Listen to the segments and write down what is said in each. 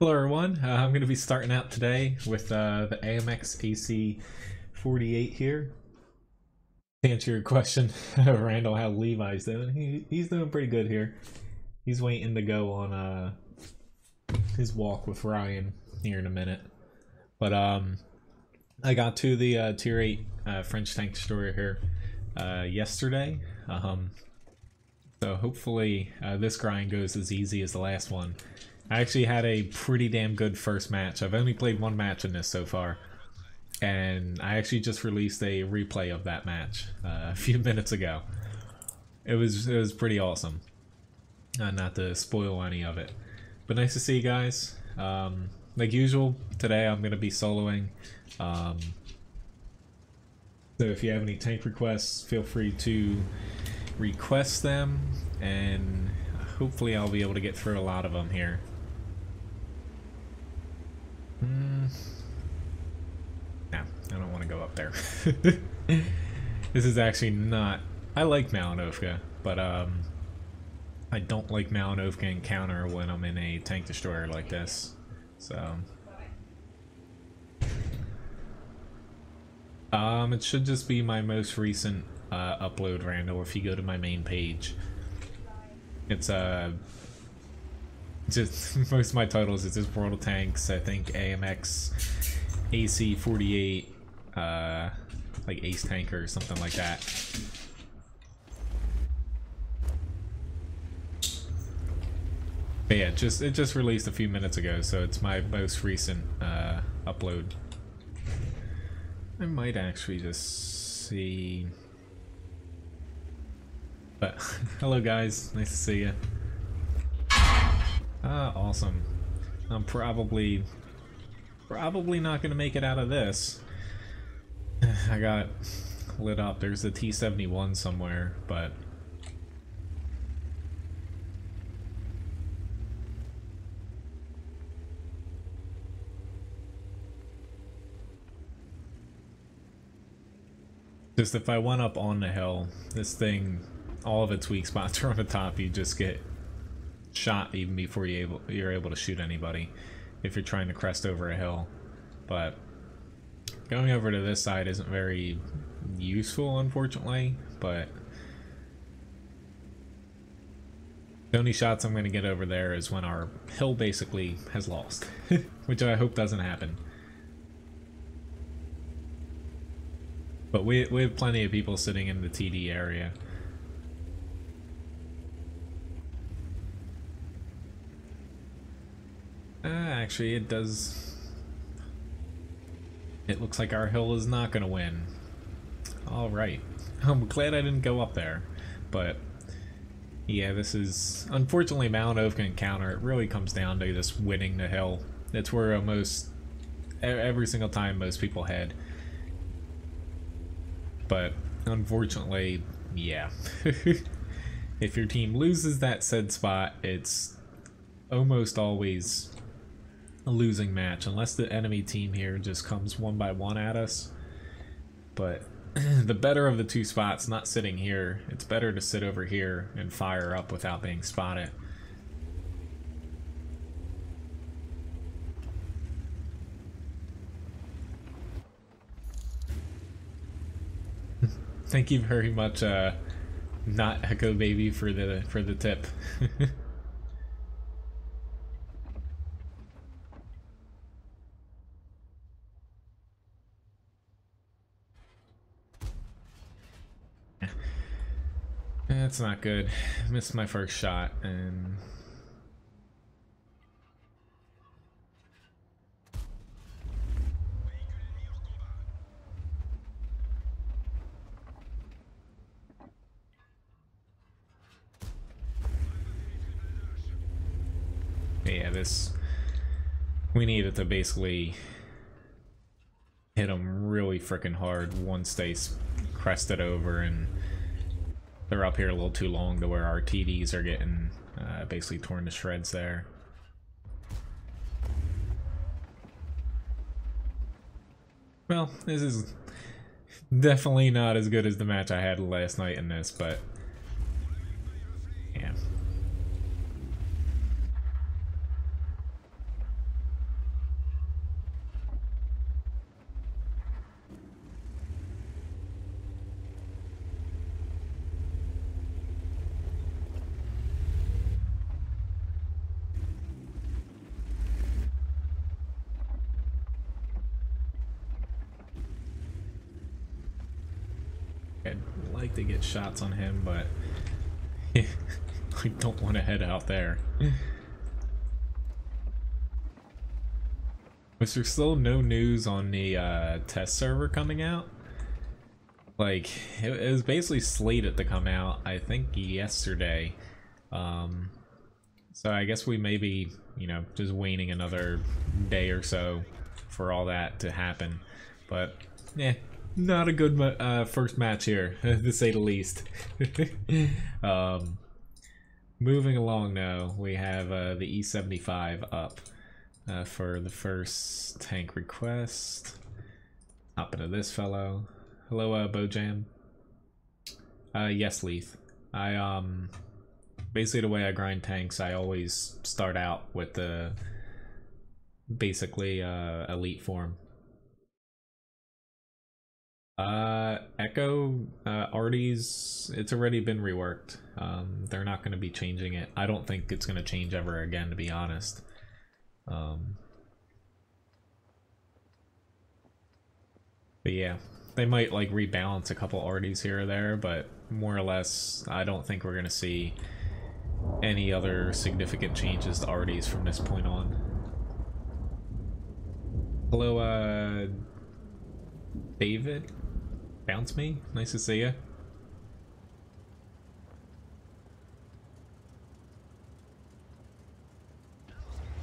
Hello everyone, I'm going to be starting out today with the AMX AC 48 here. To answer your question, Randall, how Levi's doing, he's doing pretty good here. He's waiting to go on his walk with Ryan here in a minute. But I got to the Tier 8 French tank destroyer here yesterday. So hopefully this grind goes as easy as the last one. I actually had a pretty damn good first match. I've only played one match in this so far, and I actually just released a replay of that match a few minutes ago. It was pretty awesome. Not to spoil any of it, but nice to see you guys. Like usual, today I'm gonna be soloing. So if you have any tank requests, feel free to request them, and hopefully I'll be able to get through a lot of them here. No, I don't want to go up there. This is actually not... I like Malinowka, but I don't like Malinowka encounter when I'm in a tank destroyer like this. So it should just be my most recent upload, Randall. If you go to my main page, it's just most of my titles is just World of Tanks. I think AMX AC 48 like Ace Tanker or something like that. But yeah, it just released a few minutes ago, so it's my most recent upload. I might actually just see. But hello guys, nice to see you. Awesome. I'm probably not gonna make it out of this. I got lit up. There's a T-71 somewhere, but just if I went up on the hill, this thing, all of its weak spots are on the top. You just get shot even before you're able to shoot anybody if you're trying to crest over a hill. But going over to this side isn't very useful, unfortunately. But the only shots I'm going to get over there is when our hill basically has lost, which I hope doesn't happen. But we have plenty of people sitting in the TD area. Actually, it does. It looks like our hill is not going to win. Alright. I'm glad I didn't go up there. But, yeah, this is... Unfortunately, Malinowka encounter, it really comes down to just winning the hill. That's where every single time most people head. But, unfortunately, yeah. If your team loses that said spot, it's almost always a losing match, unless the enemy team here just comes one by one at us. But the better of the two spots, not sitting here, it's better to sit over here and fire up without being spotted. Thank you very much, not Echo Baby, for the tip. That's not good. Missed my first shot, and yeah, we needed to basically hit them really freaking hard once they crested over, and they're up here a little too long to where our TDs are getting basically torn to shreds there. Well, this is definitely not as good as the match I had last night in this, but yeah. like to get shots on him, but I don't want to head out there. Was there still no news on the test server coming out? Like, it was basically slated to come out, I think, yesterday. So I guess we may be, you know, just waiting another day or so for all that to happen. But, yeah, not a good first match here, to say the least. Moving along now, we have the E75 up for the first tank request. Up into this fellow. Hello, Bojam. Yes, Leith. Basically the way I grind tanks, I always start out with the basically elite form. Echo Artie's, it's already been reworked. They're not going to be changing it. I don't think it's going to change ever again, to be honest. But yeah, they might like rebalance a couple Arties here or there, but more or less, I don't think we're going to see any other significant changes to Arties from this point on. Hello, David? Bounce me? Nice to see you.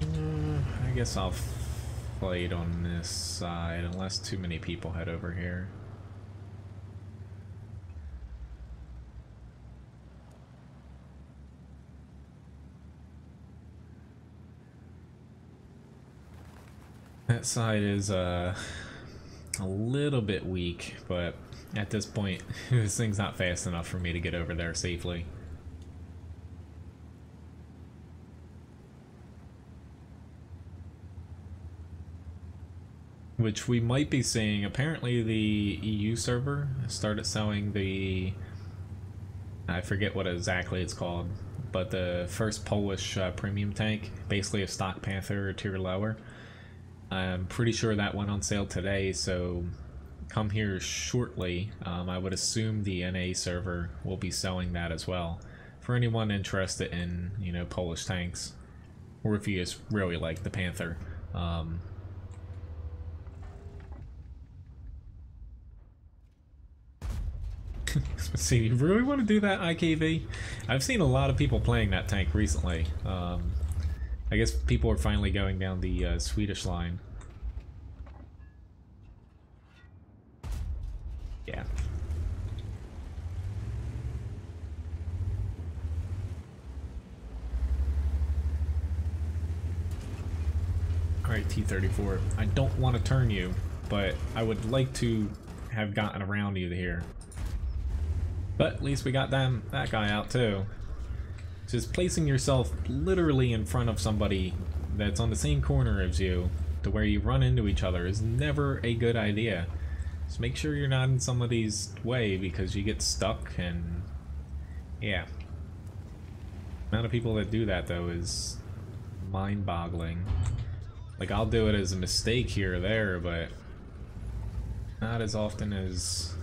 I guess I'll fight on this side unless too many people head over here. That side is a little bit weak, but at this point, this thing's not fast enough for me to get over there safely. Which we might be seeing. Apparently the EU server started selling the, I forget what exactly it's called, but the first Polish premium tank, basically a stock Panther, a tier lower. I'm pretty sure that went on sale today, so come here shortly. I would assume the NA server will be selling that as well for anyone interested in, you know, Polish tanks, or if you just really like the Panther. Let's see, you really want to do that, IKV? I've seen a lot of people playing that tank recently. I guess people are finally going down the Swedish line. Yeah. Alright, T-34. I don't want to turn you, but I would like to have gotten around you here. But at least we got that guy out too. Just placing yourself literally in front of somebody that's on the same corner as you to where you run into each other is never a good idea. Just make sure you're not in somebody's way because you get stuck, and yeah. The amount of people that do that though is mind-boggling. Like, I'll do it as a mistake here or there, but not as often as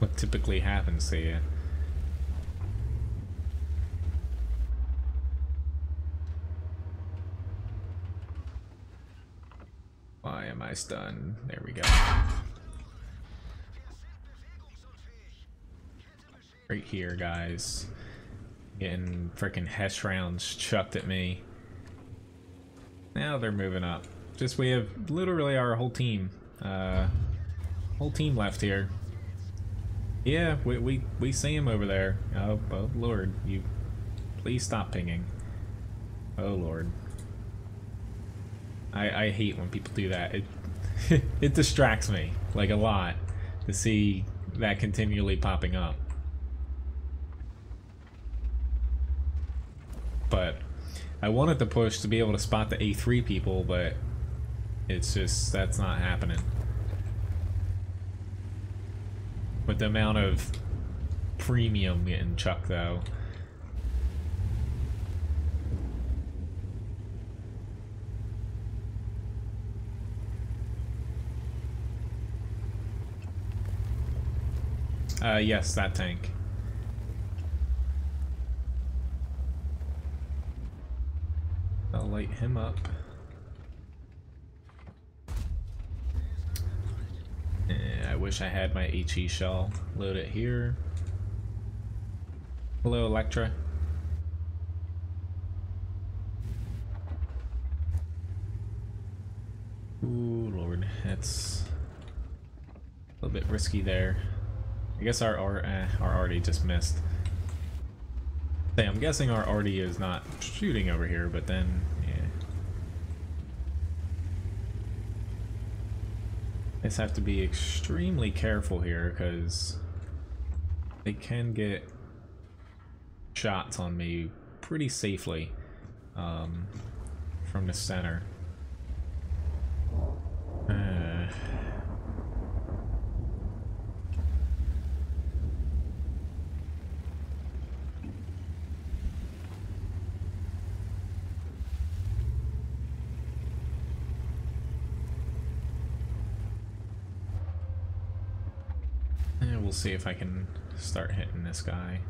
what typically happens to you. Why am I stunned? There we go. Right here, guys. Getting frickin' Hesh rounds chucked at me. Now they're moving up. Just, we have literally our whole team. Whole team left here. Yeah, we see him over there. Oh lord, you please stop pinging. Oh lord. I hate when people do that. It it distracts me like a lot to see that continually popping up. But I wanted to push to be able to spot the A3 people, but it's just, that's not happening. With the amount of premium getting chucked though. Yes, that tank. I'll light him up. I wish I had my HE shell. Load it here. Hello, Electra. Ooh, Lord, that's a little bit risky there. I guess our arty just missed. Hey, I'm guessing our arty is not shooting over here, but then, yeah. I just have to be extremely careful here, because they can get shots on me pretty safely from the center. And we'll see if I can start hitting this guy.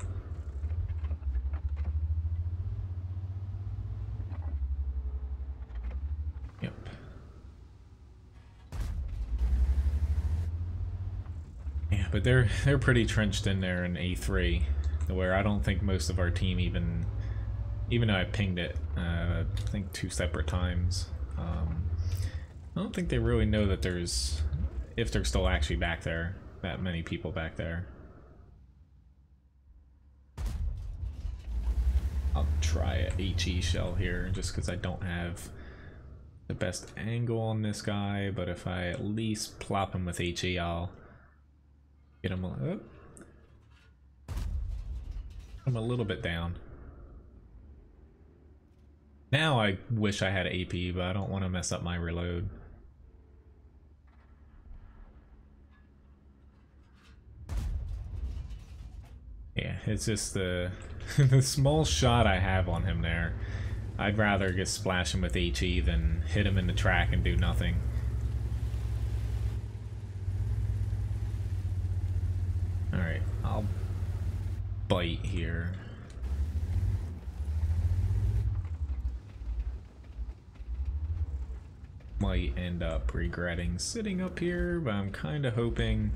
Yep. Yeah, but they're pretty trenched in there in A3, where I don't think most of our team even though I pinged it, I think 2 separate times. I don't think they really know that if they're still actually back there, that many people back there. I'll try a HE shell here just because I don't have the best angle on this guy, but if I at least plop him with HE, I'll get him I'm a little bit down. Now I wish I had AP, but I don't want to mess up my reload. Yeah, it's just the the small shot I have on him there. I'd rather just splash him with HE than hit him in the track and do nothing. Alright, I'll bite here. Might end up regretting sitting up here, but I'm kind of hoping,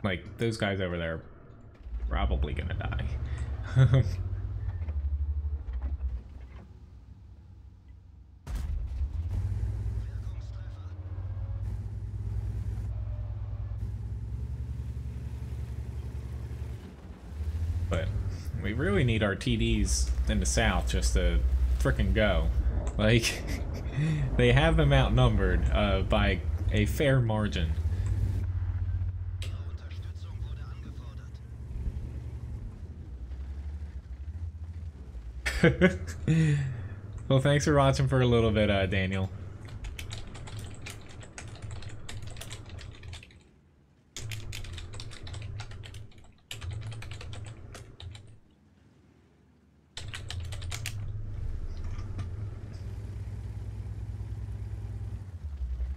like, those guys over there are probably gonna die. But we really need our TDs in the south just to frickin' go. Like, they have them outnumbered by a fair margin. Well, thanks for watching for a little bit, Daniel.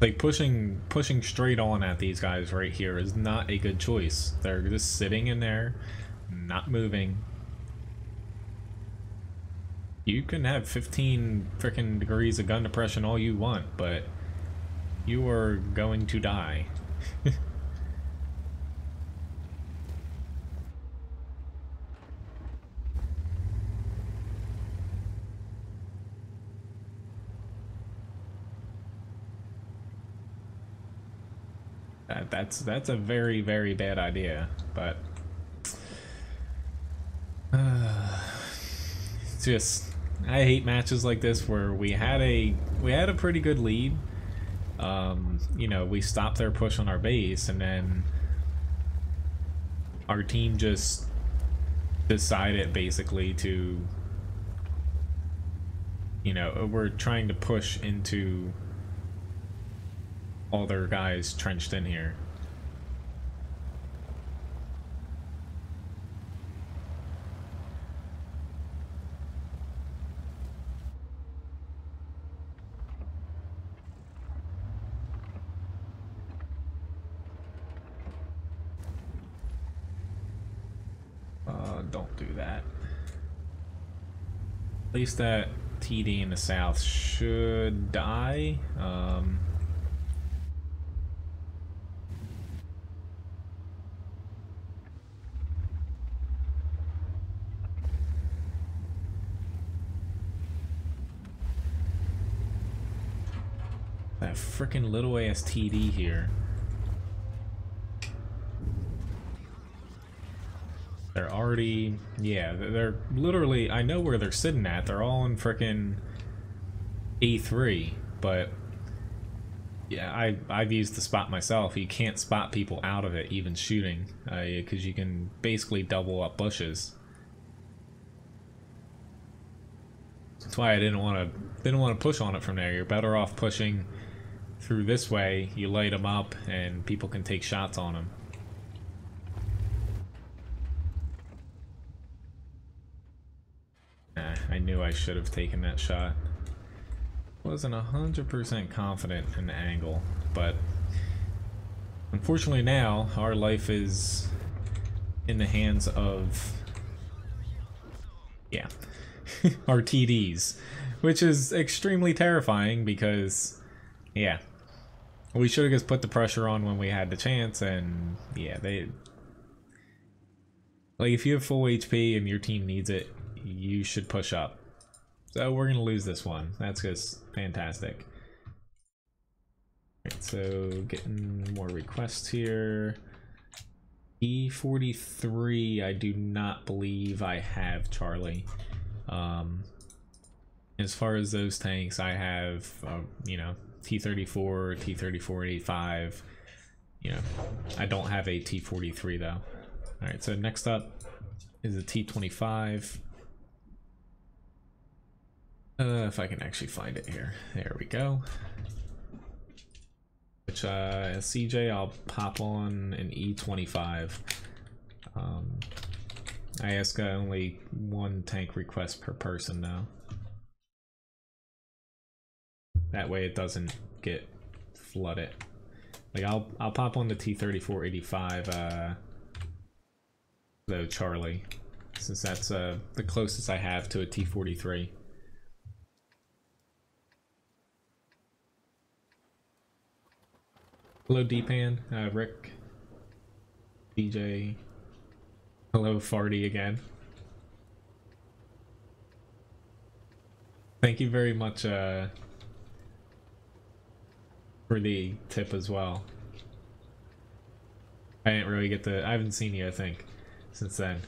Like, pushing straight on at these guys right here is not a good choice. They're just sitting in there, not moving. You can have 15 frickin' degrees of gun depression all you want, but you are going to die. That's a very, very bad idea, but it's just, I hate matches like this where we had a pretty good lead. You know, we stopped their push on our base, and then our team just decided basically to, you know, we're trying to push into all their guys trenched in here. do that. At least that TD in the south should die. That frickin' little ass TD here. They're already, yeah, they're literally, I know where they're sitting at. They're all in frickin' E3, but yeah, I've used the spot myself. You can't spot people out of it even shooting, because you can basically double up bushes. That's why I didn't want to push on it from there. You're better off pushing through this way. You light them up and people can take shots on them. I knew I should have taken that shot. Wasn't 100% confident in the angle, but unfortunately now our life is in the hands of, yeah, our TDs, which is extremely terrifying because, yeah, we should have just put the pressure on when we had the chance, and yeah, like, if you have full HP and your team needs it, you should push up. So we're gonna lose this one. That's just fantastic. Alright, so getting more requests here. E43, I do not believe I have Charlie. As far as those tanks, I have, you know, T34, T34-85. You know, I don't have a T43 though. Alright, so next up is a T25. If I can actually find it here. There we go. Which, CJ, I'll pop on an E25. I ask only one tank request per person now. That way it doesn't get flooded. Like, I'll pop on the T34-85, though, Charlie, since that's the closest I have to a T43. Hello, D-Pan, Rick, DJ, hello, Farty again. Thank you very much for the tip as well. I didn't really get I haven't seen you, I think, since then.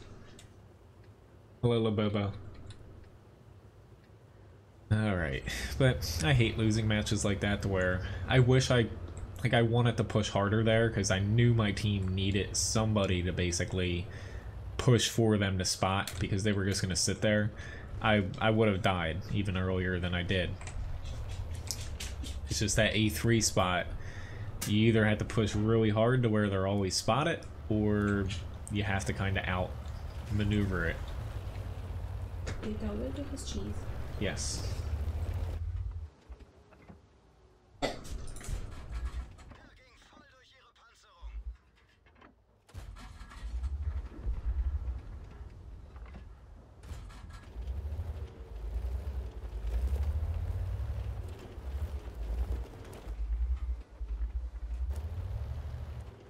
Hello, Labobo. Alright, but I hate losing matches like that, to where I wish I wanted to push harder there, because I knew my team needed somebody to basically push for them to spot, because they were just going to sit there. I would have died even earlier than I did. It's just that A3 spot, you either have to push really hard to where they're always spotted, or you have to kind of outmaneuver it. You got rid of his cheese. Yes.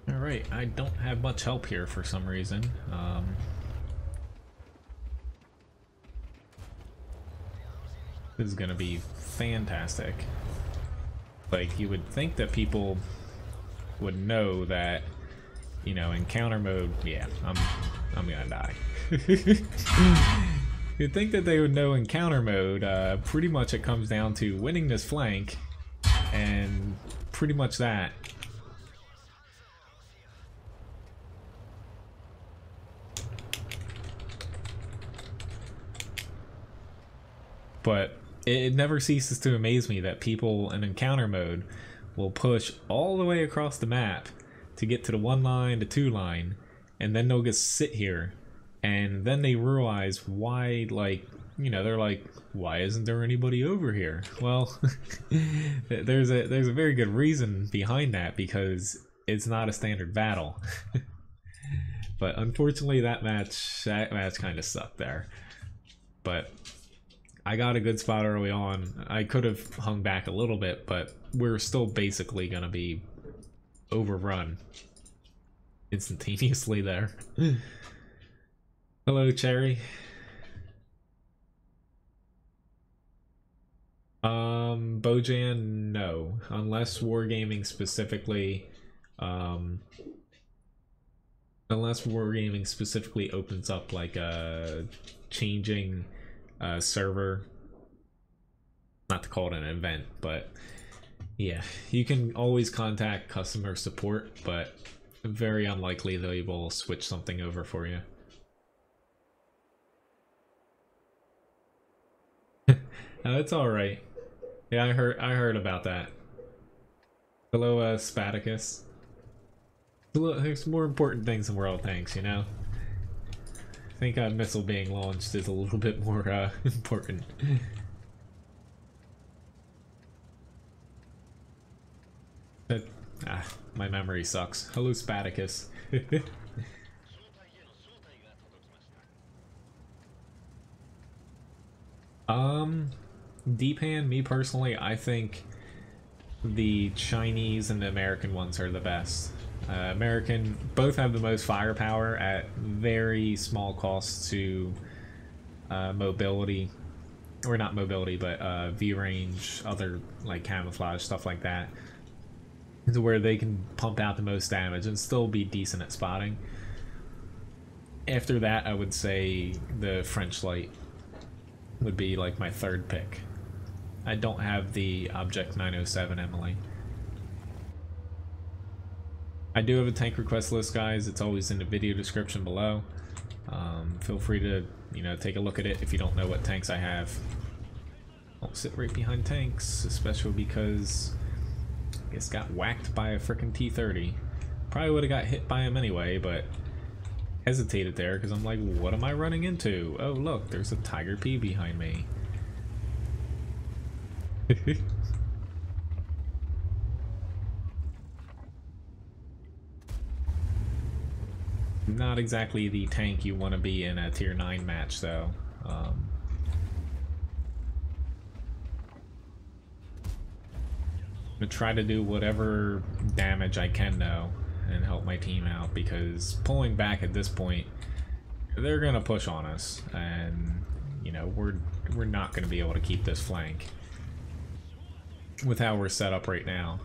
Alright, I don't have much help here for some reason. This is gonna be fantastic. Like, you would think that people would know that, you know, in counter mode, yeah, I'm gonna die. You'd think that they would know in counter mode, pretty much it comes down to winning this flank, and pretty much that. But it never ceases to amaze me that people in encounter mode will push all the way across the map to get to the 1 line to 2 line, and then they'll just sit here, and then they realize why, like, you know, they're like, why isn't there anybody over here? Well, there's a very good reason behind that, because it's not a standard battle. But unfortunately, that match kind of sucked there. But I got a good spot early on. I could have hung back a little bit, but we're still basically gonna be overrun instantaneously there. Hello, Cherry. Bojan, no. Unless Wargaming specifically opens up like a changing server, not to call it an event, but yeah, you can always contact customer support, but very unlikely they will switch something over for you. It's all right. Yeah, I heard about that. Hello, Spartacus. There's more important things in world tanks, you know? I think a missile being launched is a little bit more important. But, my memory sucks. Hello, Spartacus. Deep hand, me personally, I think the Chinese and the American ones are the best. American both have the most firepower at very small cost to mobility, or not mobility, but V range, other like camouflage, stuff like that, to where they can pump out the most damage and still be decent at spotting. After that, I would say the French light would be like my third pick. I don't have the Object 907, Emily. I do have a tank request list, guys. It's always in the video description below. Feel free to, take a look at it if you don't know what tanks I have. Don't sit right behind tanks, especially because I guess got whacked by a frickin' T-30. Probably would have got hit by him anyway, but hesitated there because I'm like, what am I running into? Oh, look, there's a Tiger P behind me. Not exactly the tank you want to be in a tier 9 match, though. I'm gonna try to do whatever damage I can, though, and help my team out, because pulling back at this point, they're gonna push on us, and we're not gonna be able to keep this flank with how we're set up right now.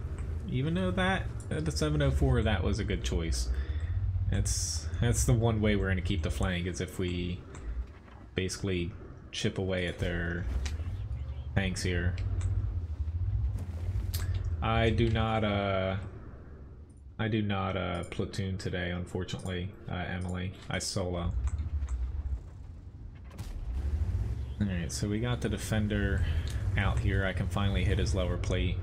Even though that the 704, that was a good choice. That's the one way we're gonna keep the flank, is if we basically chip away at their tanks here. I do not platoon today, unfortunately, Emily. I solo. Alright, so we got the defender out here. I can finally hit his lower plate.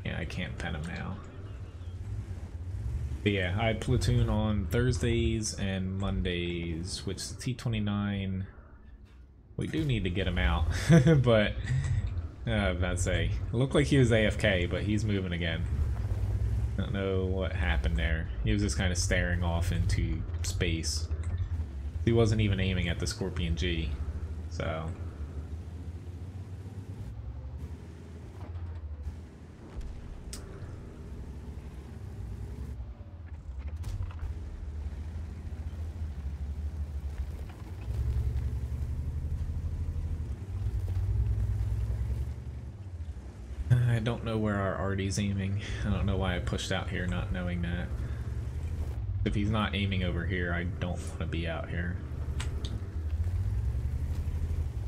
Yeah, I can't pen him now. But yeah, I platoon on Thursdays and Mondays, which the T-29... We do need to get him out, but I was about to say, it looked like he was AFK, but he's moving again. Don't know what happened there. He was just kind of staring off into space. He wasn't even aiming at the Scorpion G, so... I don't know where our Artie's aiming. I don't know why I pushed out here not knowing that. If he's not aiming over here, I don't want to be out here.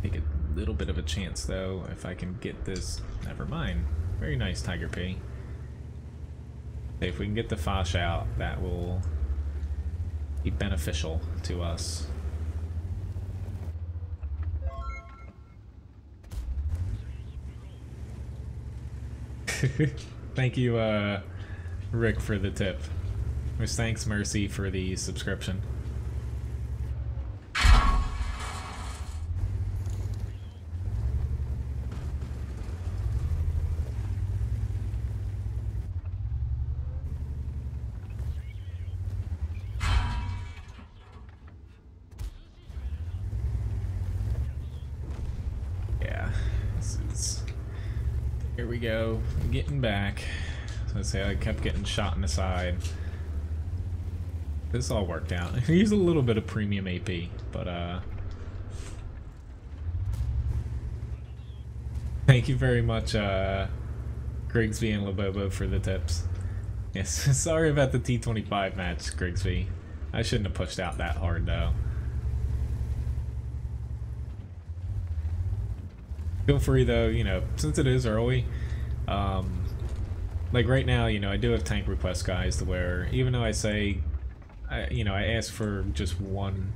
Take a little bit of a chance though, if I can get this. Never mind. Very nice, Tiger P. If we can get the Foch out, that will be beneficial to us. Thank you, Rick, for the tip. Thanks, Mercy, for the subscription. Here we go, getting back. So I say I kept getting shot in the side. This all worked out. I used a little bit of premium AP, but thank you very much, Grigsby and Labobo for the tips. Yes, sorry about the T25 match, Grigsby. I shouldn't have pushed out that hard though. Feel free though, you know, since it is early, like right now, you know, I do have tank request guys to where even though I say, you know, I ask for just one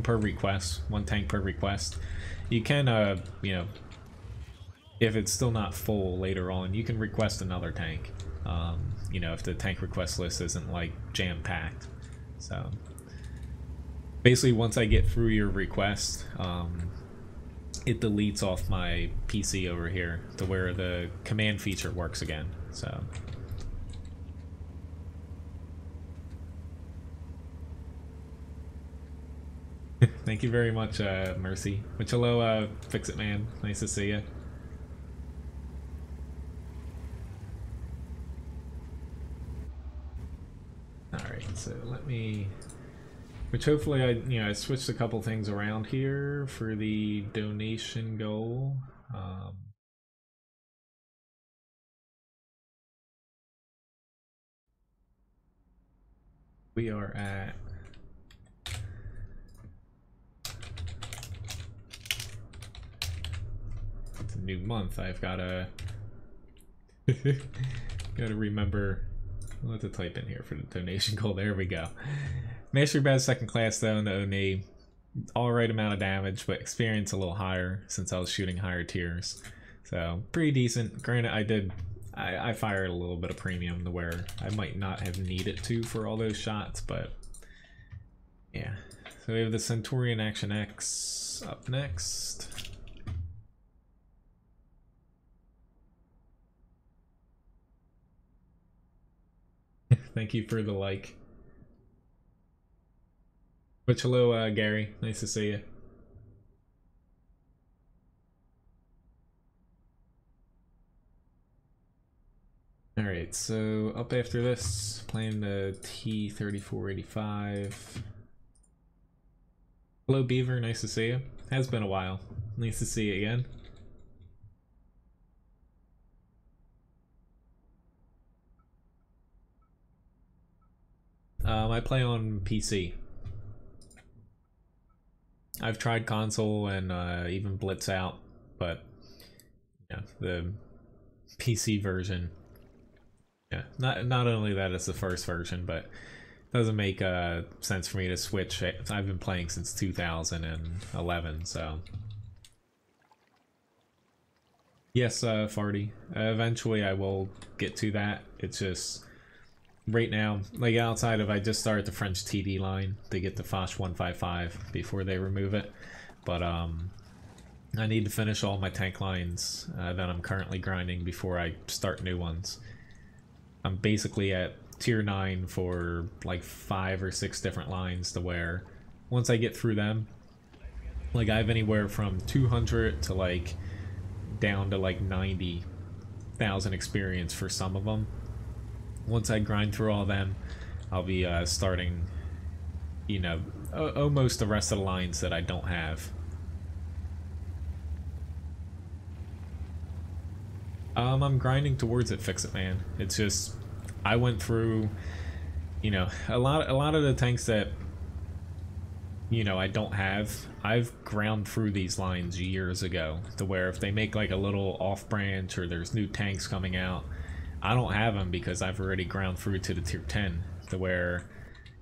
per request, one tank per request, you can, you know, if it's still not full later on, you can request another tank. You know, if the tank request list isn't like jam-packed. So basically once I get through your request, it deletes off my PC over here to where the command feature works again. So thank you very much, Mercy. Which hello, Fix It Man. Nice to see you. Alright, so let me... Which hopefully I switched a couple things around here for the donation goal. We are at... It's a new month. I've gotta... gotta remember... I'll have to type in here for the donation goal. There we go. Mastery badge second class though, no need. Alright amount of damage, but experience a little higher since I was shooting higher tiers. So pretty decent. Granted, I fired a little bit of premium to where I might not have needed to for all those shots, but yeah. So we have the Centurion Action X up next. Thank you for the like. Which hello, Gary. Nice to see you. Alright, so up after this, playing the T-3485. Hello, Beaver. Nice to see you. Has been a while. Nice to see you again. I play on PC. I've tried console and even Blitz out, but yeah, the PC version. Yeah, not only that it's the first version, but it doesn't make sense for me to switch. I've been playing since 2011, so yes, Farty. Eventually, I will get to that. It's just right now, like outside of I just started the French TD line to get the Foch 155 before they remove it, but I need to finish all my tank lines that I'm currently grinding before I start new ones. I'm basically at tier 9 for like 5 or 6 different lines to where once I get through them, like I have anywhere from 200 to like down to like 90,000 experience for some of them. Once I grind through all them, I'll be starting, you know, almost the rest of the lines that I don't have. I'm grinding towards it, Fix It Man. It's just I went through, you know, a lot of the tanks that, you know, I don't have. I've ground through these lines years ago to where if they make like a little off branch or there's new tanks coming out, I don't have them because I've already ground through to the tier 10 to where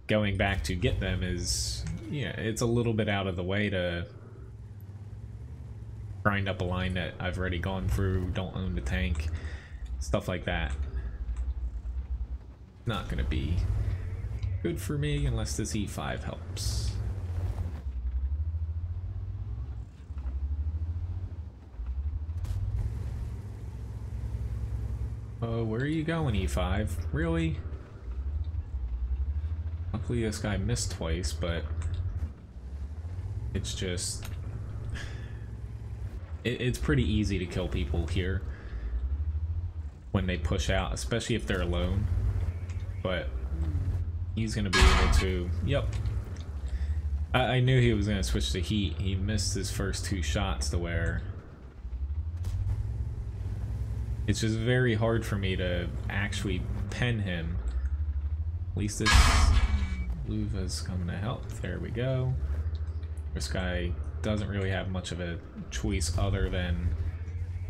going back to get them is, yeah, it's a little bit out of the way to grind up a line that I've already gone through, don't own the tank, stuff like that. Not gonna be good for me unless this E5 helps. Where are you going, E5? Really? Luckily this guy missed twice, but it's just... It's pretty easy to kill people here. when they push out, especially if they're alone. But he's going to be able to... Yep. I knew he was going to switch to heat. He missed his first 2 shots to where... It's just very hard for me to actually pen him. At least this Luva's coming to help. There we go. This guy doesn't really have much of a choice other than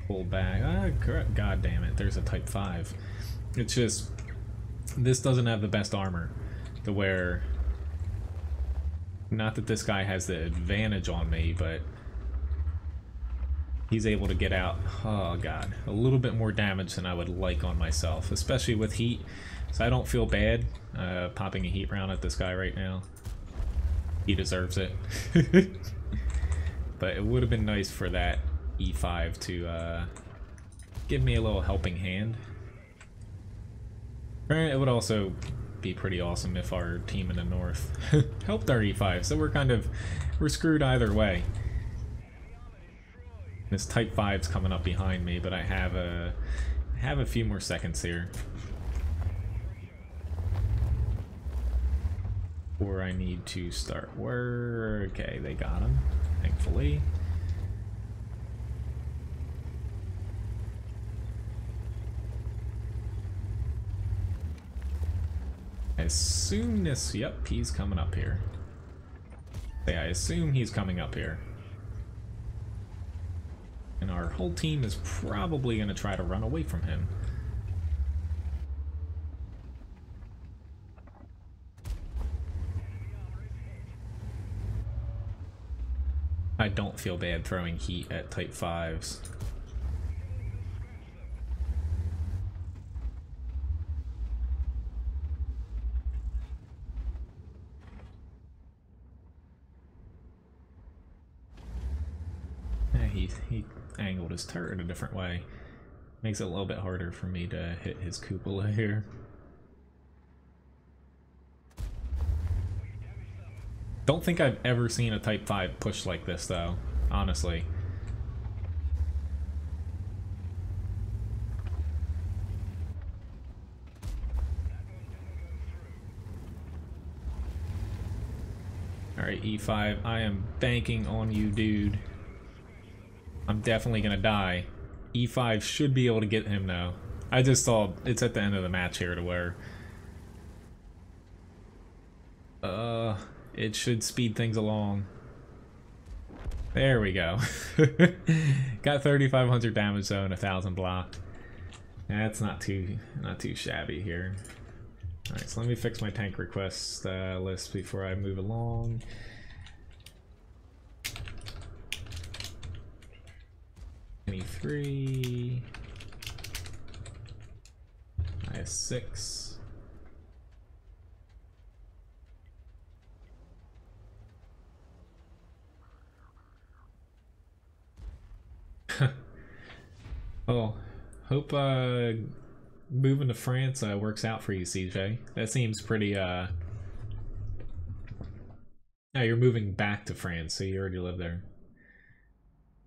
pull back. Ah, god damn it. There's a Type 5. It's just... This doesn't have the best armor. To where... Not that this guy has the advantage on me, but... He's able to get out, oh god, a little bit more damage than I would like on myself, especially with heat. So I don't feel bad popping a heat round at this guy right now. He deserves it. But it would have been nice for that E5 to give me a little helping hand. It would also be pretty awesome if our team in the north helped our E5, so we're screwed either way. This Type 5's coming up behind me, but I have a few more seconds here. Or I need to start work. Okay, they got him, thankfully. As soon as, yep, he's coming up here. Yeah, I assume he's coming up here. And our whole team is probably going to try to run away from him. I don't feel bad throwing heat at Type 5s. He angled his turret a different way. Makes it a little bit harder for me to hit his cupola here. Don't think I've ever seen a Type 5 push like this though, honestly. Alright, E5, I am banking on you, dude. I'm definitely gonna die. E5 should be able to get him now. I just saw it's at the end of the match here to where it should speed things along. There we go. Got 3,500 damage though and 1,000 block. That's not too shabby here. Alright, so let me fix my tank request list before I move along. Three. I have 6. Oh, hope moving to France works out for you, CJ. That seems pretty Now you're moving back to France, so you already live there.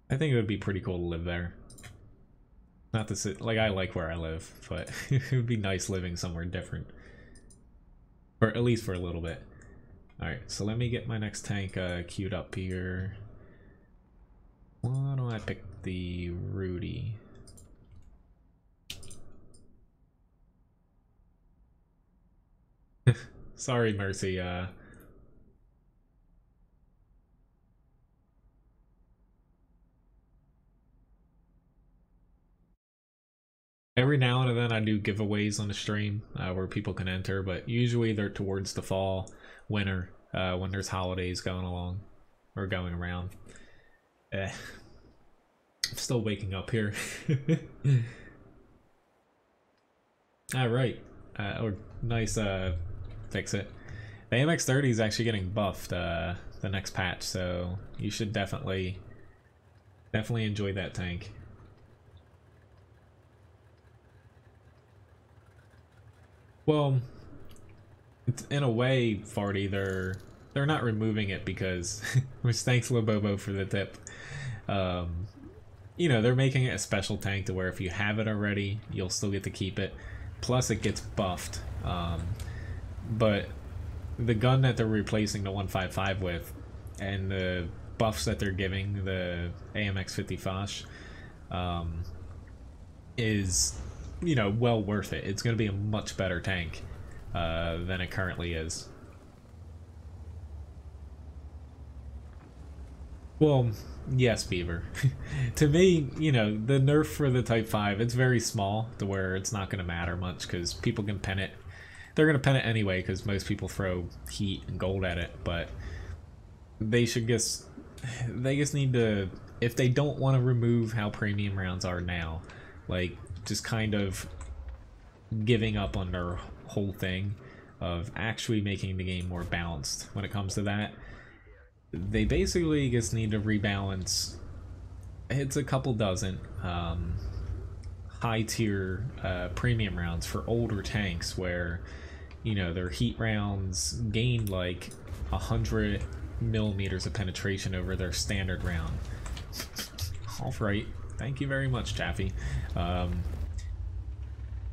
I think it would be pretty cool to live there. Not to sit, like, I like where I live, but it would be nice living somewhere different. Or at least for a little bit. Alright, so let me get my next tank queued up here. Why don't I pick the Rudy? Sorry, Mercy, every now and then I do giveaways on the stream where people can enter, but usually they're towards the fall, winter, when there's holidays going along or going around. I'm still waking up here. Alright, or nice fix it. The AMX-30 is actually getting buffed the next patch, so you should definitely enjoy that tank. Well, it's, in a way, Farty, they're not removing it because, which thanks Lobobo for the tip. you know, they're making it a special tank to where if you have it already, you'll still get to keep it. Plus, it gets buffed. But the gun that they're replacing the 155 with, and the buffs that they're giving the AMX 50 Foch, is, you know, well worth it. It's going to be a much better tank than it currently is. Well, yes, Beaver. To me, you know, the nerf for the Type 5, it's very small to where it's not going to matter much because people can pen it. They're going to pen it anyway because most people throw heat and gold at it, but they just need to, if they don't want to remove how premium rounds are now, like just kind of giving up on their whole thing of actually making the game more balanced when it comes to that, they basically just need to rebalance. It's a couple dozen high tier premium rounds for older tanks where, you know, their heat rounds gained like 100 millimeters of penetration over their standard round. Alright, thank you very much, Chaffee.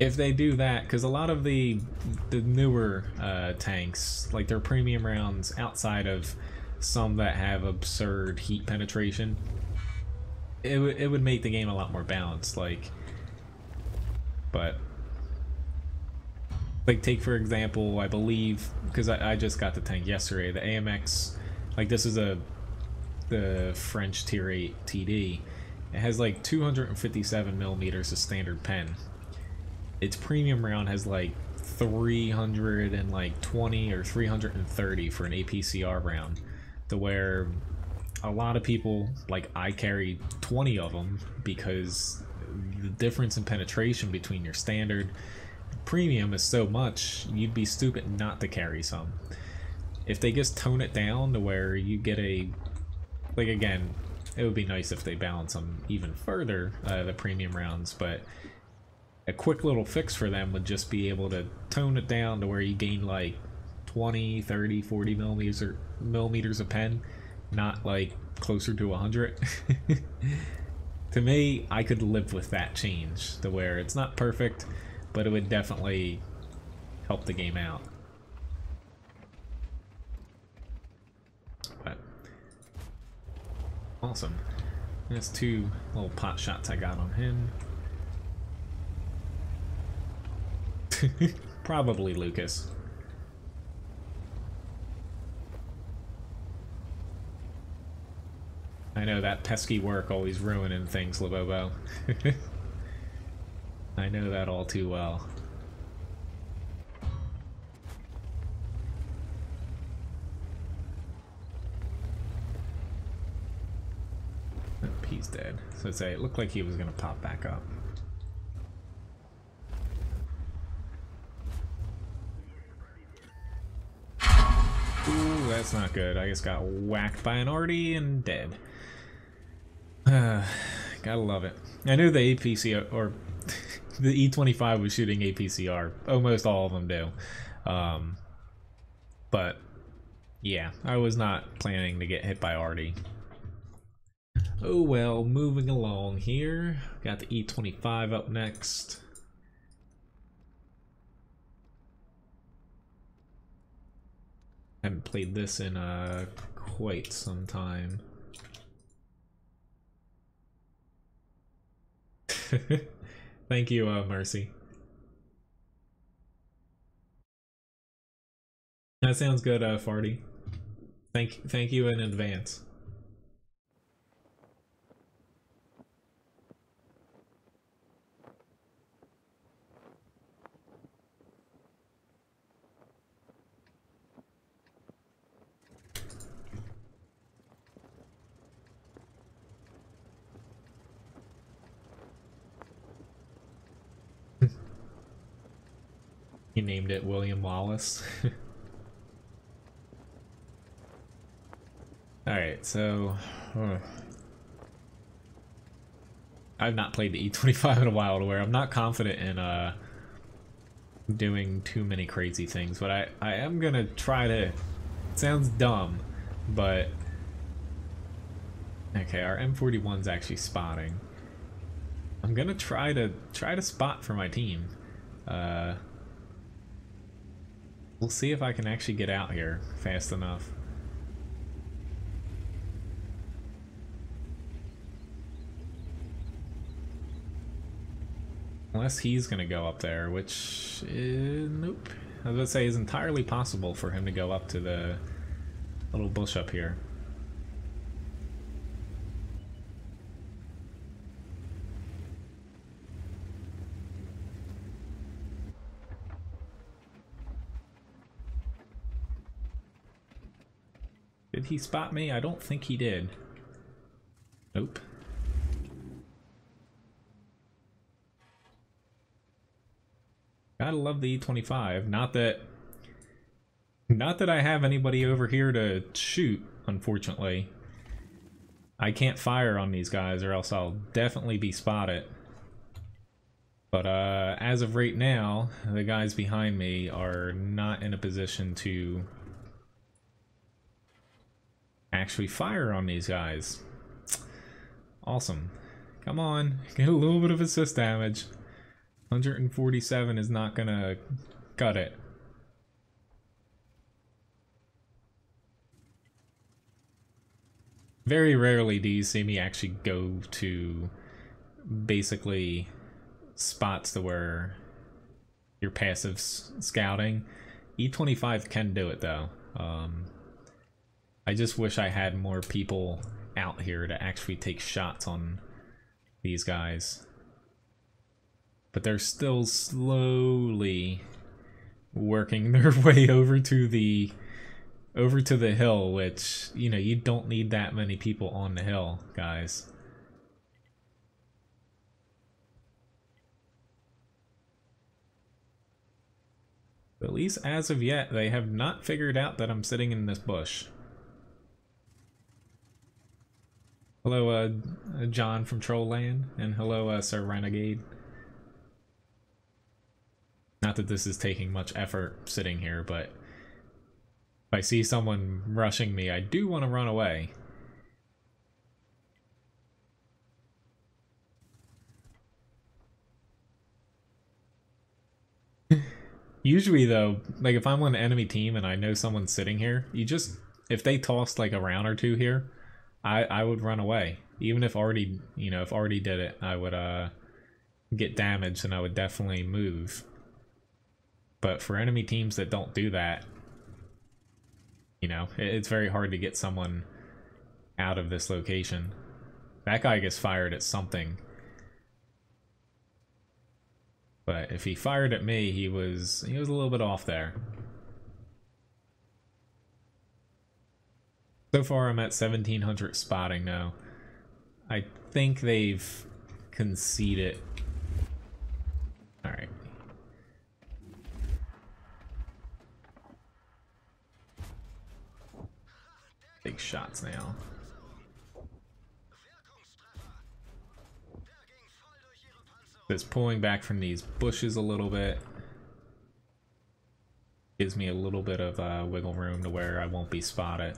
If they do that, because a lot of the newer tanks, like their premium rounds, outside of some that have absurd heat penetration, it would make the game a lot more balanced. Like, but like take for example, I believe, because I just got the tank yesterday, the AMX, like this is the French tier 8 TD. It has like 257 millimeters of standard pen. Its premium round has like 320 or 330 for an APCR round, to where a lot of people, like I carry 20 of them because the difference in penetration between your standard and premium is so much, you'd be stupid not to carry some. If they just tone it down to where you get a, like again, it would be nice if they balance them even further, the premium rounds, but a quick little fix for them would just be able to tone it down to where you gain like 20, 30, 40 millimeters of pen, not like closer to 100. To me, I could live with that change, to where it's not perfect, but it would definitely help the game out. But awesome. There's 2 little pot shots I got on him. Probably Lucas. I know that pesky work always ruining things, Labobo. I know that all too well. Oh, he's dead. So it looked like he was gonna pop back up. Ooh, that's not good. I just got whacked by an Artie and dead. Gotta love it. I knew the APCR, or the E25 was shooting APCR. Almost all of them do. But yeah, I was not planning to get hit by Artie. Oh well, moving along here. Got the E25 up next. Haven't played this in quite some time. Thank you, Mercy. That sounds good, Farty. Thank you in advance. He named it William Wallace. Alright, so I've not played the E25 in a while, to where I'm not confident in doing too many crazy things, but I am gonna try to. It sounds dumb, but okay, our M41's actually spotting. I'm gonna try to spot for my team. We'll see if I can actually get out here fast enough. Unless he's gonna go up there, which is, nope. I was gonna say is entirely possible for him to go up to the little bush up here. Did he spot me? I don't think he did. Nope. Gotta love the E25. Not that I have anybody over here to shoot, unfortunately. I can't fire on these guys or else I'll definitely be spotted. But as of right now, the guys behind me are not in a position to actually fire on these guys. Awesome. Come on, get a little bit of assist damage. 147 is not gonna cut it. Very rarely do you see me actually go to basically spots to where you're passive scouting. E25 can do it though. I just wish I had more people out here to actually take shots on these guys. But they're still slowly working their way over to the hill, which, you know, you don't need that many people on the hill, guys. But at least as of yet, they have not figured out that I'm sitting in this bush. Hello, John from Trollland, and hello, Sir Renegade. Not that this is taking much effort sitting here, but if I see someone rushing me, I do want to run away. Usually though, like if I'm on an enemy team and I know someone's sitting here, you just, if they tossed like a round or two here, I would run away. Even if already, you know, if already did it, I would get damaged and I would definitely move. But for enemy teams that don't do that, you know, it's very hard to get someone out of this location. That guy gets fired at something. But if he fired at me, he was a little bit off there. So far I'm at 1700 spotting now. I think they've conceded. Alright. Big shots now. Just pulling back from these bushes a little bit gives me a little bit of wiggle room to where I won't be spotted.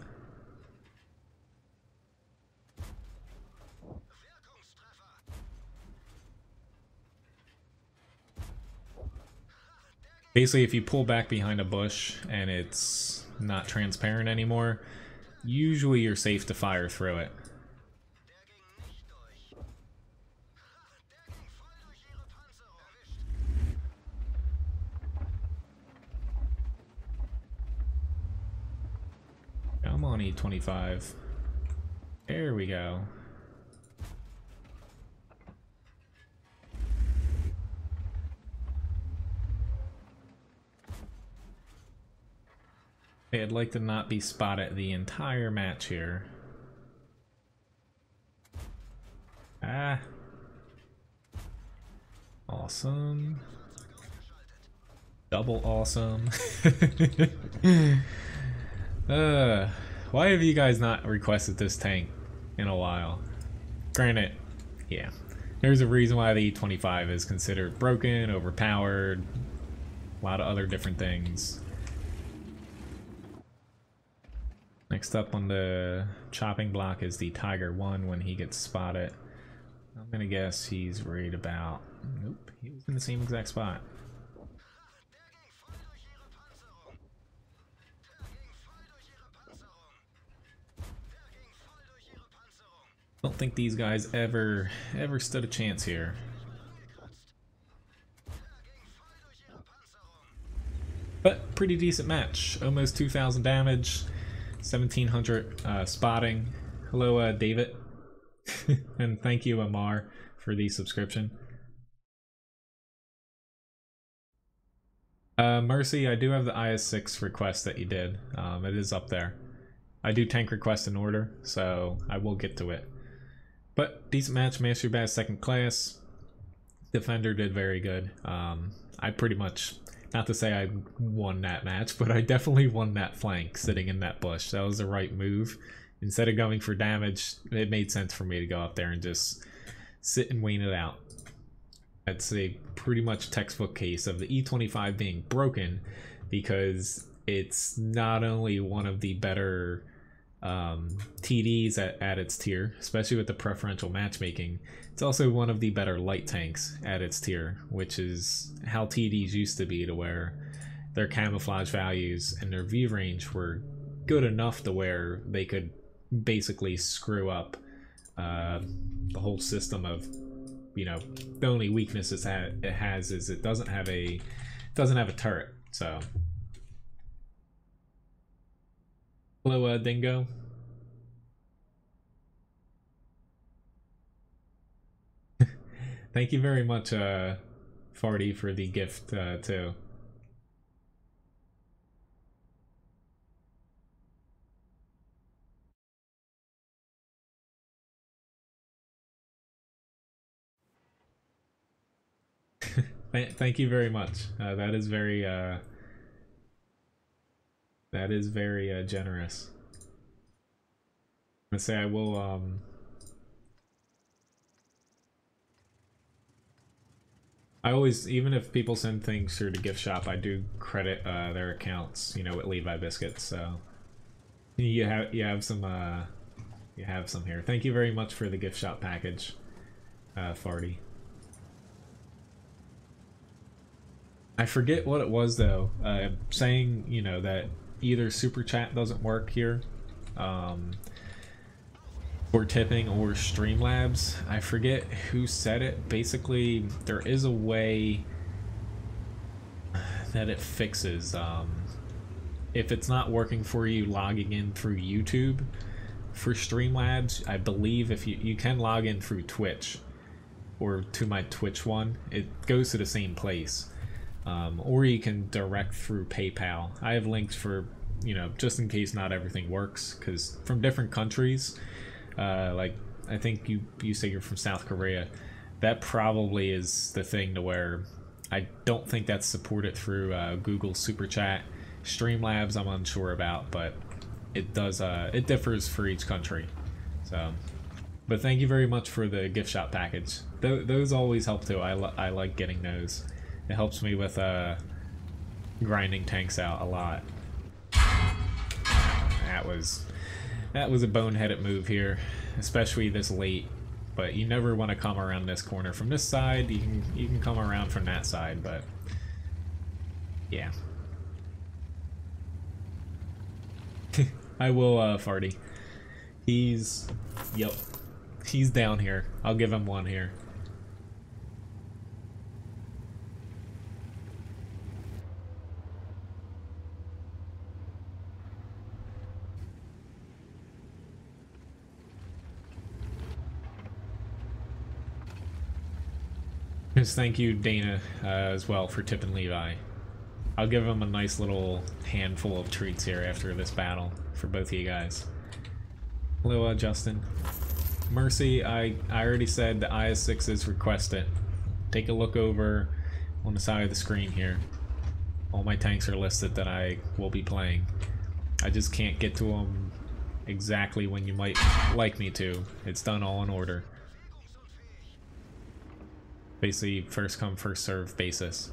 Basically, if you pull back behind a bush and it's not transparent anymore, usually you're safe to fire through it. Come on, E25. There we go. Okay, I'd like to not be spotted the entire match here. Ah. Awesome. Double awesome. Why have you guys not requested this tank in a while? Granted, yeah, there's a reason why the E25 is considered broken, overpowered, a lot of other different things. Next up on the chopping block is the Tiger 1 when he gets spotted. I'm gonna guess he's worried about... Nope, he was in the same exact spot. Don't think these guys ever stood a chance here. But pretty decent match. Almost 2,000 damage, 1,700 spotting. Hello, David. And thank you, Amar, for the subscription. Mercy, I do have the IS6 request that you did. It is up there. I do tank request in order, so I will get to it. But decent match, Master Bass second class. Defender did very good. I pretty much, not to say I won that match, but I definitely won that flank sitting in that bush. That was the right move. Instead of going for damage, it made sense for me to go up there and just sit and wean it out. That's a pretty much textbook case of the E25 being broken, because it's not only one of the better TDs at its tier, especially with the preferential matchmaking, it's also one of the better light tanks at its tier, which is how TDs used to be, to where their camouflage values and their view range were good enough to where they could basically screw up the whole system of, you know, the only weakness it has is it doesn't have a turret. So hello, Dingo. Thank you very much, Farty, for the gift, too. Thank you very much. That is very generous. I'm gonna say I will I always, even if people send things through the gift shop, I do credit their accounts, you know, with Levi Biscuits. So you have some here. Thank you very much for the gift shop package, Farty. I forget what it was though. Saying, you know, that either super chat doesn't work here, or tipping, or Streamlabs. I forget who said it. Basically, there is a way that it fixes. If it's not working for you logging in through YouTube for Streamlabs, I believe if you can log in through Twitch, or to my Twitch one, it goes to the same place. Or you can direct through PayPal. I have links for, you know, just in case not everything works, because from different countries, like I think you say you're from South Korea, that probably is the thing to where I don't think that's supported through Google Super Chat. Streamlabs I'm unsure about, but it does it differs for each country. So, but thank you very much for the gift shop package. Those always help too. I like getting those. It helps me with grinding tanks out a lot. That was a boneheaded move here, especially this late. But you never want to come around this corner from this side. You can come around from that side, but yeah. I will, Farty. He's down here. I'll give him one here. Just thank you, Dana, as well, for tipping Levi. I'll give him a nice little handful of treats here after this battle for both of you guys. Hello, Justin. Mercy, I already said the IS6 is requested. Take a look over on the side of the screen here. All my tanks are listed that I will be playing. I just can't get to them exactly when you might like me to. It's done all in order. Basically, first come, first serve basis.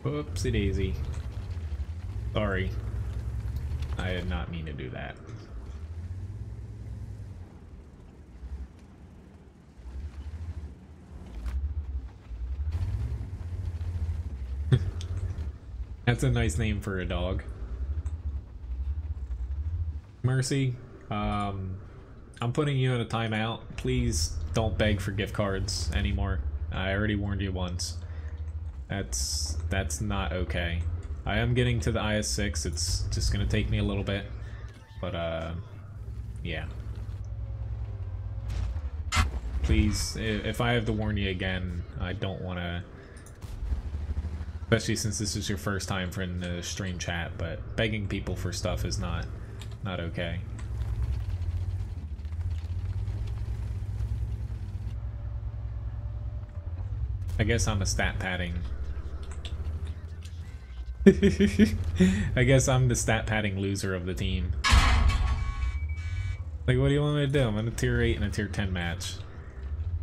Whoopsie daisy. Sorry. I did not mean to do that. That's a nice name for a dog. Mercy, I'm putting you in a timeout. Please don't beg for gift cards anymore. I already warned you once. That's not okay. I am getting to the IS-6. It's just gonna take me a little bit, but yeah. Please, if I have to warn you again, I don't want to. Especially since this is your first time in the stream chat, but begging people for stuff is not okay. I guess I'm a stat padding. I guess I'm the stat padding loser of the team. Like, what do you want me to do? I'm in a tier 8 and a tier 10 match.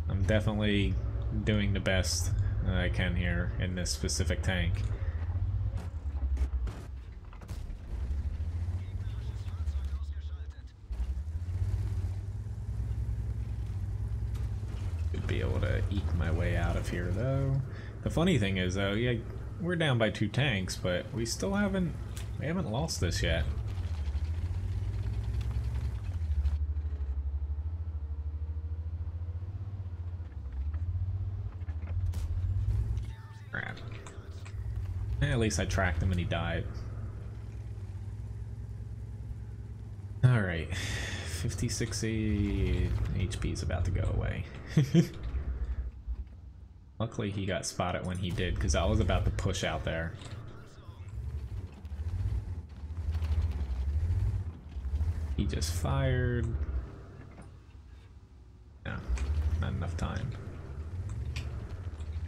I'm definitely doing the best I can here in this specific tank. Should be able to eke my way out of here though. The funny thing is though, yeah, we're down by 2 tanks, but we still haven't lost this yet. Crap. At least I tracked him and he died. Alright. 56 HP is about to go away. Luckily he got spotted when he did, because I was about to push out there. He just fired. No, not enough time.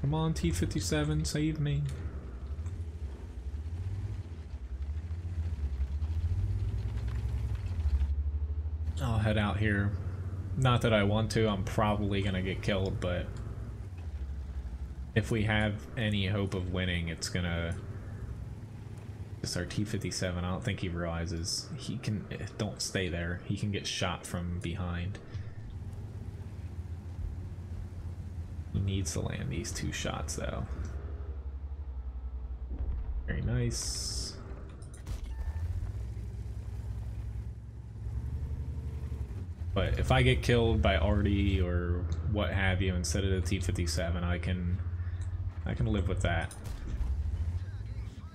Come on, T-57, save me. I'll head out here. Not that I want to, I'm probably gonna get killed, but if we have any hope of winning, it's gonna... Just our T-57, I don't think he realizes he can... Don't stay there, he can get shot from behind. He needs to land these 2 shots though. Very nice. But if I get killed by Artie or what have you instead of the T-57, I can live with that.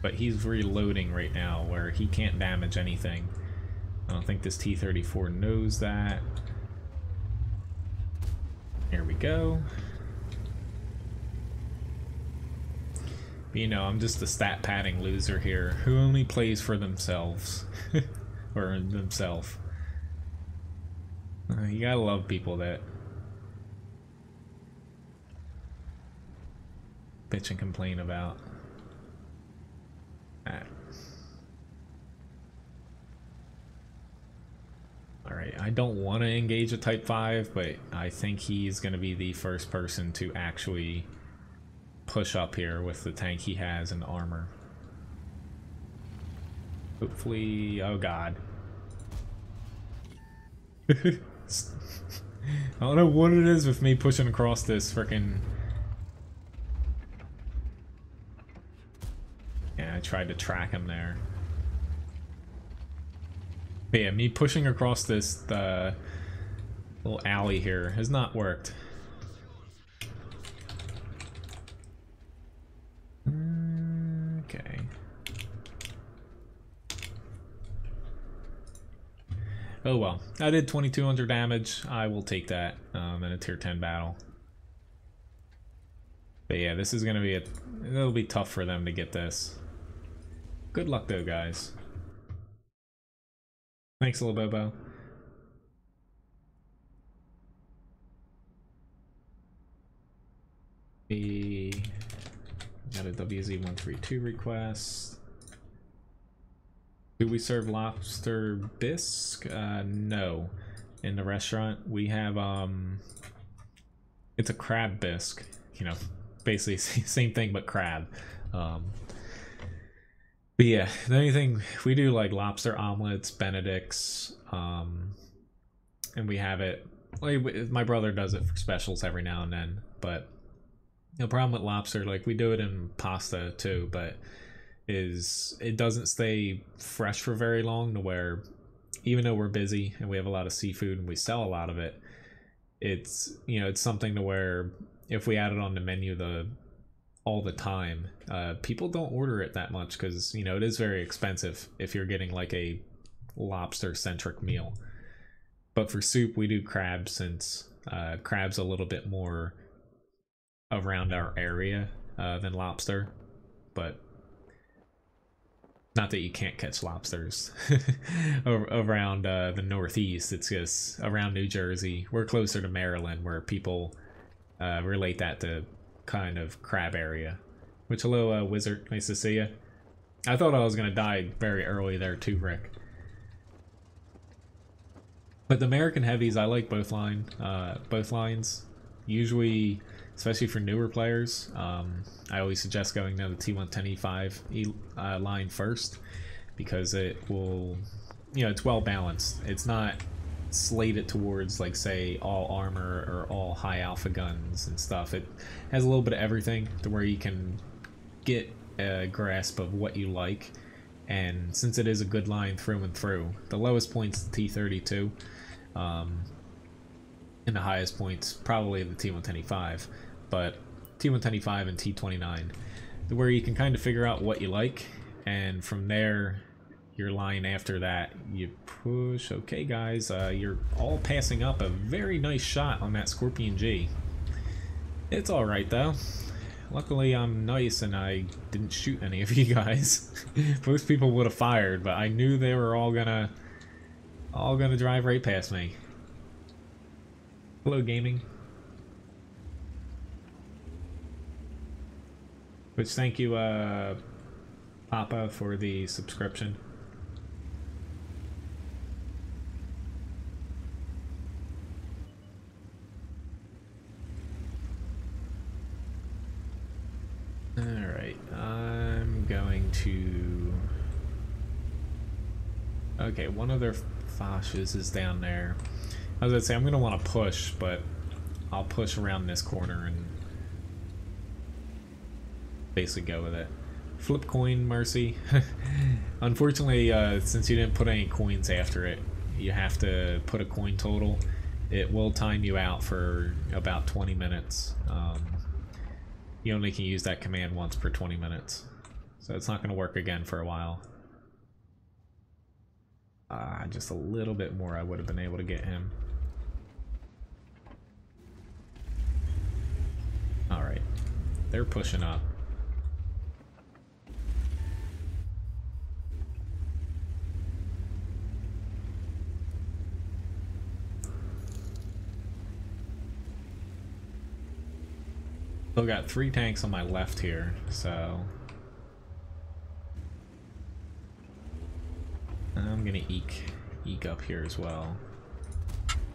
But he's reloading right now where he can't damage anything. I don't think this T-34 knows that. Here we go. But, you know, I'm just a stat padding loser here who only plays for themselves. Or themselves. You gotta love people that bitch and complain about that. Alright, I don't want to engage a Type 5, but I think he's gonna be the first person to actually push up here with the tank he has and the armor. Hopefully, oh god. I don't know what it is with me pushing across this frickin'... Yeah, I tried to track him there. But yeah, me pushing across this little alley here has not worked. Okay. Oh well, I did 2200 damage. I will take that in a tier 10 battle. But yeah, this is gonna be it'll be tough for them to get this. Good luck though, guys. Thanks, Lil Bobo. We got a WZ132 request. Do we serve lobster bisque? No. In the restaurant, we have, it's a crab bisque. You know, basically same thing but crab. But yeah, the only thing we do like lobster omelets, Benedicts, and we have it. Like, my brother does it for specials every now and then, but the problem with lobster, like we do it in pasta too, but is it doesn't stay fresh for very long to where even though we're busy and we have a lot of seafood and we sell a lot of it, it's it's something to where if we add it on the menu all the time, people don't order it that much because it is very expensive if you're getting like a lobster centric meal. But for soup we do crab, since crab's a little bit more around our area than lobster, but not that you can't catch lobsters around the Northeast. It's just around New Jersey. We're closer to Maryland, where people relate that to kind of crab area. Which, hello, Wizard. Nice to see you. I thought I was going to die very early there too, Rick. But the American heavies, I like both lines. Usually, especially for newer players, I always suggest going to the T110E5 line first, because it will, it's well balanced. It's not slated towards, like, say, all armor or all high alpha guns and stuff. It has a little bit of everything to where you can get a grasp of what you like. And since it is a good line through and through, the lowest point's the T32, and the highest points probably the T110E5, but T110E5 and T29, where you can kind of figure out what you like, and from there your line after that you push. Okay guys, you're all passing up a very nice shot on that Scorpion G. It's alright though. Luckily I'm nice and I didn't shoot any of you guys. Most people would have fired, but I knew they were all gonna drive right past me. Hello, gaming. Which, thank you, Papa, for the subscription. Alright, I'm going to... Okay, one of their Foshes is down there. I was gonna say I'm gonna want to push, but I'll push around this corner and basically go with it. Flip coin, Mercy. Unfortunately, since you didn't put any coins after it, you have to put a coin total. It will time you out for about 20 minutes. You only can use that command once per 20 minutes, so it's not going to work again for a while. Just a little bit more, I would have been able to get him. Alright, they're pushing up. Still got 3 tanks on my left here, so I'm gonna eke up here as well.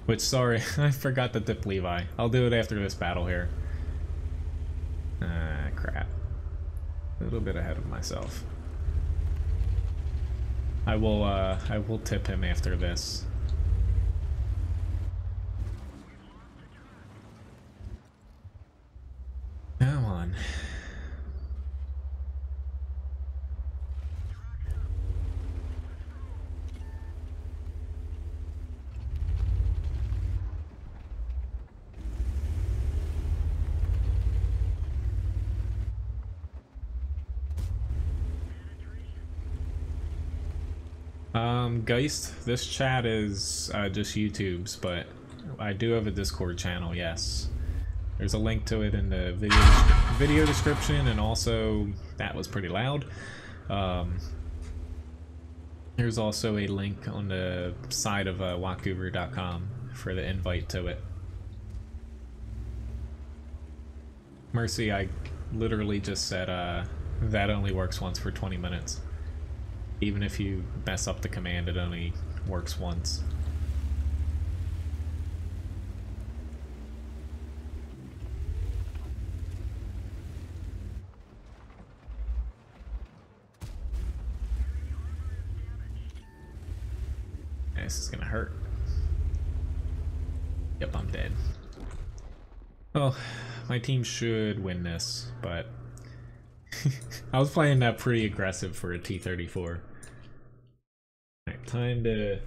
Which, sorry, I forgot to dip Levi. I'll do it after this battle here. Crap. A little bit ahead of myself. I will tip him after this. Come on. Geist, this chat is just YouTube's, but I do have a Discord channel, yes. There's a link to it in the video description, and also, that was pretty loud. There's also a link on the side of WoTGuru.com for the invite to it. Mercy, I literally just said that only works once for 20 minutes. Even if you mess up the command, it only works once. This is gonna hurt. Yep, I'm dead. Well, my team should win this, but I was playing that pretty aggressive for a T-34. Alright, time to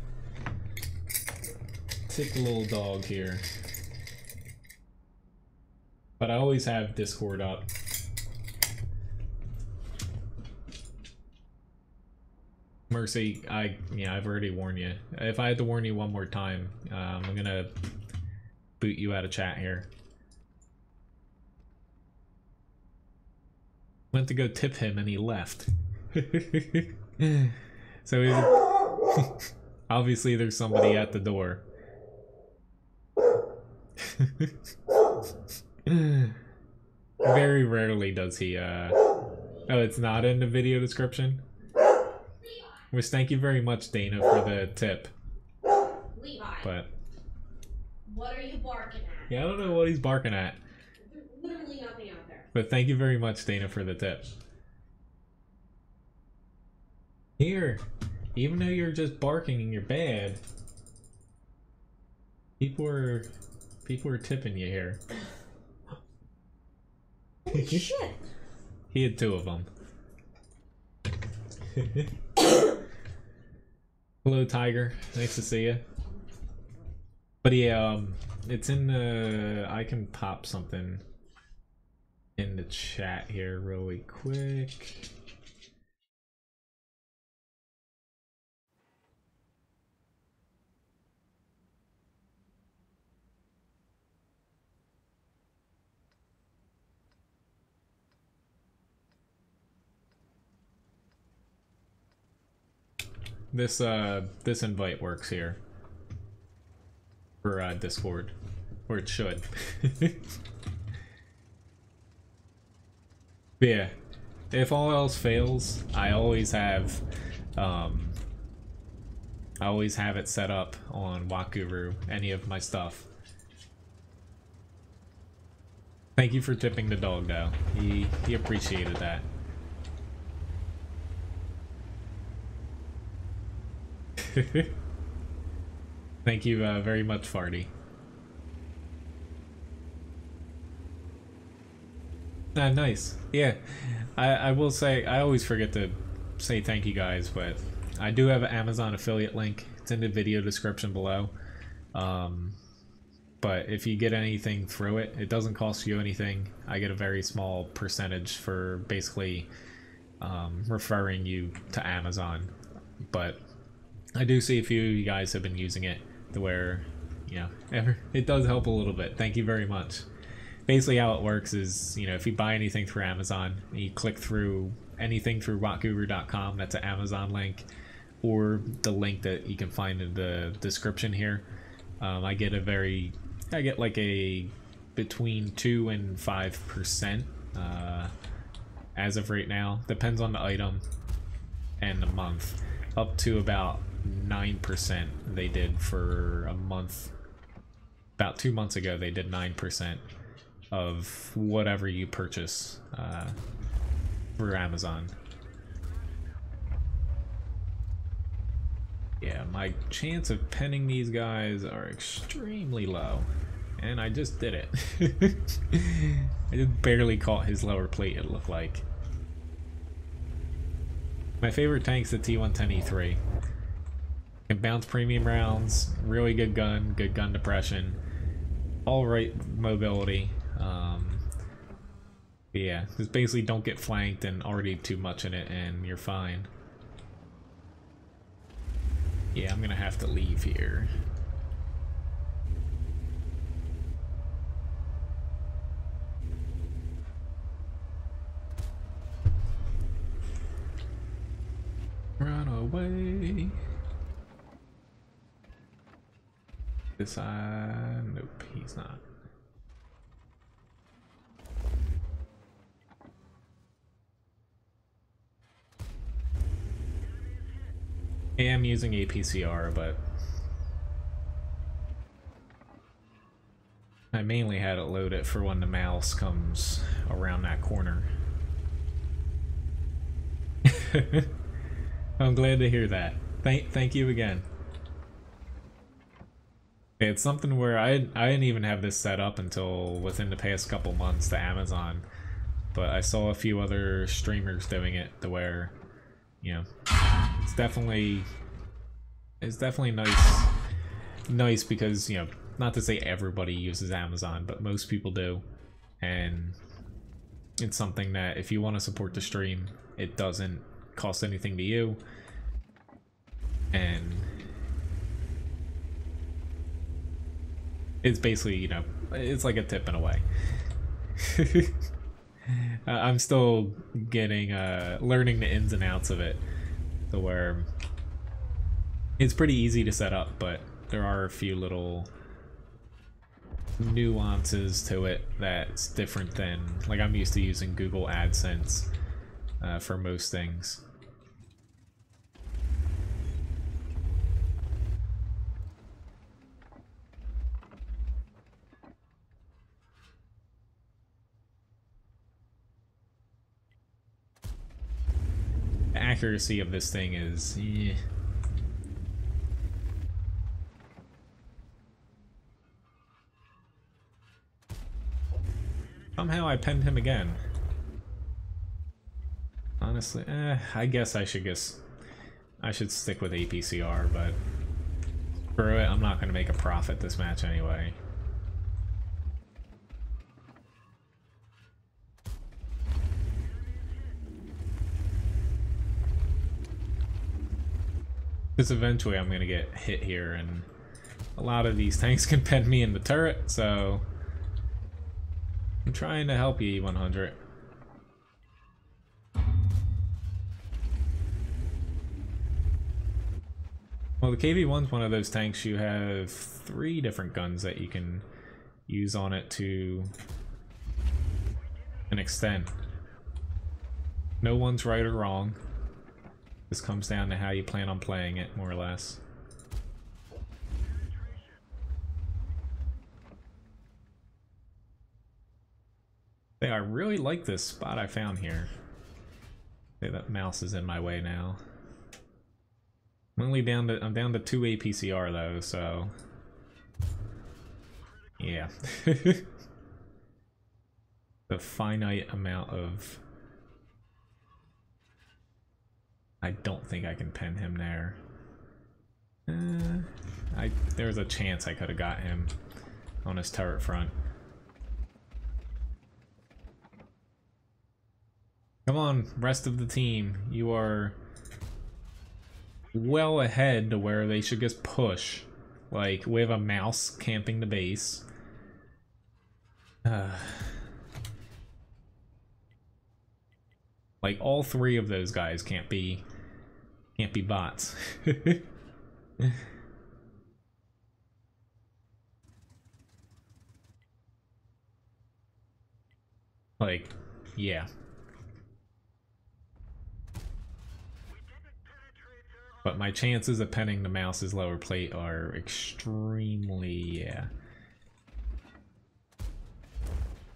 tip the little dog here. But I always have Discord up. Mercy, I've already warned you. If I had to warn you one more time, I'm gonna boot you out of chat here. Went to go tip him and he left. So obviously there's somebody at the door. Very rarely does he oh, it's not in the video description? Which thank you very much, Dana, for the tip. Levi. But What are you barking at? yeah, I don't know what he's barking at. There's literally nothing out there. But thank you very much, Dana, for the tip. Here, even though you're just barking and you're bad, people are tipping you here. Holy shit. He had 2 of them. Hello, Tiger. Nice to see you. But yeah, it's in the... I can pop something in the chat here really quick. This invite works here for Discord, or it should. Yeah, if all else fails, I always have it set up on WoT Guru, any of my stuff. Thank you for tipping the dog though. He appreciated that. Thank you very much, Farty. Nice. Yeah, I will say, I always forget to say thank you guys, but I do have an Amazon affiliate link. It's in the video description below. But if you get anything through it, it doesn't cost you anything. I get a very small percentage for basically referring you to Amazon. But I do see a few of you guys have been using it to where, you know, it does help a little bit. Thank you very much. Basically how it works is, you know, if you buy anything through Amazon, you click through anything through wotguru.com, that's an Amazon link, or the link that you can find in the description here. I get like a between 2 and 5% as of right now. Depends on the item and the month. Up to about 9% they did for a month. About 2 months ago they did 9% of whatever you purchase through Amazon. Yeah, my chance of penning these guys are extremely low. And I just did it. I just barely caught his lower plate, it looked like. My favorite tank's the T110E3. Can bounce premium rounds, really good gun depression, alright mobility. Yeah, just basically don't get flanked and already too much in it and you're fine. Yeah, I'm gonna have to leave here. Run away. This side, nope, he's not. I am using APCR, but I mainly had it loaded for when the mouse comes around that corner. I'm glad to hear that. Thank you again. It's something where I didn't even have this set up until within the past couple months to Amazon, but I saw a few other streamers doing it to where, you know, it's definitely nice because, you know, not to say everybody uses Amazon, but most people do, and it's something that if you want to support the stream, it doesn't cost anything to you, and it's basically, you know, it's like a tip in a way. I'm still getting, learning the ins and outs of it, to where it's pretty easy to set up, but there are a few little nuances to it that's different than, like, I'm used to using Google AdSense for most things. The accuracy of this thing is Somehow I penned him again. Honestly, I guess I should stick with APCR, but screw it, I'm not gonna make a profit this match anyway. Because eventually I'm gonna get hit here, and a lot of these tanks can pen me in the turret, so I'm trying to help you, E100. Well, the KV-1's one of those tanks you have 3 different guns that you can use on it to an extent. No one's right or wrong. This comes down to how you plan on playing it, more or less. I really like this spot I found here. Okay, that mouse is in my way now. I'm down to 2 APCR though, so yeah. The finite amount of, I don't think I can pen him there. There's a chance I could have got him on his turret front. Come on, rest of the team. You are well ahead to where they should just push. Like, we have a mouse camping the base. Like, all 3 of those guys can't be bots. Like, yeah. But my chances of penning the mouse's lower plate are extremely, yeah.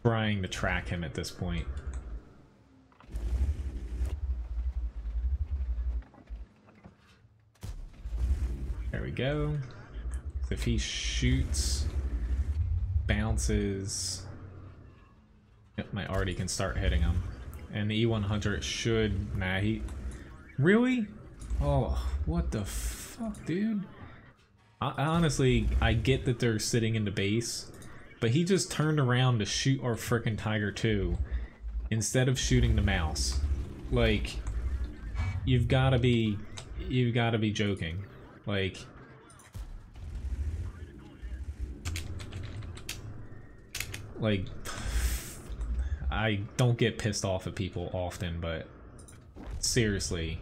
Trying to track him at this point. There we go. So if he shoots, bounces, yep, my arty can start hitting him. And the E100 should, nah, he, really? Oh, what the fuck, dude? Honestly, I get that they're sitting in the base, but he just turned around to shoot our frickin' Tiger 2 instead of shooting the mouse. Like, you've gotta be joking. Like, I don't get pissed off at people often, but seriously.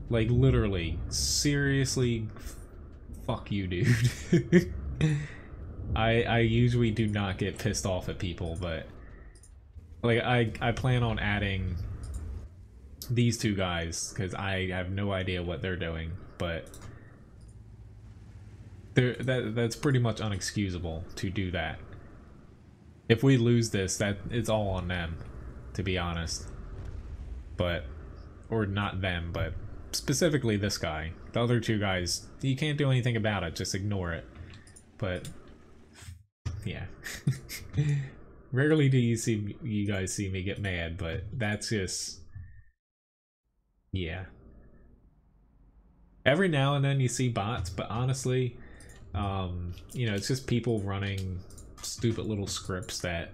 Like, literally, seriously, fuck you, dude. I usually do not get pissed off at people, but like, I plan on adding these 2 guys because I have no idea what they're doing, but that's pretty much unexcusable to do that. If we lose this, it's all on them. to be honest. But, or not them, but specifically this guy. The other two guys, you can't do anything about it, just ignore it. But, yeah. Rarely do you guys see me get mad, but that's just, yeah. Every now and then you see bots, but honestly, you know, it's just people running stupid little scripts that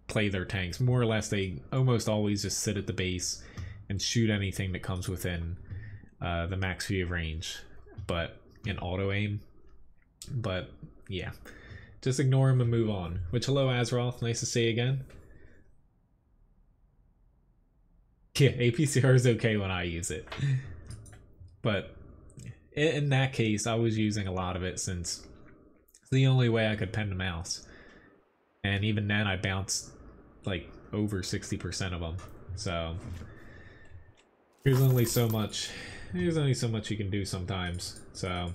play their tanks. More or less, they almost always just sit at the base and shoot anything that comes within the max view range, but in auto aim. But yeah, just ignore him and move on. Which, hello Azeroth, nice to see you again. Yeah, APCR is okay when I use it, but in that case, I was using a lot of it since it's the only way I could pen the mouse, and even then I bounced like over 60% of them. So there's only so much you can do sometimes. So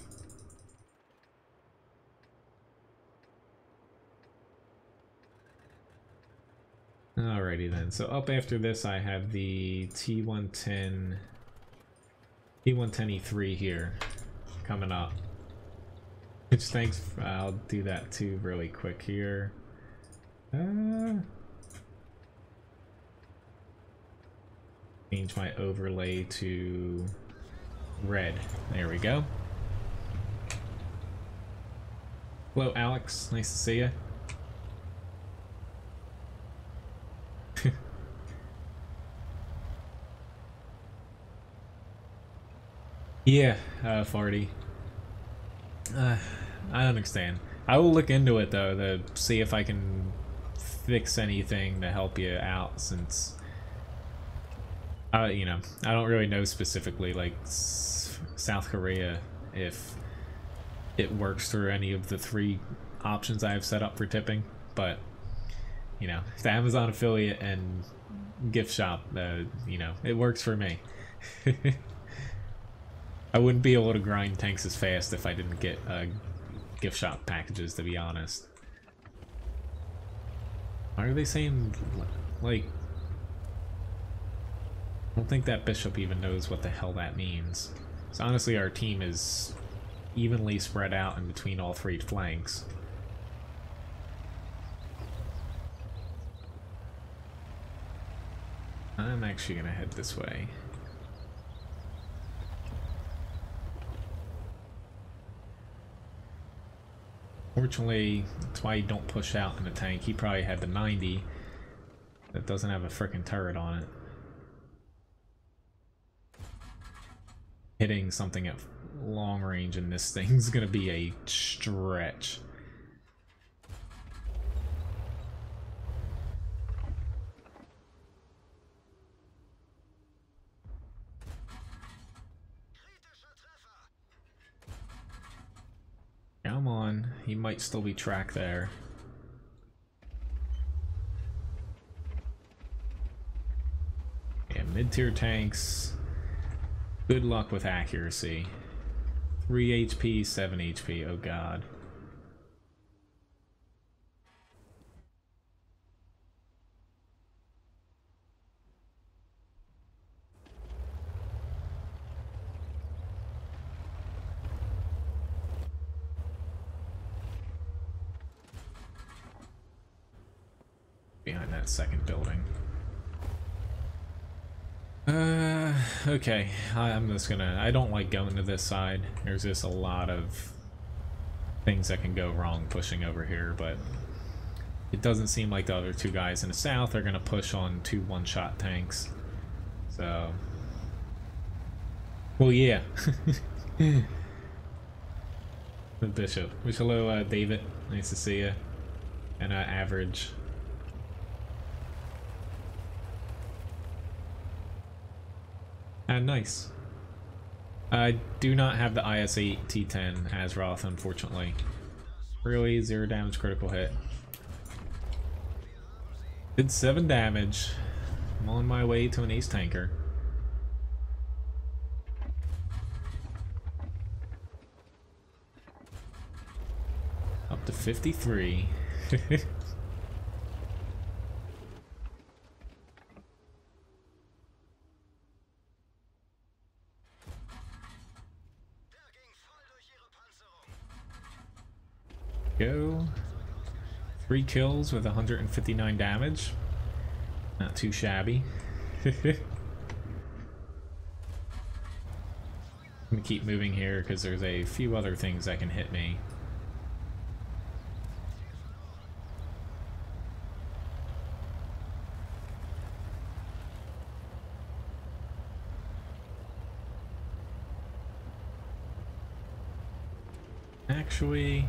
alrighty then. So up after this, I have the T110E3 here coming up. Which thanks, I'll do that too really quick here. Change my overlay to red. There we go. Hello Alex, nice to see you. Yeah, Farty. I understand. I will look into it though to see if I can fix anything to help you out, since you know, I don't really know specifically like South Korea if it works through any of the 3 options I have set up for tipping, but you know, the Amazon affiliate and gift shop, you know, it works for me. I wouldn't be able to grind tanks as fast if I didn't get gift shop packages, to be honest. Why are they saying, like, I don't think that bishop even knows what the hell that means. So honestly, our team is evenly spread out in between all 3 flanks. I'm actually gonna head this way. Fortunately, that's why you don't push out in a tank. He probably had the 90 that doesn't have a frickin' turret on it. Hitting something at long range in this thing's gonna be a stretch. Come on, he might still be tracked there. Yeah, mid-tier tanks. Good luck with accuracy. 3 HP, 7 HP, oh god. Behind that second building. Okay, I'm just gonna, I don't like going to this side. There's just a lot of things that can go wrong pushing over here, but it doesn't seem like the other 2 guys in the south are gonna push on 2 one-shot tanks. So, well, yeah. The bishop. Which, hello, David. Nice to see you. And average. Nice. I do not have the IS-8 T10 Azeroth, unfortunately. Really, 0 damage critical hit. Did 7 damage. I'm on my way to an ace tanker. Up to 53. Go. 3 kills with 159 damage. Not too shabby. I'm gonna keep moving here because there's a few other things that can hit me. Actually,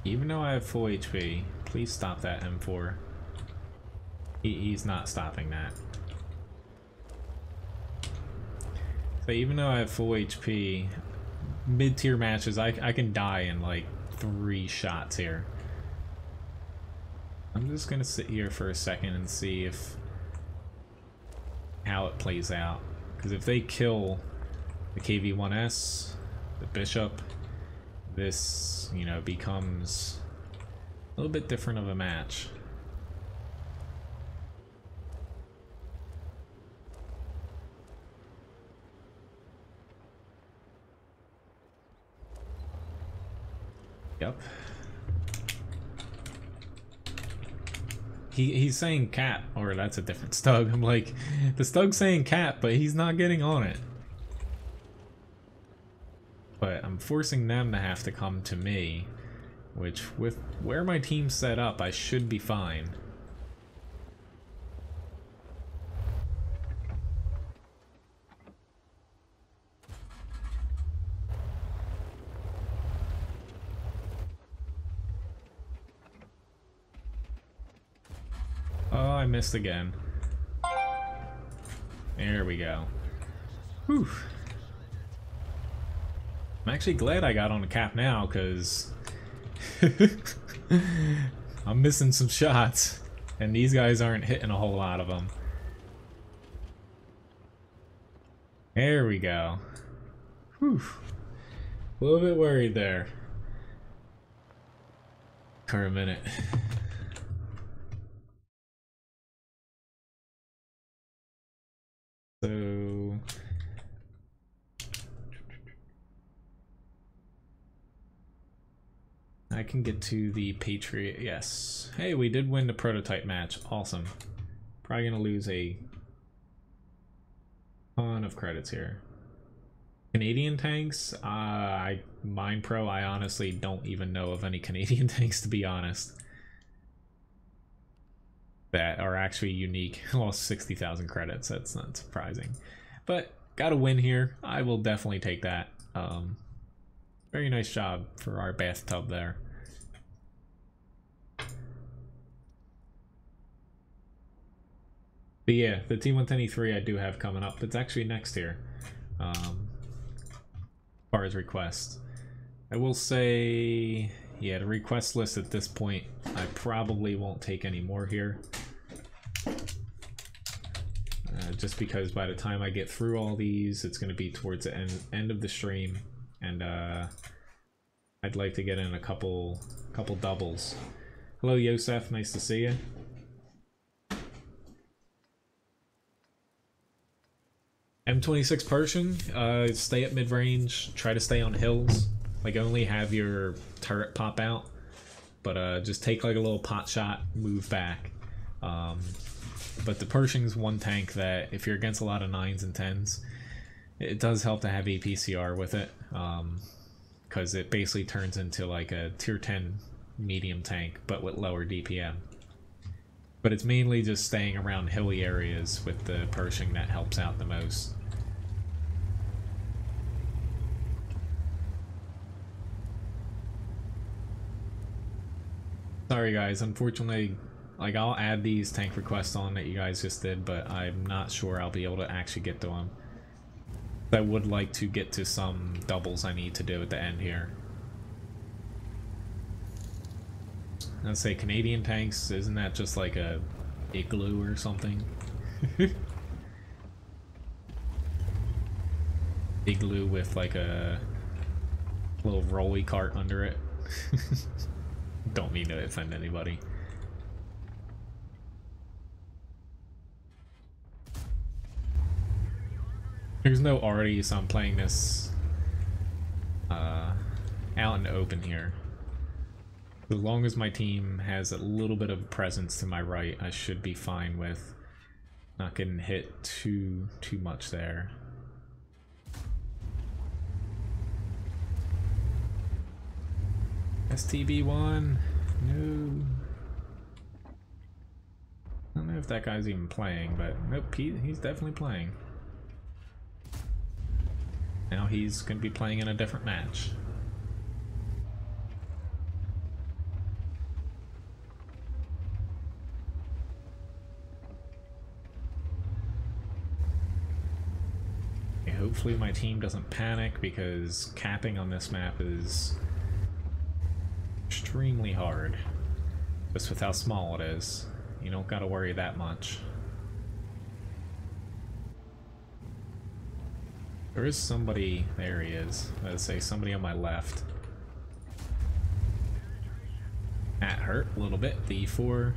even though I have full HP, please stop that M4. He's not stopping that. So even though I have full HP, mid-tier matches, I can die in like 3 shots here. I'm just gonna sit here for a second and see how it plays out. Because if they kill the KV-1S, the Bishop, this, you know, becomes a little bit different of a match. Yep. He's saying cat, or that's a different Stug. I'm like, the Stug's saying cat, but he's not getting on it. But I'm forcing them to have to come to me, which with where my team's set up, I should be fine. Oh, I missed again. There we go. Whew. I'm actually glad I got on the cap now, because I'm missing some shots, and these guys aren't hitting a whole lot of them. There we go. Whew. A little bit worried there for a minute. So I can get to the Patriot. Yes. Hey, we did win the prototype match. Awesome. Probably gonna lose a ton of credits here. Canadian tanks? Mine Pro, I honestly don't even know of any Canadian tanks, to be honest, that are actually unique. Lost 60,000 credits. That's not surprising. But got a win here. I will definitely take that. Very nice job for our bathtub there. But yeah, the T110E3 I do have coming up. It's actually next here. As far as requests. I will say, yeah, the request list at this point, I probably won't take any more here. Just because by the time I get through all these, it's going to be towards the end of the stream, and I'd like to get in a couple doubles. Hello, Yosef. Nice to see you. M26 Pershing. Stay at mid-range. Try to stay on hills. Like, only have your turret pop out, but just take like a little pot shot, move back. But the Pershing's one tank that, if you're against a lot of 9s and 10s, it does help to have APCR with it, because it basically turns into like a tier 10 medium tank, but with lower DPM. But it's mainly just staying around hilly areas with the Pershing that helps out the most. Sorry guys, unfortunately, like, I'll add these tank requests on that you guys just did, but I'm not sure I'll be able to actually get to them. I would like to get to some doubles I need to do at the end here. I'd say Canadian tanks, isn't that just like a igloo or something? Igloo with like a little rolly cart under it. Don't mean to offend anybody. There's no arty, so I'm playing this out and open here. As long as my team has a little bit of presence to my right, I should be fine with not getting hit too much there. STB1, no. I don't know if that guy's even playing, but nope, he's definitely playing. Now he's going to be playing in a different match. Okay, hopefully my team doesn't panic, because capping on this map is extremely hard, just with how small it is. You don't gotta worry that much. There is somebody, there he is. Let's say somebody on my left. That hurt a little bit, the E4.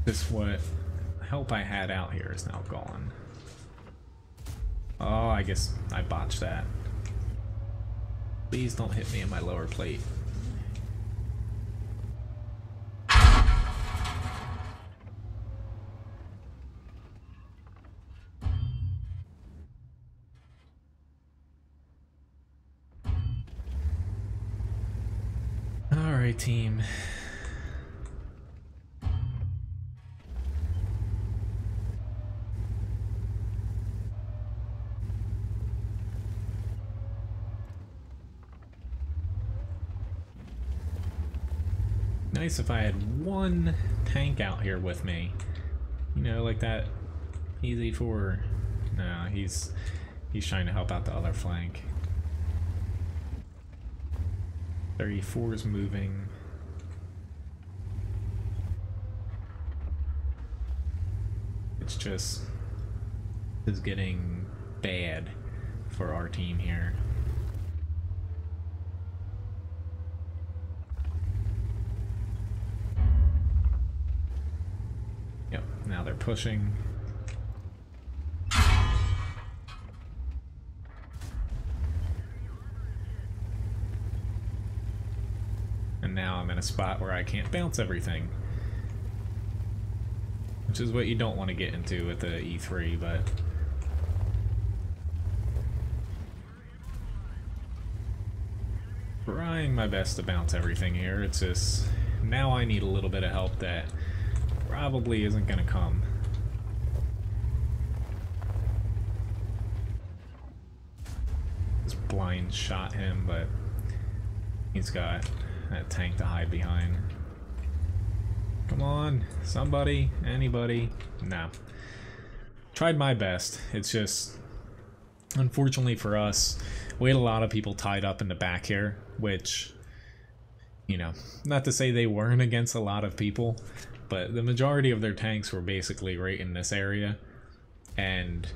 Just what help I had out here is now gone. Oh, I guess I botched that. Please don't hit me in my lower plate. Alright, team. Nice if I had one tank out here with me. You know, like that easy for... No, he's trying to help out the other flank. 34 is moving. It's just is getting bad for our team here. Yep, now they're pushing. And now I'm in a spot where I can't bounce everything. Which is what you don't want to get into with the E3, but... trying my best to bounce everything here. It's just... now I need a little bit of help that probably isn't gonna come. Just blind shot him, but he's got that tank to hide behind. Come on, somebody, anybody. No. Tried my best. It's just, unfortunately for us, we had a lot of people tied up in the back here, which, you know, not to say they weren't against a lot of people, but the majority of their tanks were basically right in this area, and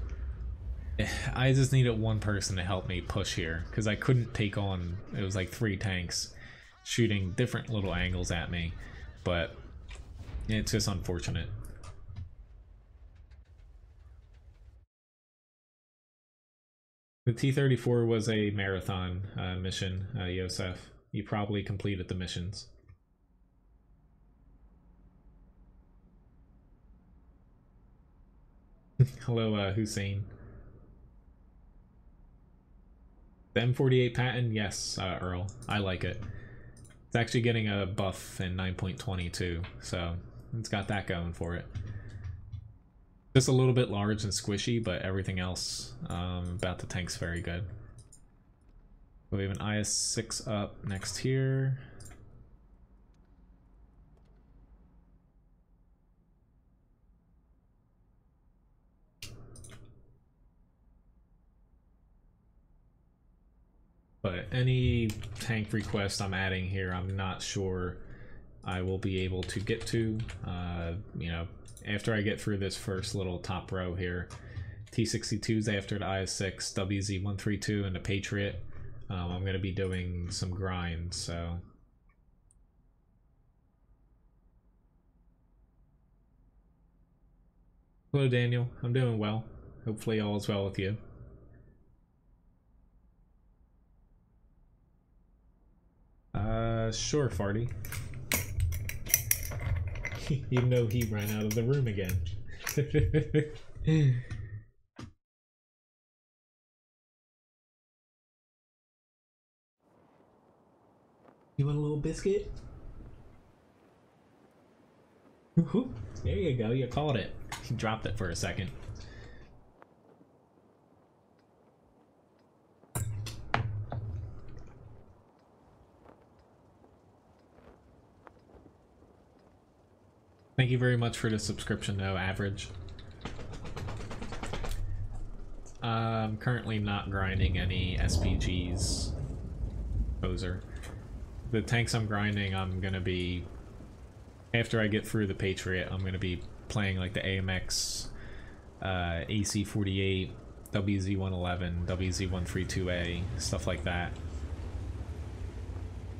I just needed one person to help me push here, because I couldn't take on, it was like 3 tanks shooting different little angles at me, but it's just unfortunate. The T-34 was a marathon mission, Yosef. You probably completed the missions. Hello, Hussein. The M48 patent? Yes, Earl. I like it. It's actually getting a buff in 9.20 too, so it's got that going for it. Just a little bit large and squishy, but everything else about the tank's very good. We have an IS-6 up next here. But any tank request I'm adding here, I'm not sure I will be able to get to. You know, after I get through this first little top row here, T-62's after the IS-6, WZ-132, and the Patriot, I'm going to be doing some grinds, so... Hello, Daniel. I'm doing well. Hopefully all is well with you. Sure, Farty. Even though he ran out of the room again. You want a little biscuit? There you go, you caught it. You dropped it for a second. Thank you very much for the subscription though, Average. I'm currently not grinding any SPGs. Poser. The tanks I'm grinding, I'm gonna be... After I get through the Patriot, I'm gonna be playing like the AMX, AC-48, WZ-111, WZ-132A, stuff like that.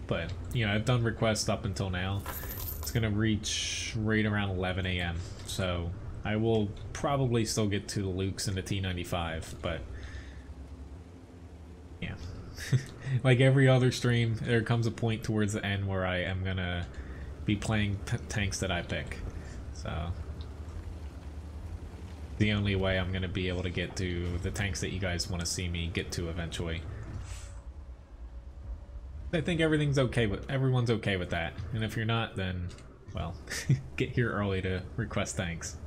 But, you know, I've done requests up until now. It's gonna reach right around 11 AM, so I will probably still get to the Lukes and the T95, but yeah. Like every other stream, there comes a point towards the end where I am gonna be playing tanks that I pick, so the only way I'm gonna be able to get to the tanks that you guys want to see me get to eventually. I think everything's okay with everyone's okay with that, and if you're not, then well, get here early to request thanks.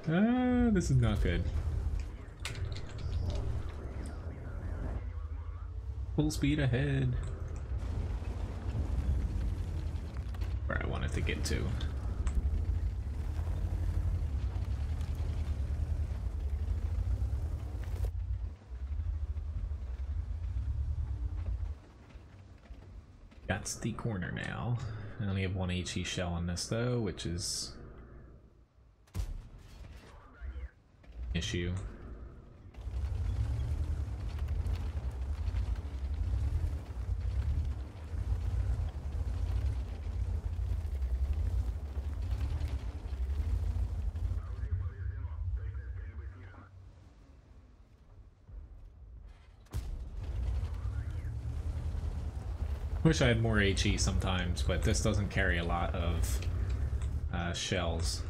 This is not good. Full speed ahead. Where I wanted to get to. Got the corner now. I only have one HE shell on this though, which is issue. Wish I had more HE sometimes, but this doesn't carry a lot of shells.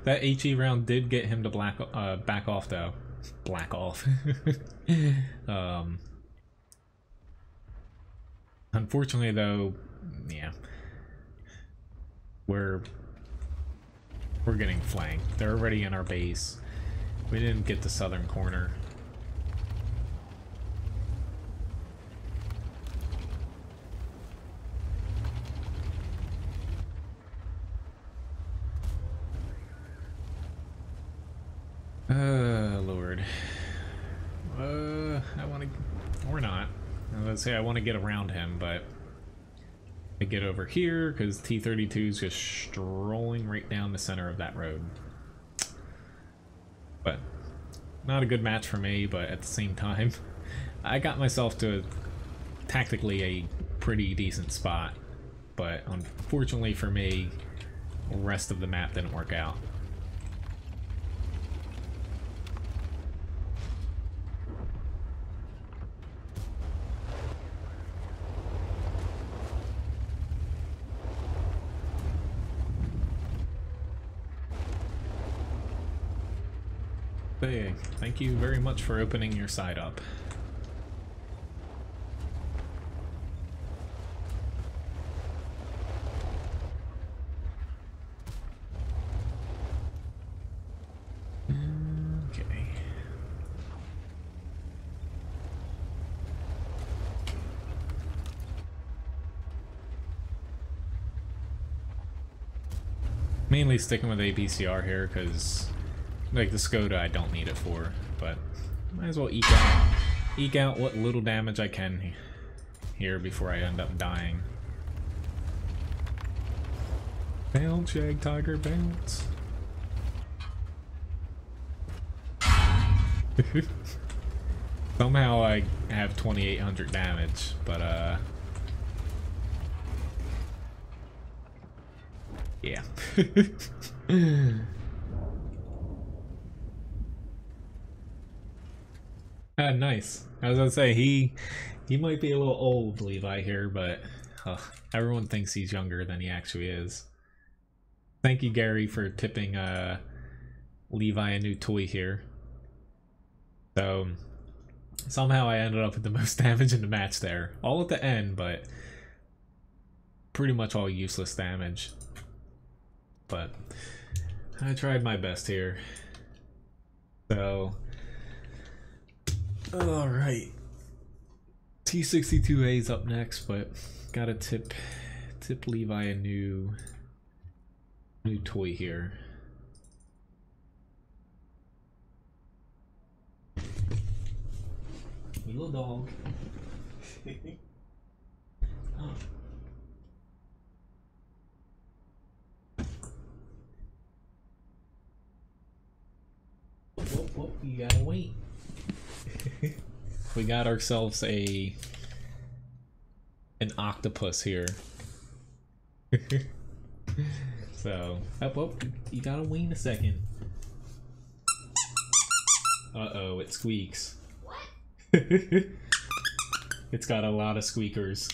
That HE round did get him to back off though. Black off. Unfortunately though, yeah. We're getting flanked. They're already in our base. We didn't get the southern corner. Lord. I want to... Or not. Let's say I want to get around him, but... I get over here, because T-32 is just strolling right down the center of that road. But... Not a good match for me, but at the same time... I got myself to tactically a pretty decent spot. But unfortunately for me, the rest of the map didn't work out. Hey, thank you very much for opening your side up. Okay. Mainly sticking with APCR here because like the Skoda I don't need it for, but might as well eke out what little damage I can here before I end up dying. Bounce, Jag Tiger, bounce. Somehow I have 2800 damage, but yeah. Nice. I was gonna say he might be a little old, Levi here, but everyone thinks he's younger than he actually is. Thank you, Gary, for tipping Levi a new toy here. So somehow I ended up with the most damage in the match there. All at the end, but pretty much all useless damage. But I tried my best here. So alright. T62A is up next, but gotta tip Levi a new toy here. Little dog. Oh. Whoa, you gotta wait. We got ourselves an octopus here. So, you gotta wait a second. Uh-oh, it squeaks. What? It's got a lot of squeakers.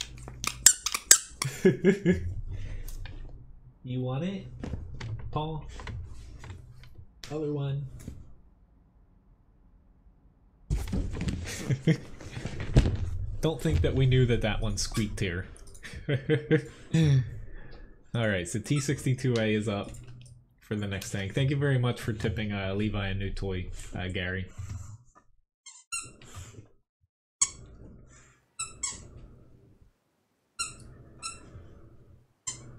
You want it, Paul? Other one. Don't think that we knew that one squeaked here. Alright, so T62A is up for the next tank. Thank you very much for tipping Levi a new toy, Gary.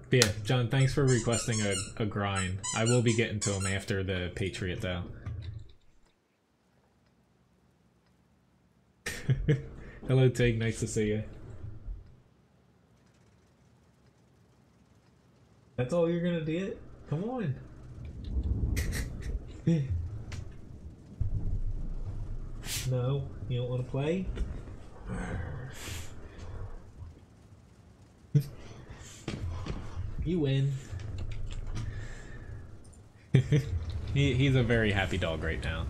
But yeah, John, thanks for requesting a grind. I will be getting to him after the Patriot, though. Hello, Tig. Nice to see you. That's all you're gonna do? Come on. No, you don't want to play? You win. He's a very happy dog right now.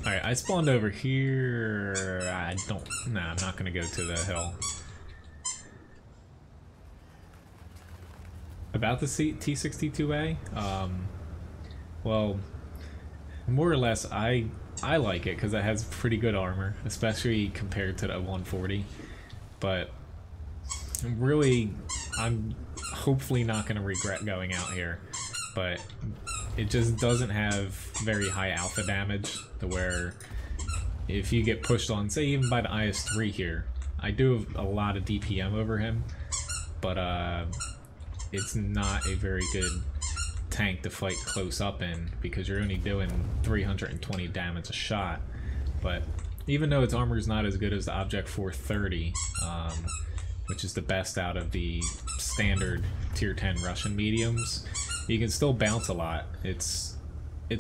Alright, I spawned over here. I'm not gonna go to the hill. About the T62A, well, more or less, I like it because it has pretty good armor, especially compared to the 140. But I'm hopefully not going to regret going out here. But it just doesn't have very high alpha damage, to where if you get pushed on, say even by the IS-3 here, I do have a lot of DPM over him, but it's not a very good tank to fight close up in, because you're only doing 320 damage a shot. But even though its armor is not as good as the Object 430, which is the best out of the standard tier 10 Russian mediums, you can still bounce a lot. Its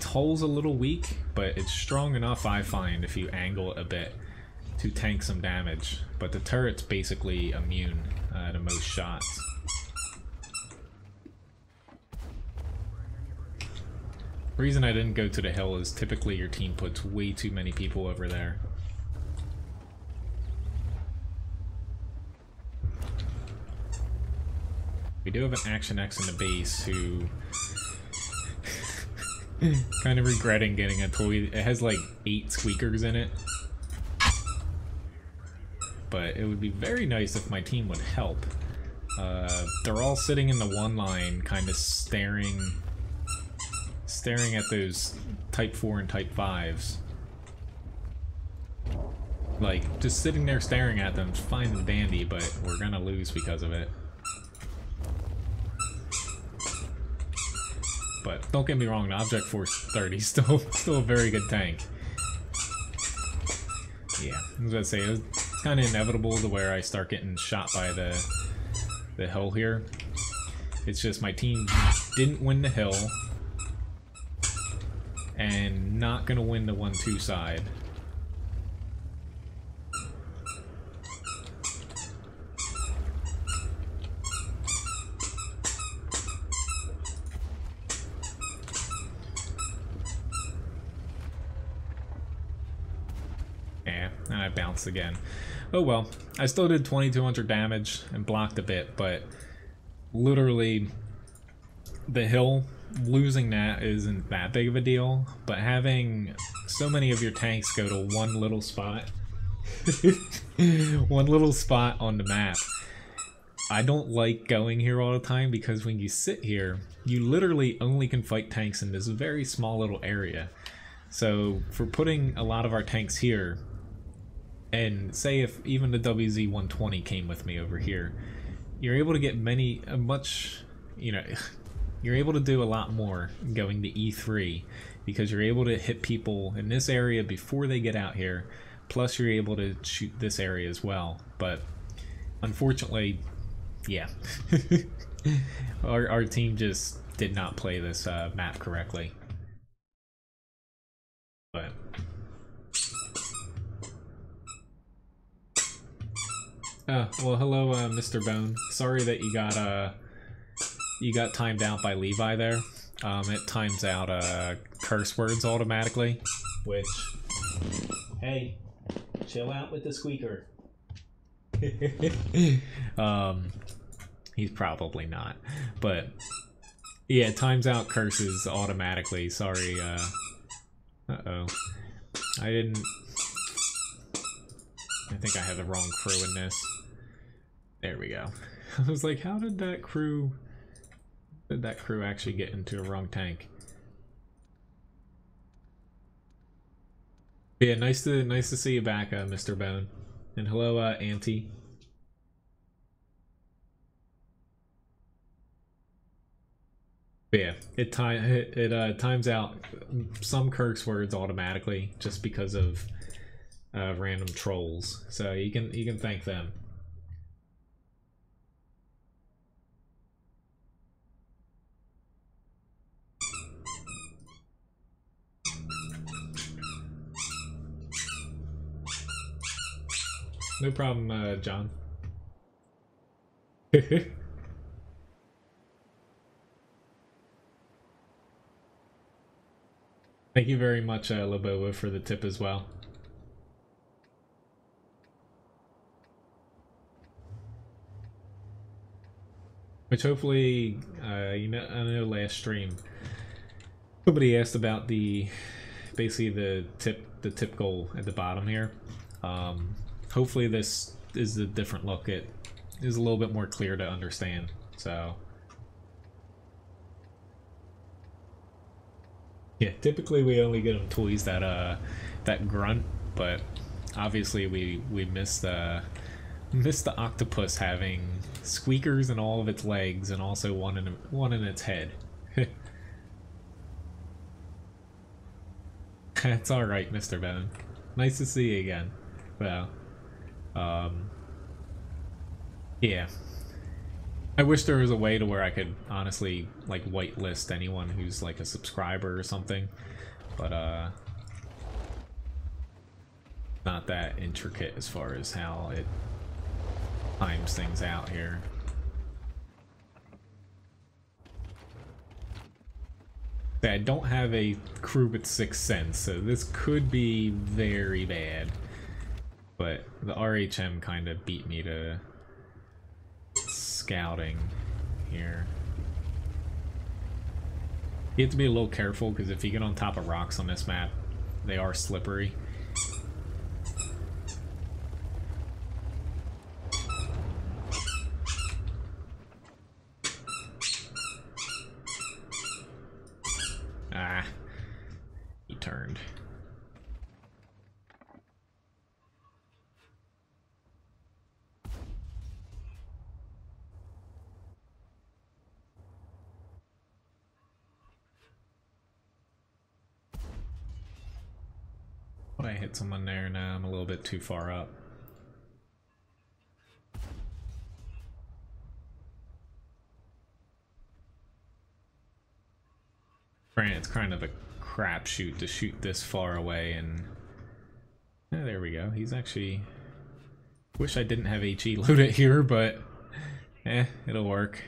hull's a little weak, but it's strong enough, I find, if you angle it a bit, to tank some damage. But the turret's basically immune to most shots. The reason I didn't go to the hill is typically your team puts way too many people over there. We do have an Action X in the base who kind of regretting getting a toy. It has like 8 squeakers in it. But it would be very nice if my team would help. They're all sitting in the one line, kind of staring at those Type 4 and Type 5s. Like, just sitting there staring at them is fine and dandy, but we're gonna lose because of it. But don't get me wrong, the Object 430 is still a very good tank. Yeah, I was gonna say, it's kind of inevitable to where I start getting shot by the hill here. It's just my team didn't win the hill, and not gonna win the 1-2 side. of bounced again. Oh well, I still did 2200 damage and blocked a bit, but literally the hill, losing that isn't that big of a deal, but having so many of your tanks go to one little spot, one little spot on the map, I don't like going here all the time, because when you sit here, you literally only can fight tanks in this very small little area. So for putting a lot of our tanks here, and say if even the WZ-120 came with me over here, you're able to get you're able to do a lot more going to E3, because you're able to hit people in this area before they get out here, plus you're able to shoot this area as well. But unfortunately, yeah, our team just did not play this map correctly. But well, hello, Mr. Bone. Sorry that you got timed out by Levi there. It times out curse words automatically, which, hey, chill out with the squeaker. He's probably not, but yeah, it times out curses automatically. Sorry. Uh-oh. I think I had the wrong crew in this. There we go. I was like, how did that crew actually get into a wrong tank? But yeah, nice to see you back, Mr. Bone. And hello, Auntie. But yeah, it times out some curse words automatically just because of random trolls. So you can thank them. No problem, John. Thank you very much, Laboa, for the tip as well. Which hopefully, I know last stream, somebody asked about basically the tip goal at the bottom here. Hopefully this is a different look. It is a little bit more clear to understand. So yeah, typically we only get them toys that grunt, but obviously we missed the octopus having squeakers in all of its legs and also one in its head. That's all right, Mr. Bone. Nice to see you again. Well, yeah. I wish there was a way to where I could honestly like whitelist anyone who's like a subscriber or something, but not that intricate as far as how it times things out here. I don't have a crew with 6th sense, so this could be very bad. But the RHM kind of beat me to scouting here. You have to be a little careful, because if you get on top of rocks on this map, they are slippery. Ah, he turned. But I hit someone there. Now I'm a little bit too far up. Granted, it's kind of a crapshoot to shoot this far away, and there we go. He's actually. Wish I didn't have HE loaded here, but it'll work.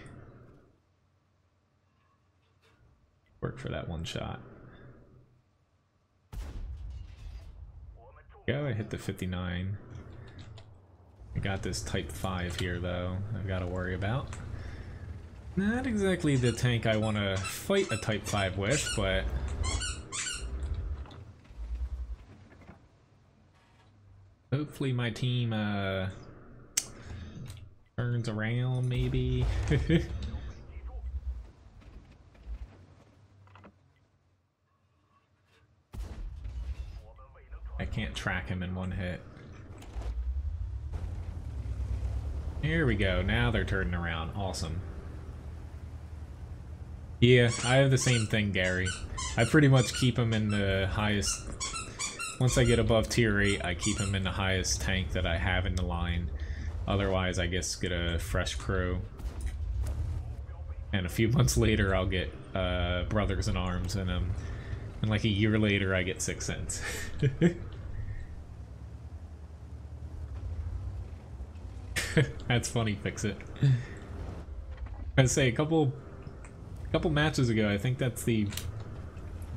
Work for that one shot. Go, I hit the 59. I got this Type 5 here, though, I've got to worry about. Not exactly the tank I want to fight a Type 5 with, but... hopefully my team, turns around, maybe? I can't track him in one hit. Here we go, now they're turning around. Awesome. Yeah, I have the same thing, Gary. I pretty much keep him in the highest... once I get above tier 8, I keep him in the highest tank that I have in the line. Otherwise, I guess get a fresh crew. And a few months later, I'll get Brothers in Arms in him. And like a year later, I get 6 cents. That's funny, Fix It. I'd say a couple matches ago, I think that's the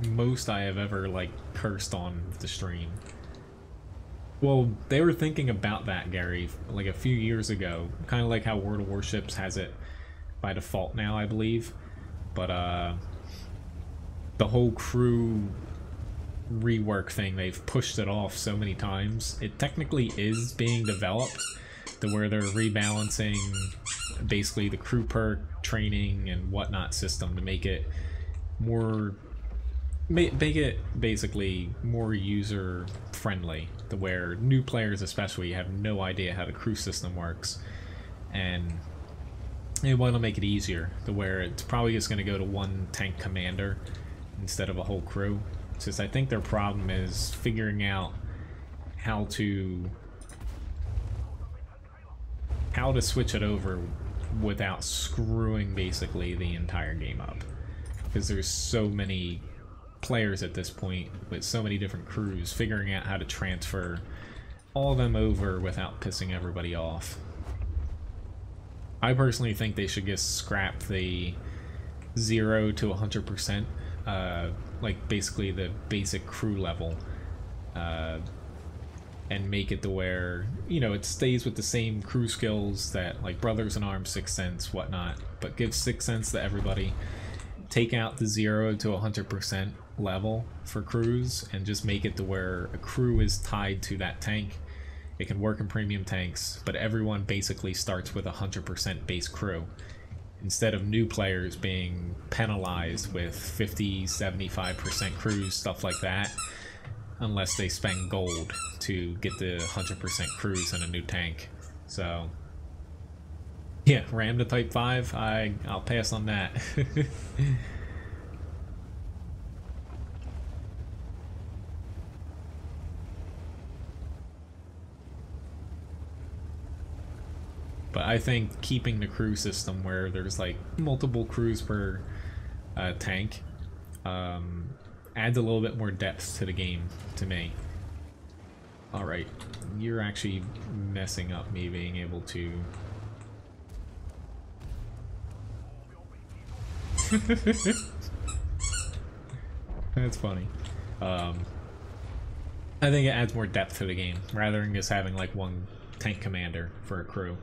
most I have ever, like, cursed on the stream. Well, they were thinking about that, Gary, like a few years ago. Kind of like how World of Warships has it by default now, I believe. But, the whole crew rework thing, they've pushed it off so many times. It technically is being developed, to where they're rebalancing basically the crew perk, training, and whatnot system to make it more... make it basically more user friendly, to where new players especially have no idea how the crew system works, and they want to make it easier, to where it's probably just going to go to one tank commander instead of a whole crew. It's just, I think their problem is figuring out how to switch it over without screwing basically the entire game up, because there's so many players at this point with so many different crews. Figuring out how to transfer all of them over without pissing everybody off. I personally think they should just scrap the 0 to 100%, like basically the basic crew level, and make it to where, you know, it stays with the same crew skills that like Brothers in Arms, 6 cents, whatnot, but give 6 cents to everybody. Take out the 0 to 100% level for crews and just make it to where a crew is tied to that tank. It can work in premium tanks, but everyone basically starts with 100% base crew, instead of new players being penalized with 50, 75% crews, stuff like that, unless they spend gold to get the 100% crews in a new tank. So yeah, ram to Type 5, I'll pass on that. But I think keeping the crew system where there's like multiple crews per tank adds a little bit more depth to the game to me. Alright, you're actually messing up me being able to... That's funny. I think it adds more depth to the game, rather than just having like one tank commander for a crew.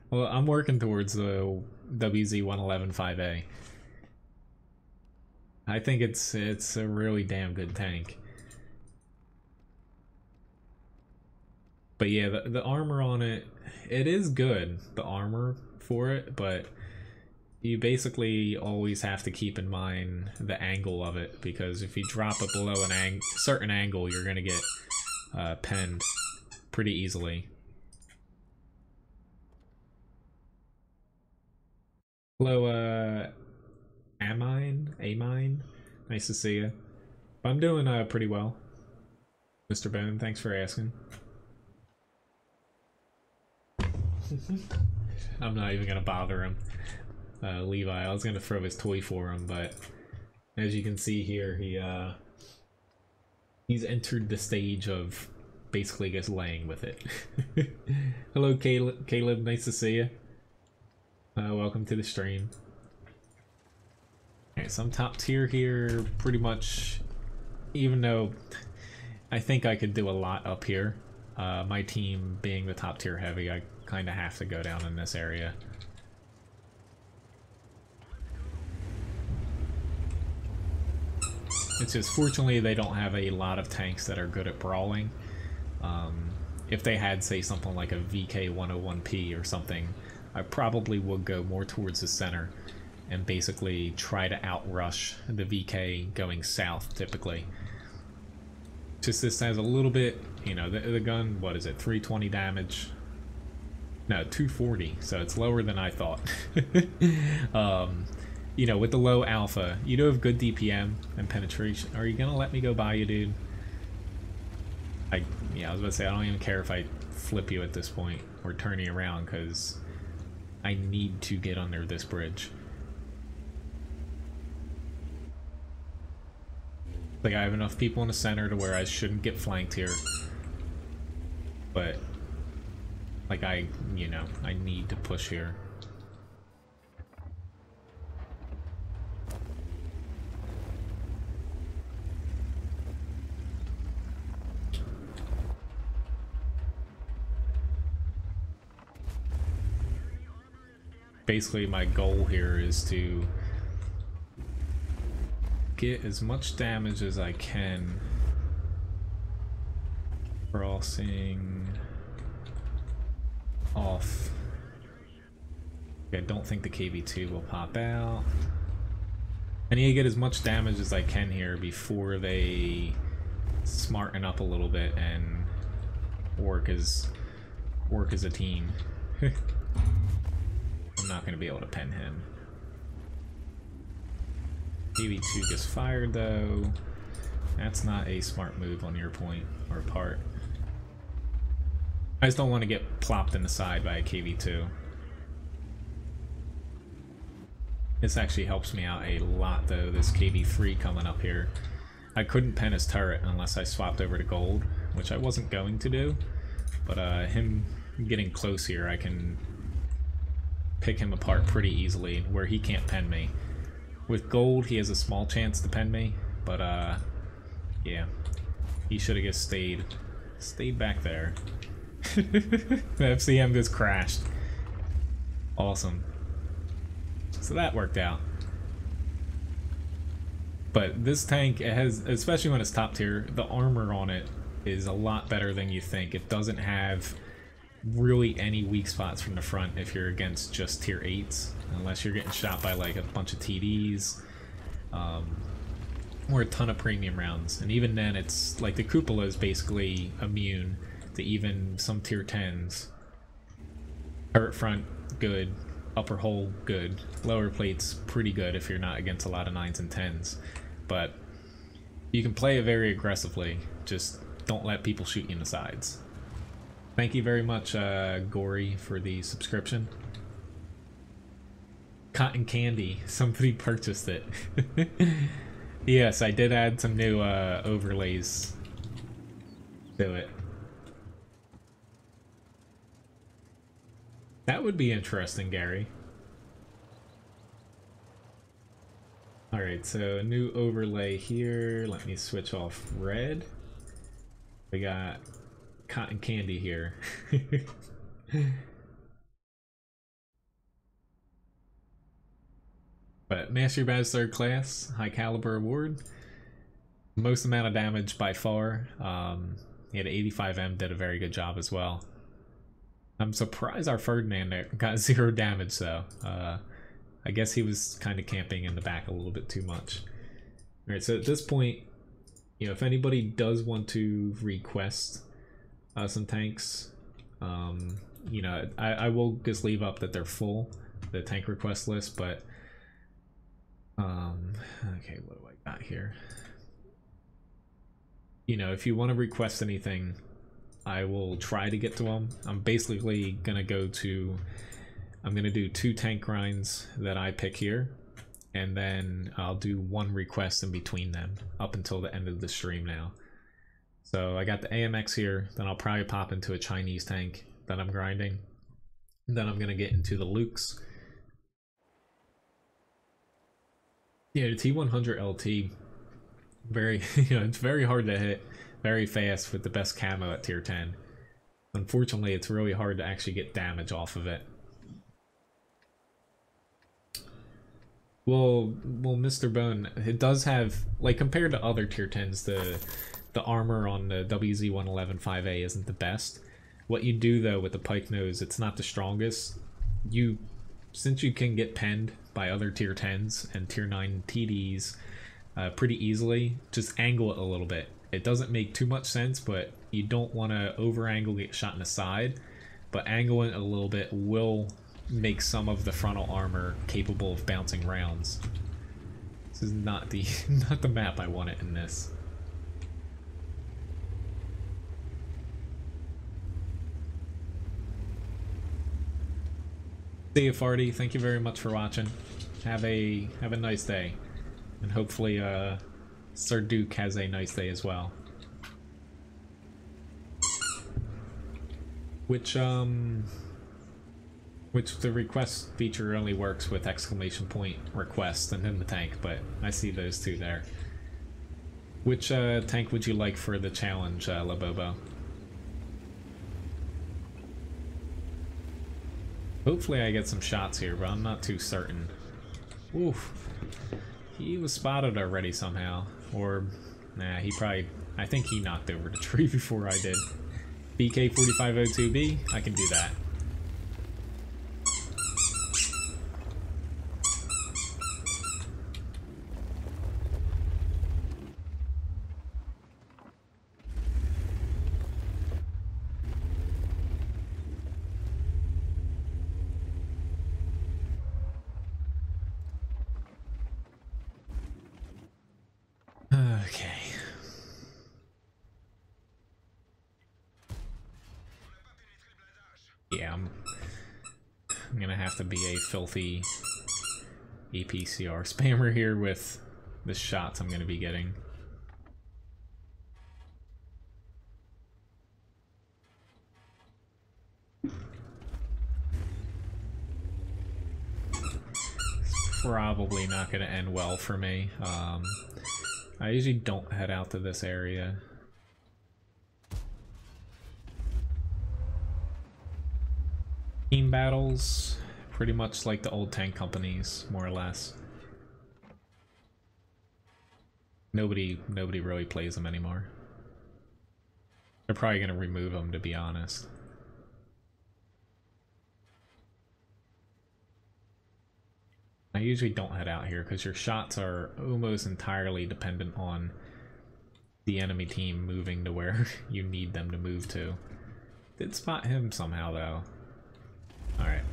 Well, I'm working towards the WZ-111-5A. I think it's a really damn good tank. But yeah, the armor on it, it is good, the armor for it, but you basically always have to keep in mind the angle of it, because if you drop it below an certain angle, you're gonna get penned pretty easily. Hello, Amine? Nice to see you. I'm doing pretty well, Mr. Bone. Thanks for asking. I'm not even gonna bother him. Levi, I was gonna throw his toy for him, but as you can see here, he's entered the stage of basically just laying with it. Hello, Caleb. Nice to see you. Welcome to the stream. Alright, so I'm top tier here, pretty much, even though I think I could do a lot up here. My team being the top tier heavy, I kind of have to go down in this area. It's just, fortunately, they don't have a lot of tanks that are good at brawling. If they had, say, something like a VK101P or something, I probably would go more towards the center and basically try to outrush the VK going south, typically. Just this has a little bit, you know, the gun, what is it, 320 damage? No, 240, so it's lower than I thought. You know, with the low alpha, you do have good DPM and penetration. Are you gonna let me go by you, dude? Yeah, I was about to say, I don't even care if I flip you at this point or turn you around, because I need to get under this bridge. Like, I have enough people in the center to where I shouldn't get flanked here. But, like, you know, I need to push here. Basically, my goal here is to get as much damage as I can crossing off. I don't think the KV2 will pop out. I need to get as much damage as I can here before they smarten up a little bit and work as a team. I'm not going to be able to pen him. KV2 gets fired though. That's not a smart move on your point or part. I just don't want to get plopped in the side by a KV2. This actually helps me out a lot though, this KV3 coming up here. I couldn't pen his turret unless I swapped over to gold, which I wasn't going to do. But him getting close here, I can pick him apart pretty easily where he can't pen me. With gold, he has a small chance to pen me, but yeah, he should have just stayed back there. The FCM just crashed. Awesome. So that worked out. But this tank, it has, especially when it's top tier, the armor on it is a lot better than you think. It doesn't have really any weak spots from the front if you're against just tier 8s, unless you're getting shot by like a bunch of TDs or a ton of premium rounds. And even then, it's like the cupola is basically immune to even some tier 10s. Turret front, good. Upper hull, good. Lower plates, pretty good if you're not against a lot of 9s and 10s. But you can play it very aggressively, just don't let people shoot you in the sides. Thank you very much, Gory, for the subscription. Cotton candy. Somebody purchased it. Yes, I did add some new overlays to it. That would be interesting, Gary. Alright, so a new overlay here. Let me switch off red. We got cotton candy here. But Mastery Badge 3rd class, high caliber award. Most amount of damage by far. He had 85M, did a very good job as well. I'm surprised our Ferdinand got 0 damage though. I guess he was kind of camping in the back a little bit too much. Alright, so at this point, you know, if anybody does want to request some tanks, you know, I will just leave up that they're full, the tank request list, but okay, what do I got here? You know, if you want to request anything, I will try to get to them. I'm basically gonna do 2 tank grinds that I pick here, and then I'll do 1 request in between them up until the end of the stream now. So I got the AMX here, then I'll probably pop into a Chinese tank that I'm grinding. And then I'm going to get into the Lukes. Yeah, the T100 LT, very, it's very hard to hit, very fast with the best camo at tier 10. Unfortunately, it's really hard to actually get damage off of it. Well, Mr. Bone, it does have, like, compared to other tier 10s, the armor on the WZ-111 5A isn't the best. What you do, though, with the pike nose, it's not the strongest. Since you can get penned by other tier 10s and tier 9 TDs pretty easily, just angle it a little bit. It doesn't make too much sense, but you don't want to over angle, get shot in the side, but angling it a little bit will make some of the frontal armor capable of bouncing rounds. This is not the not the map I wanted in this. See you, Farty. Thank you very much for watching. Have a nice day, and hopefully Sir Duke has a nice day as well. Which the request feature only works with exclamation point request and then the tank, but I see those two there. Which tank would you like for the challenge, Labobo? Hopefully I get some shots here, but I'm not too certain. Oof. He was spotted already somehow. Or, nah, I think he knocked over the tree before I did. BK4502B, I can do that. Okay. Yeah, I'm gonna have to be a filthy APCR spammer here with the shots I'm gonna be getting. It's probably not gonna end well for me. I usually don't head out to this area. Team battles, pretty much like the old tank companies, more or less. Nobody really plays them anymore. They're probably gonna remove them, to be honest. I usually don't head out here because your shots are almost entirely dependent on the enemy team moving to where you need them to move to. Did spot him somehow though. Alright.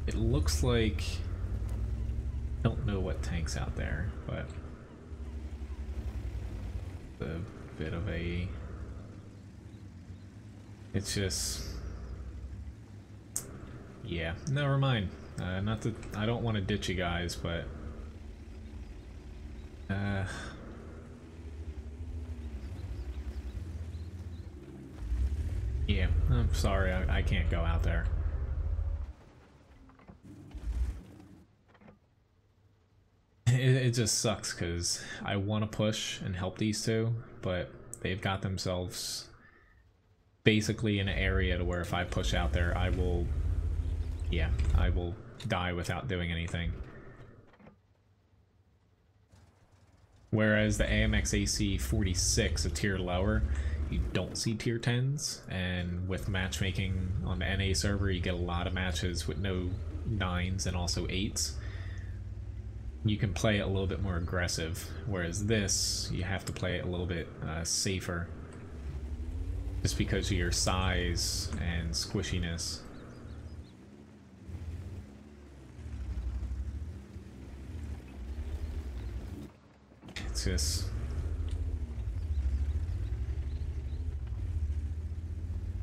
It looks like... don't know what tank's out there, but... a bit of a... it's just... yeah, never mind. Not that I don't want to ditch you guys, but yeah, I'm sorry, I can't go out there. It just sucks because I want to push and help these two, but they've got themselves basically in an area to where if I push out there, I will die without doing anything. Whereas the AMX AC 46, a tier lower, you don't see tier 10s, and with matchmaking on the NA server, you get a lot of matches with no 9s and also 8s. You can play it a little bit more aggressive, whereas this, you have to play it a little bit safer, just because of your size and squishiness. It's just...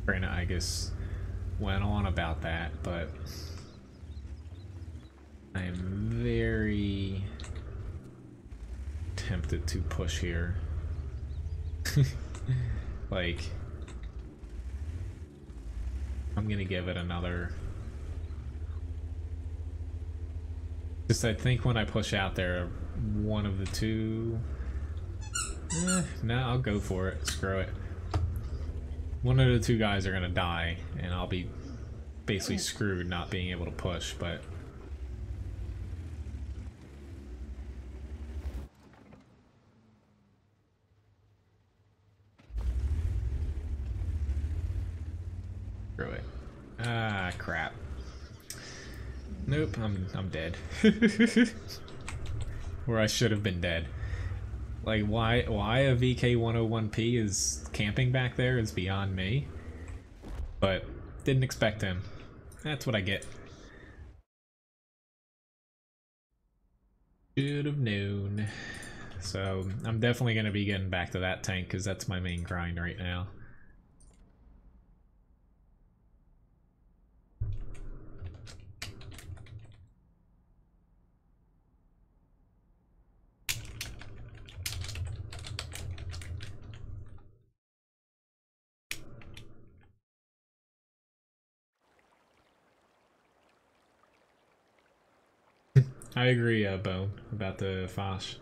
Brandon, I guess, went on about that, but I am very tempted to push here. Like, I'm gonna give it another. Just I think when I push out there, one of the two. No, I'll go for it. Screw it. One of the two guys are gonna die, and I'll be basically screwed not being able to push, but. Screw it. Ah, crap. Nope, I'm dead. Where I should have been dead. Like, why a VK101P is camping back there is beyond me. But didn't expect him. That's what I get. Should have known. So I'm definitely going to be getting back to that tank because that's my main grind right now. I agree, Bone, about the Fosh.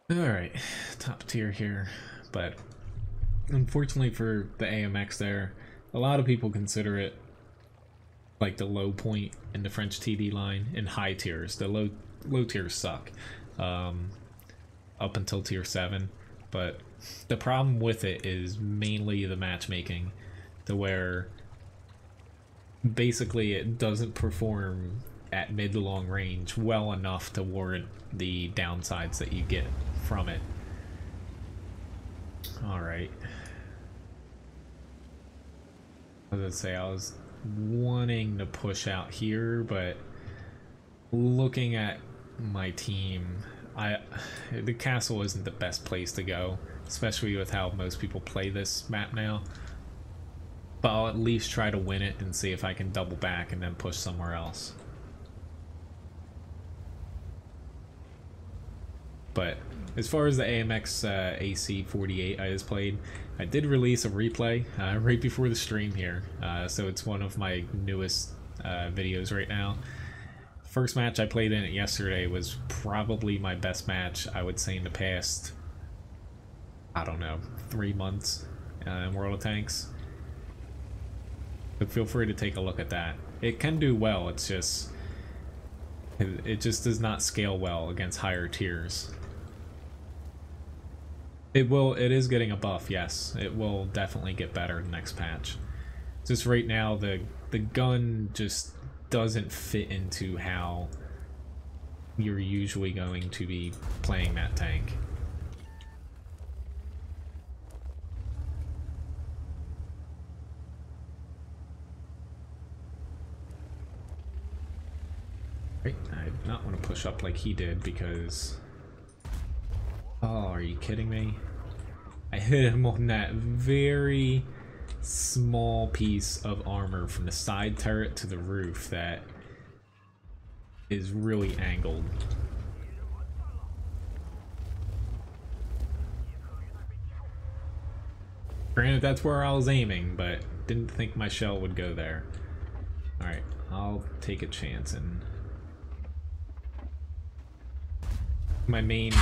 Alright, top tier here, but unfortunately for the AMX there, a lot of people consider it like the low point in the French TD line in high tiers. The low tiers suck up until tier 7, but the problem with it is mainly the matchmaking, to where basically it doesn't perform at mid to long range well enough to warrant the downsides that you get from it. Alright. As I say, I was wanting to push out here, but looking at my team, the castle isn't the best place to go, especially with how most people play this map now. But I'll at least try to win it and see if I can double back and then push somewhere else. But as far as the AMX AC48 I just played, I did release a replay right before the stream here, so it's one of my newest videos right now. First match I played in it yesterday was probably my best match, I would say, in the past, I don't know, 3 months in World of Tanks. But feel free to take a look at that. It can do well, it just does not scale well against higher tiers. It is getting a buff, yes. It will definitely get better next patch. Just right now, the gun just doesn't fit into how you're usually going to be playing that tank. Right, I did not want to push up like he did because... Oh, are you kidding me? I hit him on that very small piece of armor from the side turret to the roof that is really angled. Granted, that's where I was aiming, but didn't think my shell would go there. Alright, I'll take a chance and... My main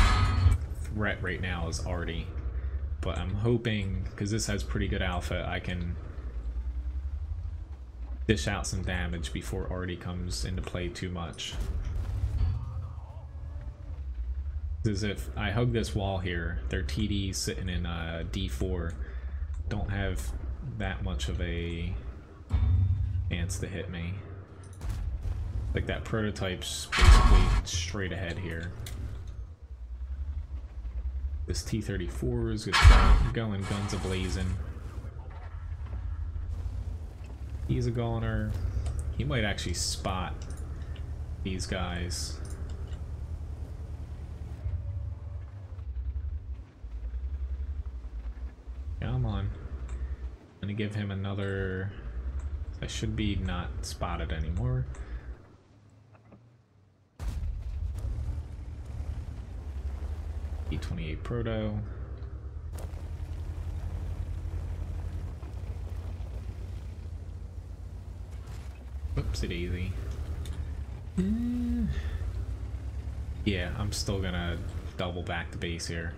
threat right now is Artie, but I'm hoping, because this has pretty good alpha, I can dish out some damage before Artie comes into play too much. Because if I hug this wall here, their TD sitting in D4 don't have that much of a chance to hit me. Like, that prototype's basically straight ahead here. This T-34 is going guns a-blazing. He's a goner. He might actually spot these guys. Come on. I'm gonna give him another... I should be not spotted anymore. E28 Proto. Whoopsie daisy. Yeah, I'm still gonna double back the base here.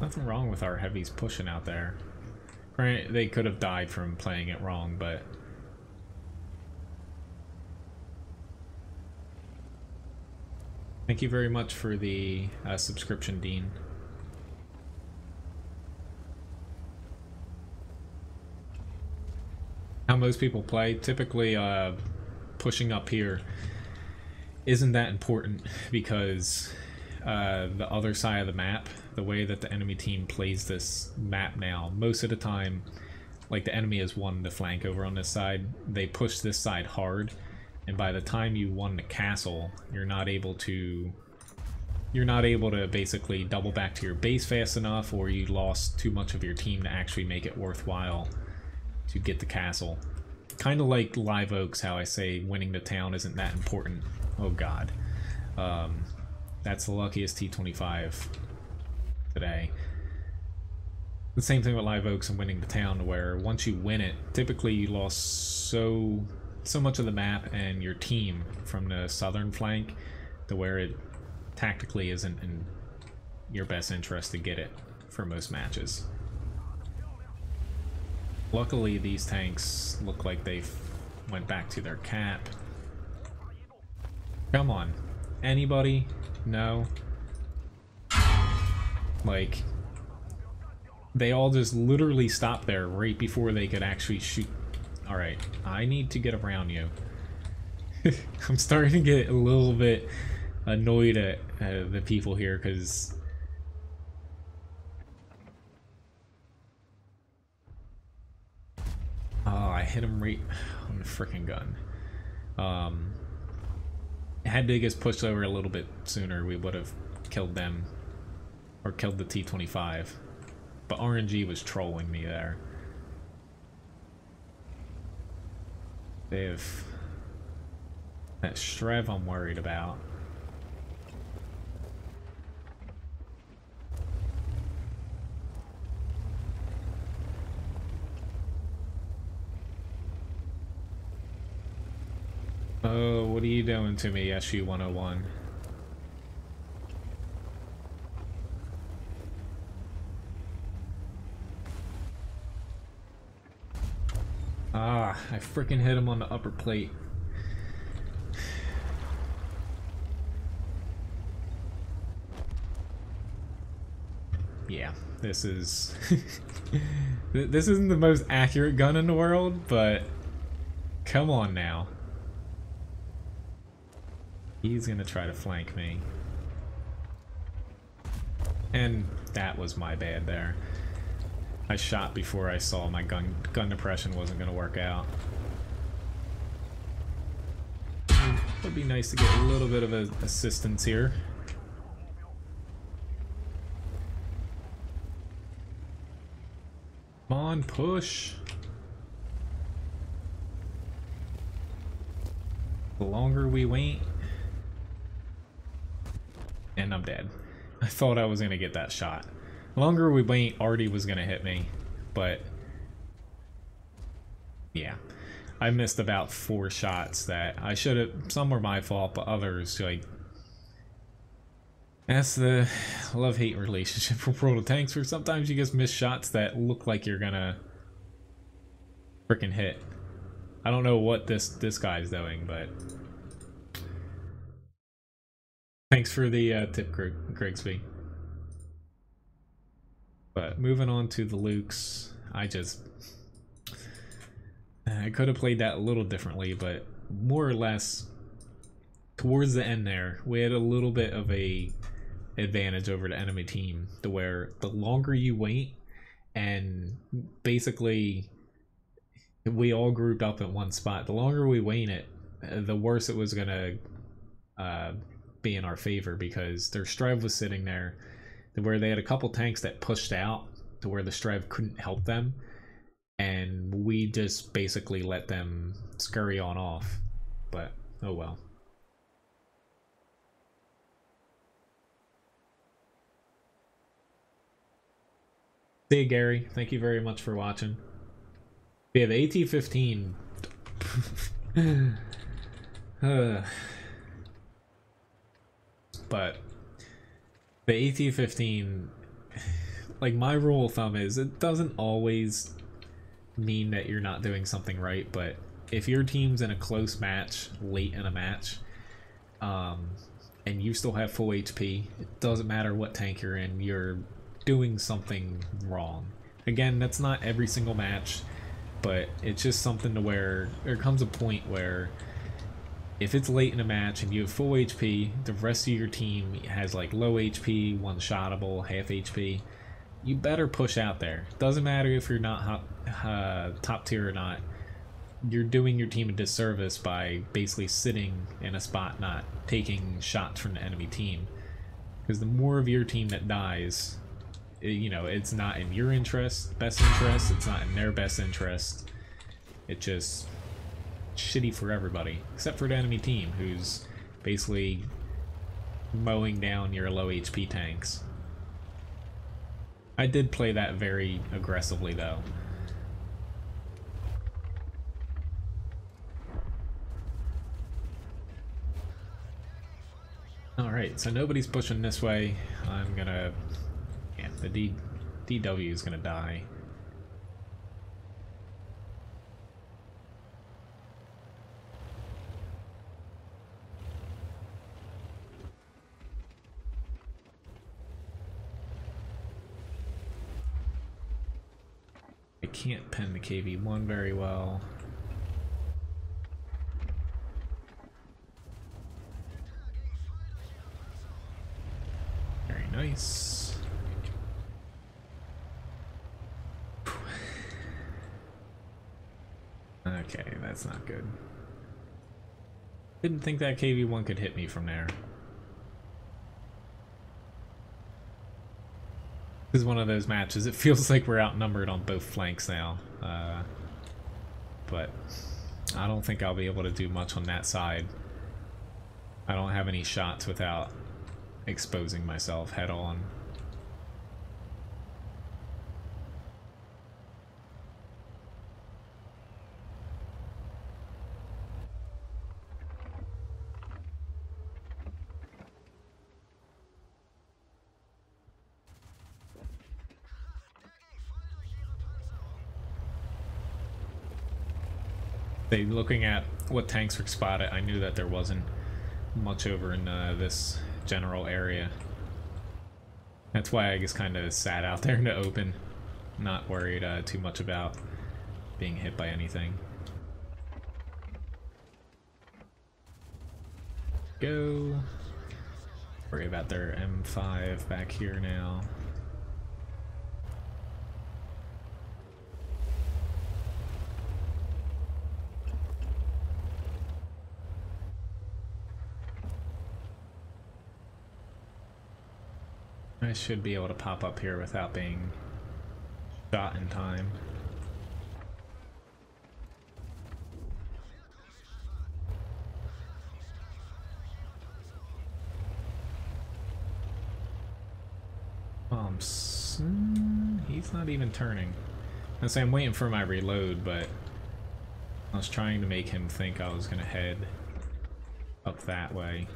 Nothing wrong with our heavies pushing out there. Granted, they could have died from playing it wrong, but... Thank you very much for the subscription, Dean. How most people play, typically pushing up here isn't that important because the other side of the map, the way that the enemy team plays this map now, most of the time, like the enemy has won the flank over on this side, they push this side hard, and by the time you won the castle, you're not able to basically double back to your base fast enough, or you lost too much of your team to actually make it worthwhile to get the castle. Kind of like Live Oaks, how I say winning the town isn't that important. Oh god. That's the luckiest T25 today. The same thing with Live Oaks and winning the town, where once you win it, typically you lost so much of the map and your team from the southern flank to where it tactically isn't in your best interest to get it for most matches. Luckily, these tanks look like they went back to their cap. Come on. Anybody? No? Like, they all just literally stopped there right before they could actually shoot. Alright, I need to get around you. I'm starting to get a little bit annoyed at the people here, because... Oh, I hit him right on the frickin' gun. Had they just pushed over a little bit sooner, we would have killed them. Or killed the T-25. But RNG was trolling me there. They have... that Shrev I'm worried about. Oh, what are you doing to me, SU-101? Ah, I freaking hit him on the upper plate. Yeah, this is... this isn't the most accurate gun in the world, but... come on now. He's gonna try to flank me. And that was my bad there. I shot before I saw my gun depression wasn't gonna work out. It would be nice to get a little bit of assistance here. Come on, push. The longer we wait... and I'm dead. I thought I was gonna get that shot. The longer we wait, Artie was gonna hit me, but yeah, I missed about 4 shots that I should have. Some were my fault, but others, like, that's the love-hate relationship with World of Tanks, where sometimes you just miss shots that look like you're gonna freaking hit. I don't know what this guy's doing, but thanks for the tip, Grigsby. But moving on to the Lukes, I could have played that a little differently, but more or less towards the end there, we had a little bit of a advantage over the enemy team, to where the longer you wait, and basically we all grouped up in one spot, the longer we wait it, the worse it was gonna be in our favor, because their Strive was sitting there where they had a couple tanks that pushed out to where the Strive couldn't help them, and we just basically let them scurry on off. But oh well. See you, Gary. Thank you very much for watching. We have AT-15. But the AT-15, like, my rule of thumb is it doesn't always mean that you're not doing something right, but if your team's in a close match, late in a match, and you still have full HP, it doesn't matter what tank you're in, you're doing something wrong. Again, that's not every single match, but it's just something to where there comes a point where if it's late in a match and you have full HP, the rest of your team has like low HP, one-shottable, half HP, you better push out there. Doesn't matter if you're not top tier or not. You're doing your team a disservice by basically sitting in a spot not taking shots from the enemy team. Because the more of your team that dies, you know, it's not in your best interest, it's not in their best interest. It's just shitty for everybody, except for the enemy team, who's basically mowing down your low HP tanks. I did play that very aggressively, though. Alright, so nobody's pushing this way. I'm gonna... yeah, the DW is gonna die. I can't pen the KV-1 very well. Very nice. Okay, that's not good. Didn't think that KV-1 could hit me from there. This is one of those matches. It feels like we're outnumbered on both flanks now. But I don't think I'll be able to do much on that side. I don't have any shots without exposing myself head on. Looking at what tanks were spotted, I knew that there wasn't much over in this general area. That's why I just kind of sat out there in the open, not worried too much about being hit by anything. Go. Worry about their M5 back here now. I should be able to pop up here without being shot in time. He's not even turning. I say I'm waiting for my reload, but I was trying to make him think I was gonna head up that way.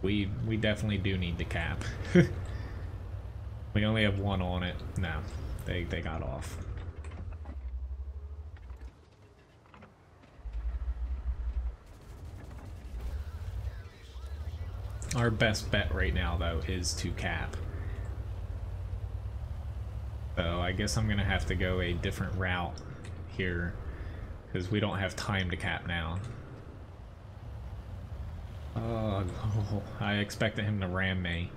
We definitely do need to cap. We only have one on it. No, they got off. Our best bet right now, though, is to cap. So I guess I'm gonna have to go a different route here, because we don't have time to cap now. Oh, no. I expected him to ram me.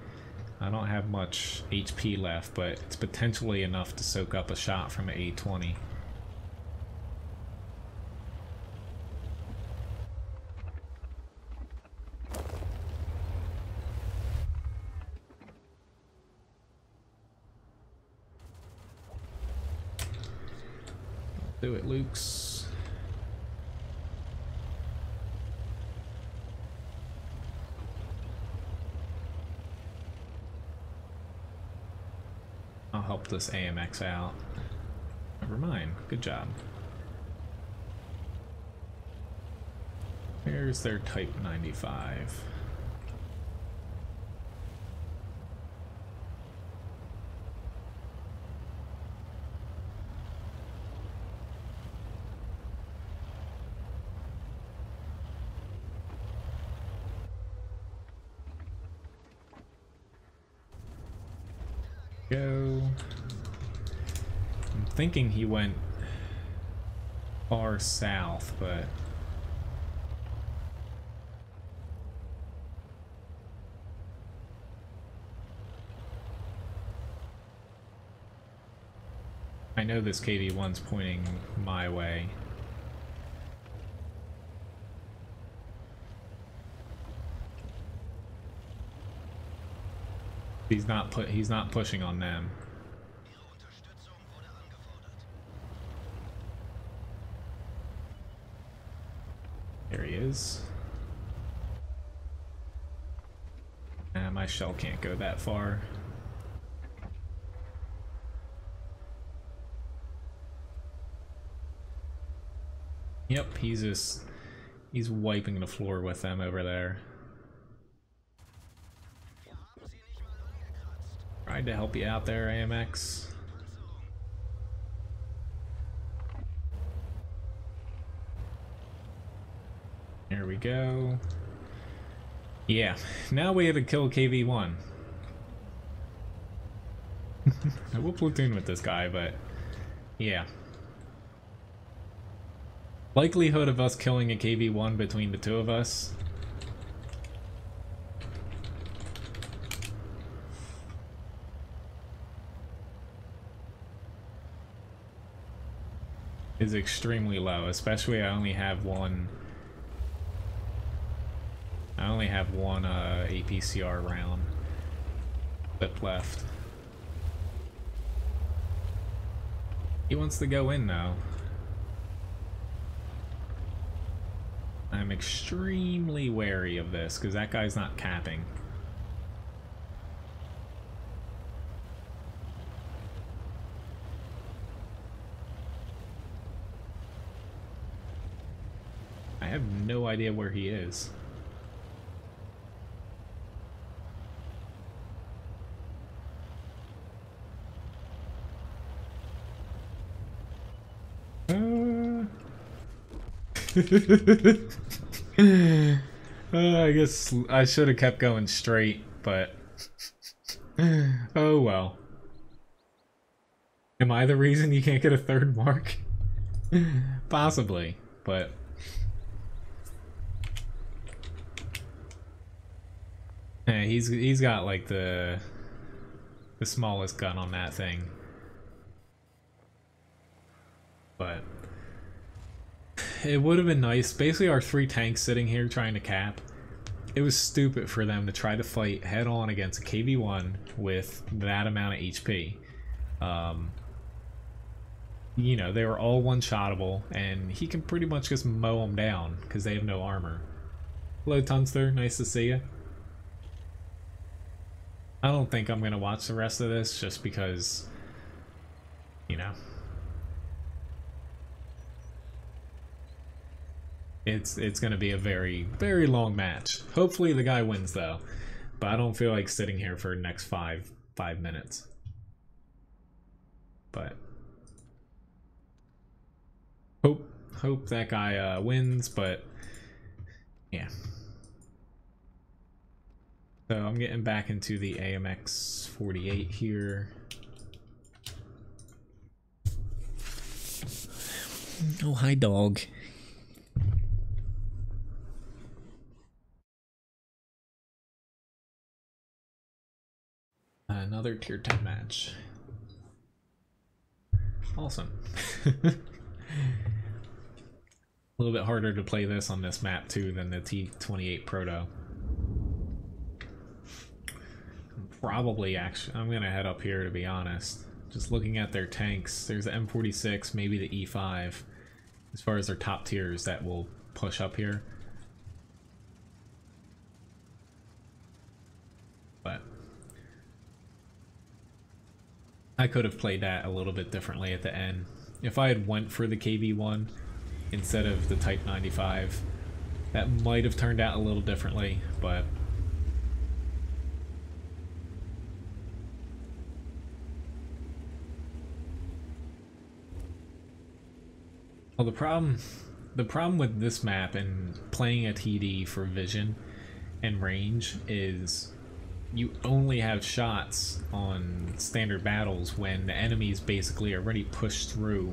I don't have much HP left, but it's potentially enough to soak up a shot from an A20. Do it, Luke's. I'll help this AMX out. Never mind. Good job. Where's their Type 95? Go. I'm thinking he went far south, but I know this KV-1's pointing my way. He's not pushing on them. There he is. My shell can't go that far. Yep, he's wiping the floor with them over there. Tried to help you out there, AMX. There we go. Yeah, now we have to kill KV-1. I will platoon with this guy, but yeah. Likelihood of us killing a KV-1 between the two of us is extremely low, especially I only have one APCR round clip left. He wants to go in though. I'm extremely wary of this because that guy's not capping. I have no idea where he is. I guess I should have kept going straight, but oh well. Am I the reason you can't get a third mark? Possibly, but yeah, he's got like the smallest gun on that thing. But it would have been nice. Basically, our 3 tanks sitting here trying to cap. It was stupid for them to try to fight head on against a KV-1 with that amount of HP. You know, they were all one-shottable, and he can pretty much just mow them down because they have no armor. Hello, Tunster. Nice to see you. I don't think I'm going to watch the rest of this just because, you know, it's going to be a very, very long match. Hopefully the guy wins though, but I don't feel like sitting here for the next five minutes. But hope that guy wins, but yeah. So I'm getting back into the AMX 48 here. Oh, hi dog. Another tier 10 match. Awesome. A little bit harder to play this on this map too than the T28 Proto. Probably actually, I'm gonna head up here to be honest. Just looking at their tanks, there's the M46, maybe the E5. As far as their top tiers that will push up here. But I could have played that a little bit differently at the end. If I had went for the KB1 instead of the Type 95, that might have turned out a little differently, but well, the problem with this map and playing a TD for vision and range is you only have shots on standard battles when the enemy's basically already pushed through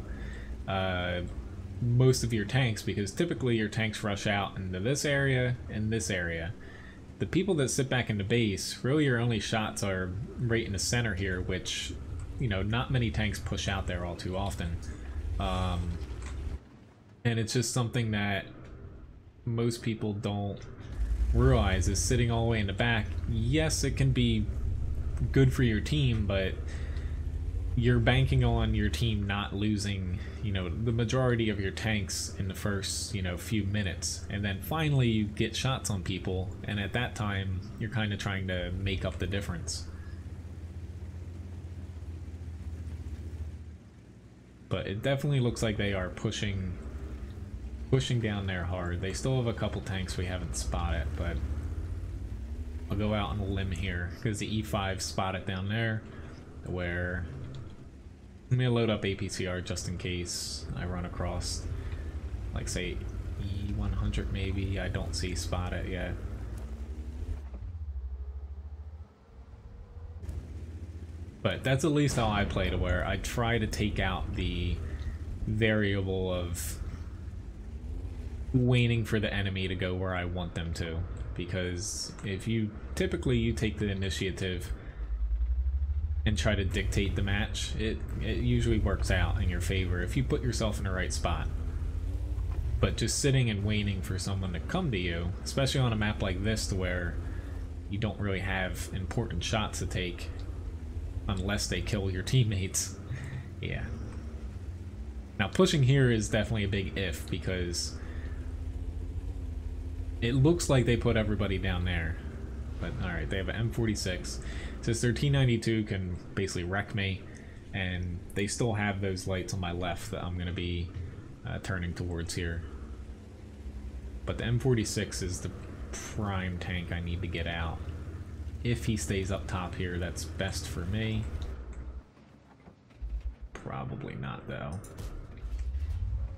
most of your tanks, because typically your tanks rush out into this area and this area. The people that sit back in the base, really your only shots are right in the center here, which, you know, not many tanks push out there all too often. And it's just something that most people don't realize is sitting all the way in the back. Yes, it can be good for your team, but you're banking on your team not losing, you know, the majority of your tanks in the first, you know, few minutes, and then finally you get shots on people, and at that time you're kind of trying to make up the difference. But it definitely looks like they are pushing down there hard. They still have a couple tanks we haven't spotted, but I'll go out on a limb here because the E5 spotted down there, where I'm gonna load up APCR just in case I run across, like, say E100 maybe. I don't see spotted yet. But that's at least how I play, to where I try to take out the variable of waiting for the enemy to go where I want them to, because if you typically you take the initiative and try to dictate the match, it usually works out in your favor if you put yourself in the right spot. But just sitting and waiting for someone to come to you, especially on a map like this, to where you don't really have important shots to take unless they kill your teammates, yeah. Now pushing here is definitely a big if, because it looks like they put everybody down there. But alright, they have an M46. Since their T92 can basically wreck me, and they still have those lights on my left that I'm going to be turning towards here. But the M46 is the prime tank I need to get out. If he stays up top here, that's best for me. Probably not, though.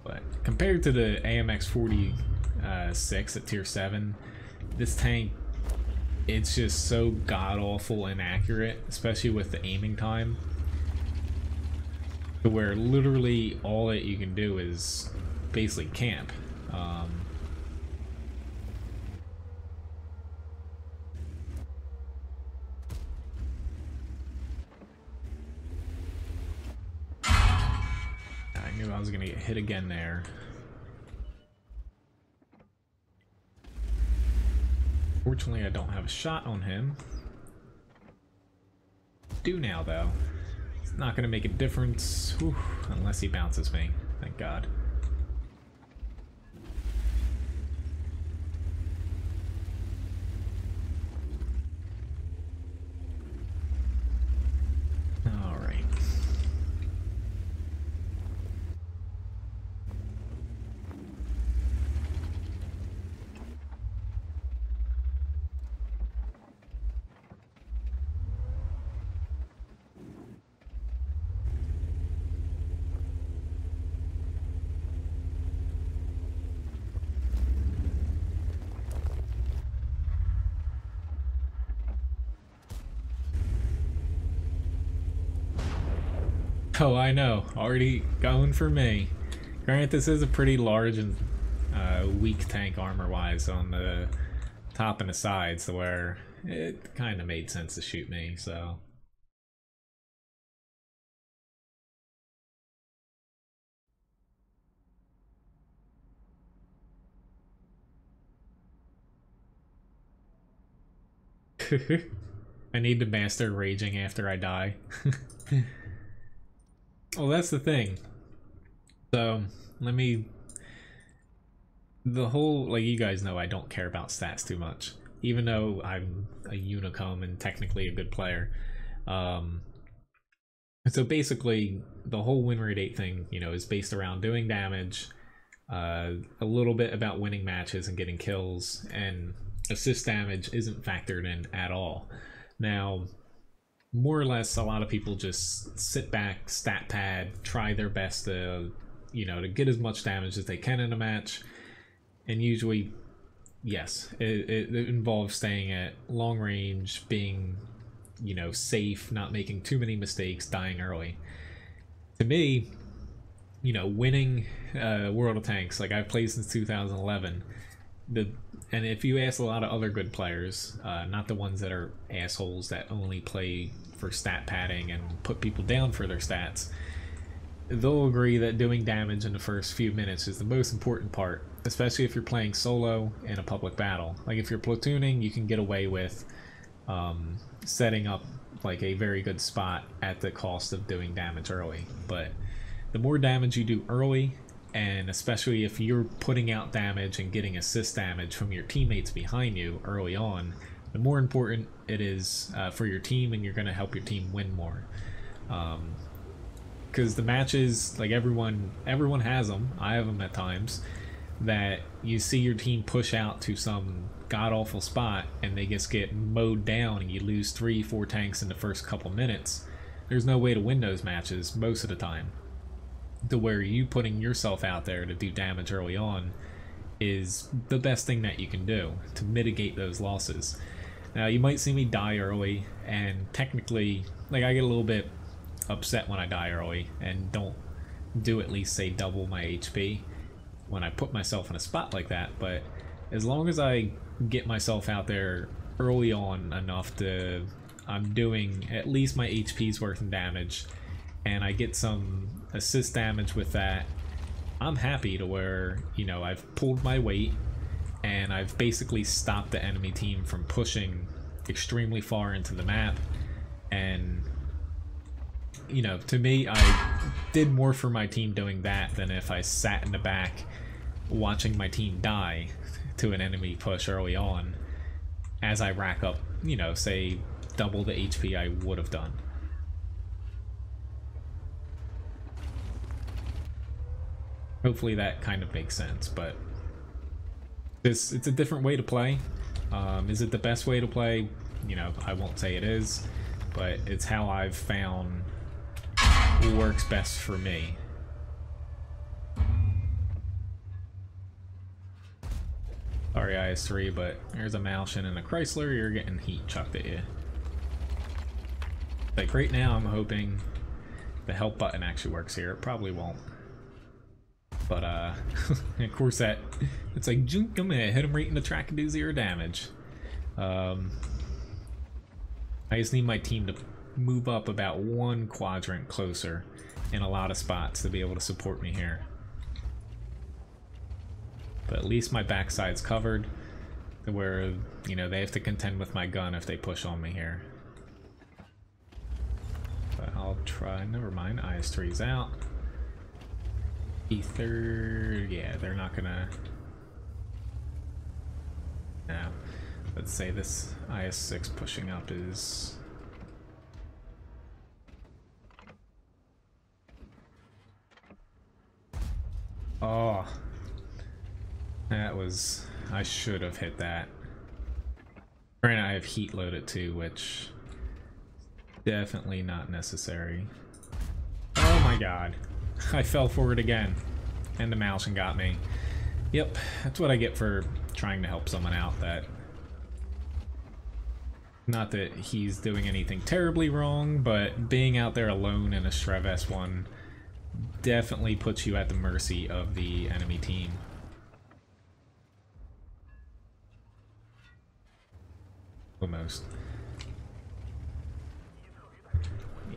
But compared to the AMX 46 at tier 7, this tank, it's just so god-awful inaccurate, especially with the aiming time, to where literally all that you can do is basically camp. I knew I was gonna get hit again there. Fortunately, I don't have a shot on him. Do now, though. It's not going to make a difference, unless he bounces me. Thank God. All right. Oh, I know. Already going for me. Granted, this is a pretty large and weak tank armor-wise on the top and the sides, so where it kind of made sense to shoot me, so... I need to master raging after I die. Well, that's the thing. So, let me... The whole... Like, you guys know I don't care about stats too much. Even though I'm a Unicum and technically a good player. So basically, the whole win rate 8 thing, you know, is based around doing damage, a little bit about winning matches and getting kills, and assist damage isn't factored in at all. Now, more or less, a lot of people just sit back, stat pad, try their best to, you know, to get as much damage as they can in a match, and usually, yes, it involves staying at long range, being, you know, safe, not making too many mistakes, dying early. To me, you know, winning World of Tanks, like I've played since 2011, and if you ask a lot of other good players, not the ones that are assholes that only play for stat padding and put people down for their stats, they'll agree that doing damage in the first few minutes is the most important part, especially if you're playing solo in a public battle. Like if you're platooning, you can get away with setting up like a very good spot at the cost of doing damage early. But the more damage you do early, and especially if you're putting out damage and getting assist damage from your teammates behind you early on, the more important it is for your team, and you're going to help your team win more. Because the matches, like everyone has them, I have them at times, that you see your team push out to some god-awful spot and they just get mowed down and you lose 3-4 tanks in the first couple minutes. There's no way to win those matches most of the time. To where you putting yourself out there to do damage early on is the best thing that you can do to mitigate those losses. Now, you might see me die early, and technically, like, I get a little bit upset when I die early and don't do at least, say, double my HP when I put myself in a spot like that, but as long as I get myself out there early on enough to I'm doing at least my HP's worth in damage, and I get some assist damage with that, I'm happy to where, you know, I've pulled my weight and I've basically stopped the enemy team from pushing extremely far into the map. And, you know, to me, I did more for my team doing that than if I sat in the back watching my team die to an enemy push early on as I rack up, you know, say double the HP I would have done. Hopefully that kind of makes sense, but it's a different way to play. Is it the best way to play? You know, I won't say it is, but it's how I've found works best for me. Sorry, IS3, but there's a Malshin and a Chrysler, you're getting heat chucked at you. Like right now, I'm hoping the help button actually works here. It probably won't. But, of course it's like, I'm gonna hit him right in the track and do 0 damage. I just need my team to move up about 1 quadrant closer in a lot of spots to be able to support me here. But at least my backside's covered, where, you know, they have to contend with my gun if they push on me here. But I'll try, never mind, IS3's out. Ether, yeah, they're not gonna. No, let's say this IS6 pushing up is. Oh, that was. I should have hit that. Granted, I have heat loaded too, which definitely not necessary. Oh my god. I fell forward again, and the Malshin got me. Yep, that's what I get for trying to help someone out. That, not that he's doing anything terribly wrong, but being out there alone in a Shrev S1 definitely puts you at the mercy of the enemy team. Almost.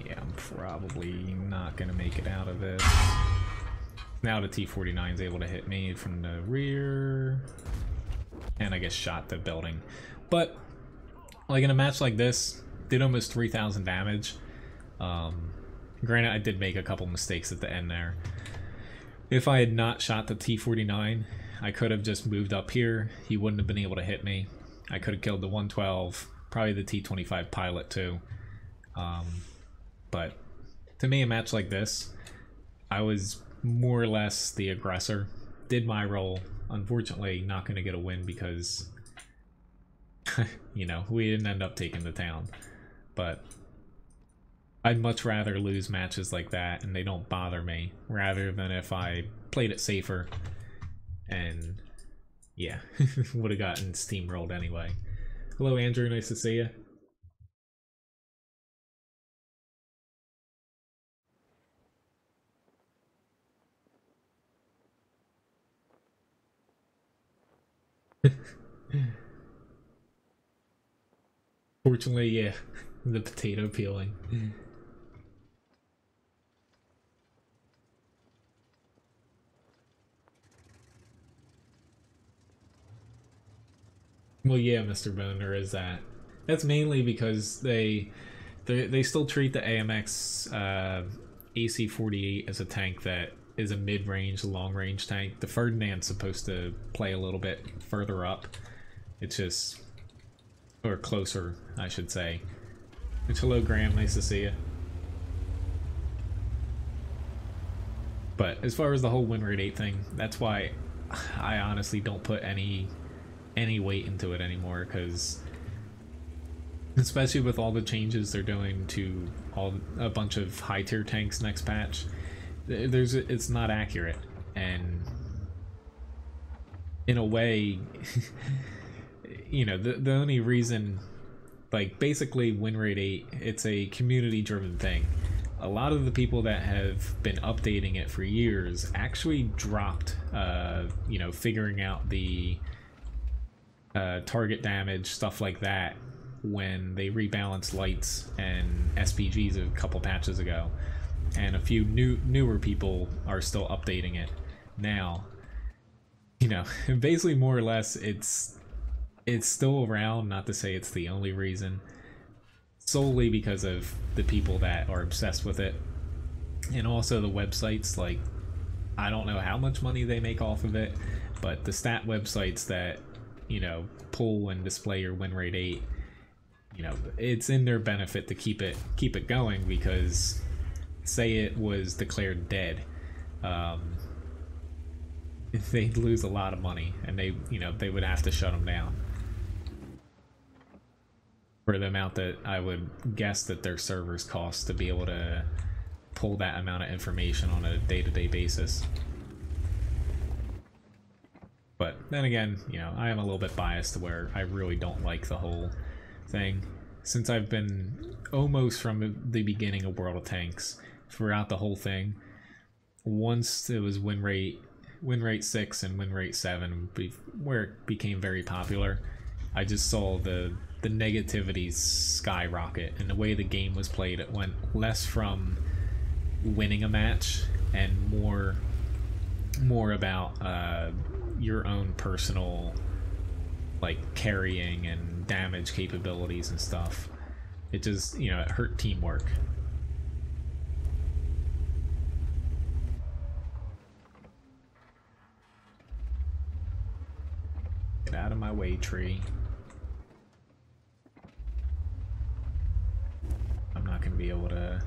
Yeah, I'm probably not gonna make it out of this. Now the T-49's able to hit me from the rear, and I get shot the building. But like in a match like this, did almost 3,000 damage. Granted, I did make a couple mistakes at the end there. If I had not shot the T-49, I could have just moved up here. He wouldn't have been able to hit me. I could have killed the 112, probably the T-25 pilot too. But to me, a match like this, I was more or less the aggressor, did my role. Unfortunately, not going to get a win because, you know, we didn't end up taking the town. But I'd much rather lose matches like that and they don't bother me, rather than if I played it safer and, yeah, would have gotten steamrolled anyway. Hello, Andrew. Nice to see you. Fortunately, yeah, the potato peeling. Well, yeah, Mr. Boner, is that. That's mainly because they still treat the AMX AC-48 as a tank that is a mid-range, long-range tank. The Ferdinand's supposed to play a little bit further up. It's just... or closer, I should say. Which, hello, Graham. Nice to see you. But as far as the whole win rate 8 thing, that's why I honestly don't put any weight into it anymore, because especially with all the changes they're doing to a bunch of high tier tanks next patch, it's not accurate. And in a way, you know, the only reason, like, basically win rate 8, it's a community driven thing. A lot of the people that have been updating it for years actually dropped, you know, figuring out the target damage, stuff like that, when they rebalanced lights and SPGs a couple patches ago. And a few newer people are still updating it now. You know, basically more or less it's still around, not to say it's the only reason, solely because of the people that are obsessed with it. And also the websites, like, I don't know how much money they make off of it, but the stat websites that, you know, pull and display your win rate 8, you know, it's in their benefit to keep it going, because say it was declared dead, they'd lose a lot of money, and they would have to shut them down for the amount that I would guess that their servers cost to be able to pull that amount of information on a day-to-day basis. But then again, you know, I am a little bit biased to where I really don't like the whole thing. Since I've been almost from the beginning of World of Tanks throughout the whole thing, once it was win rate 6 and win rate 7 where it became very popular, I just saw the negativity skyrocket, and the way the game was played, it went less from winning a match and more about your own personal, like, carrying and damage capabilities and stuff. It just, you know, it hurt teamwork. Get out of my way, tree. I'm not gonna be able to...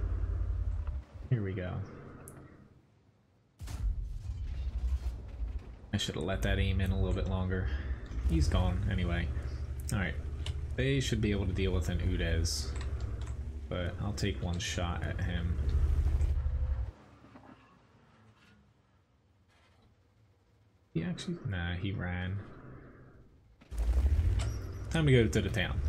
Here we go. I should have let that aim in a little bit longer. He's gone anyway. Alright. They should be able to deal with an Udez, but I'll take one shot at him. He actually... Nah, he ran. Time to go to the town.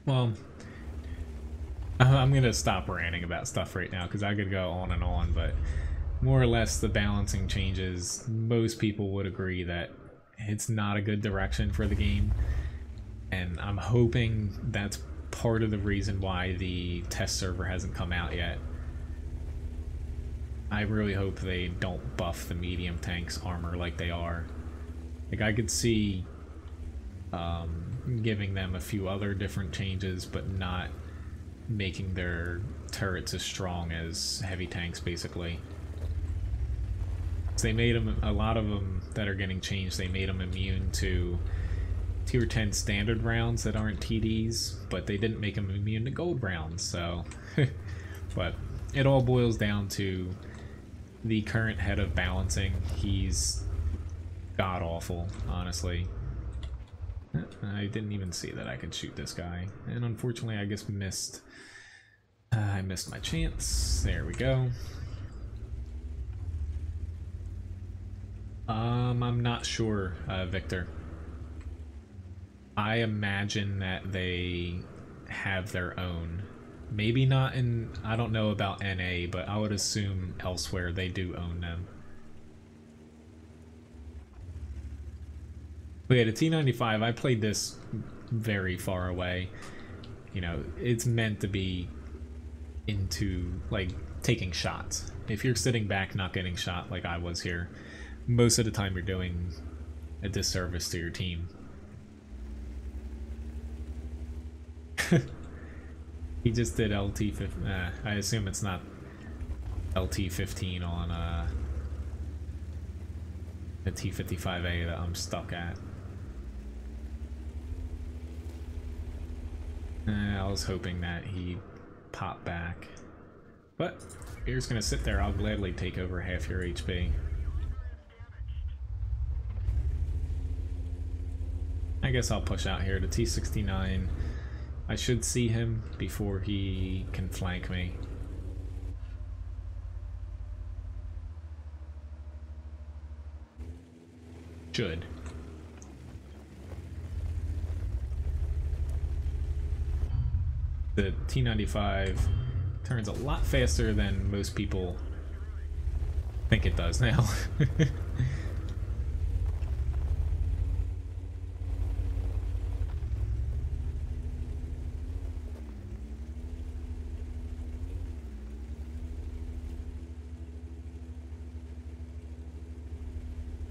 Well, I'm gonna stop ranting about stuff right now because I could go on and on, but more or less the balancing changes, most people would agree that it's not a good direction for the game, and I'm hoping that's part of the reason why the test server hasn't come out yet. I really hope they don't buff the medium tank's armor like they are. Like, I could see giving them a few other different changes, but not making their turrets as strong as heavy tanks, basically. So they made them, a lot of them that are getting changed, they made them immune to tier 10 standard rounds that aren't TDs, but they didn't make them immune to gold rounds, so... But it all boils down to the current head of balancing. He's god-awful, honestly. I didn't even see that I could shoot this guy, and unfortunately I just missed... I missed my chance. There we go. I'm not sure, Victor. I imagine that they have their own. Maybe not in, I don't know about NA, but I would assume elsewhere they do own them. But yeah, the T95, I played this very far away. You know, it's meant to be into, like, taking shots. If you're sitting back not getting shot like I was here, most of the time you're doing a disservice to your team. He just did LT15. I assume it's not LT15 on the T55A that I'm stuck at. I was hoping that he popped back. But if you're just gonna sit there, I'll gladly take over half your HP. I guess I'll push out here to T69. I should see him before he can flank me. Should. The T95 turns a lot faster than most people think it does now.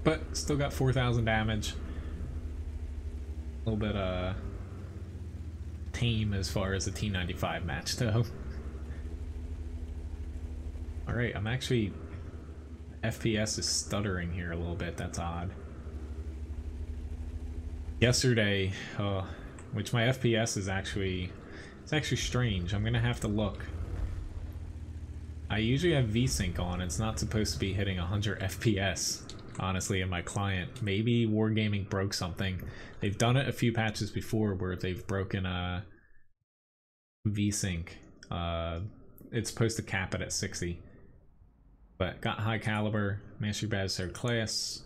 But still got 4,000 damage. A little bit tame as far as the T95 match though. Alright, I'm actually... FPS is stuttering here a little bit, that's odd. Yesterday, which my FPS is actually... It's actually strange, I'm gonna have to look. I usually have VSync on, it's not supposed to be hitting 100 FPS. Honestly, in my client. Maybe Wargaming broke something. They've done it a few patches before where they've broken VSync. It's supposed to cap it at 60. But got high caliber, Mastery Badge 3rd class.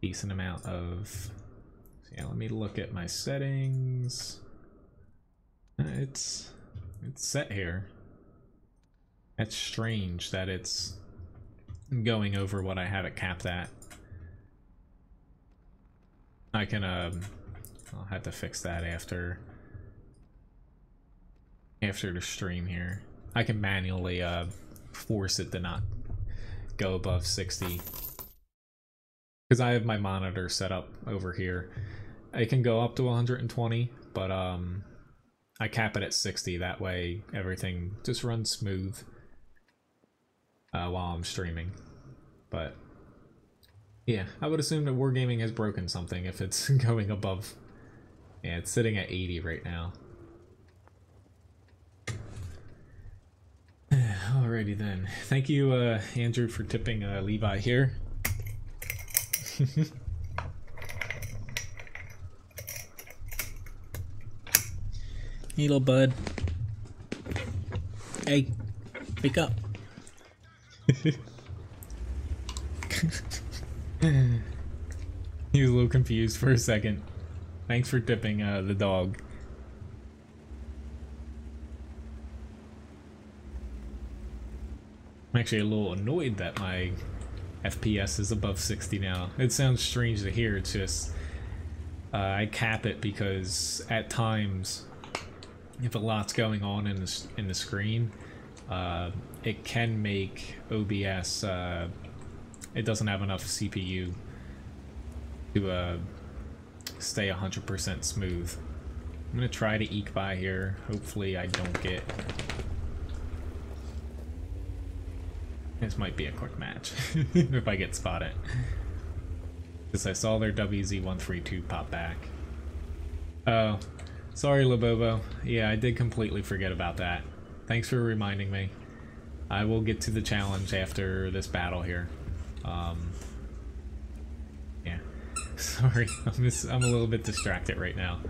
Decent amount of... So yeah, let me look at my settings. It's set here. That's strange that it's going over what I have it capped at. I can I'll have to fix that after the stream here. I can manually force it to not go above 60 because I have my monitor set up over here. It can go up to 120, but I cap it at 60, that way everything just runs smooth while I'm streaming. But yeah, I would assume that Wargaming has broken something if it's going above. Yeah, it's sitting at 80 right now. Alrighty then. Thank you, Andrew, for tipping Levi here. Hey, little bud. Hey, wake up. He was a little confused for a second. Thanks for tipping the dog. I'm actually a little annoyed that my FPS is above 60 now. It sounds strange to hear, it's just I cap it because at times if a lot's going on in the screen, it can make OBS, it doesn't have enough CPU to stay 100% smooth. I'm gonna try to eke by here. Hopefully I don't get... This might be a quick match if I get spotted. Because I saw their WZ132 pop back. Oh, sorry Labobo. Yeah, I did completely forget about that. Thanks for reminding me. I will get to the challenge after this battle here. Yeah. Sorry, I'm a little bit distracted right now.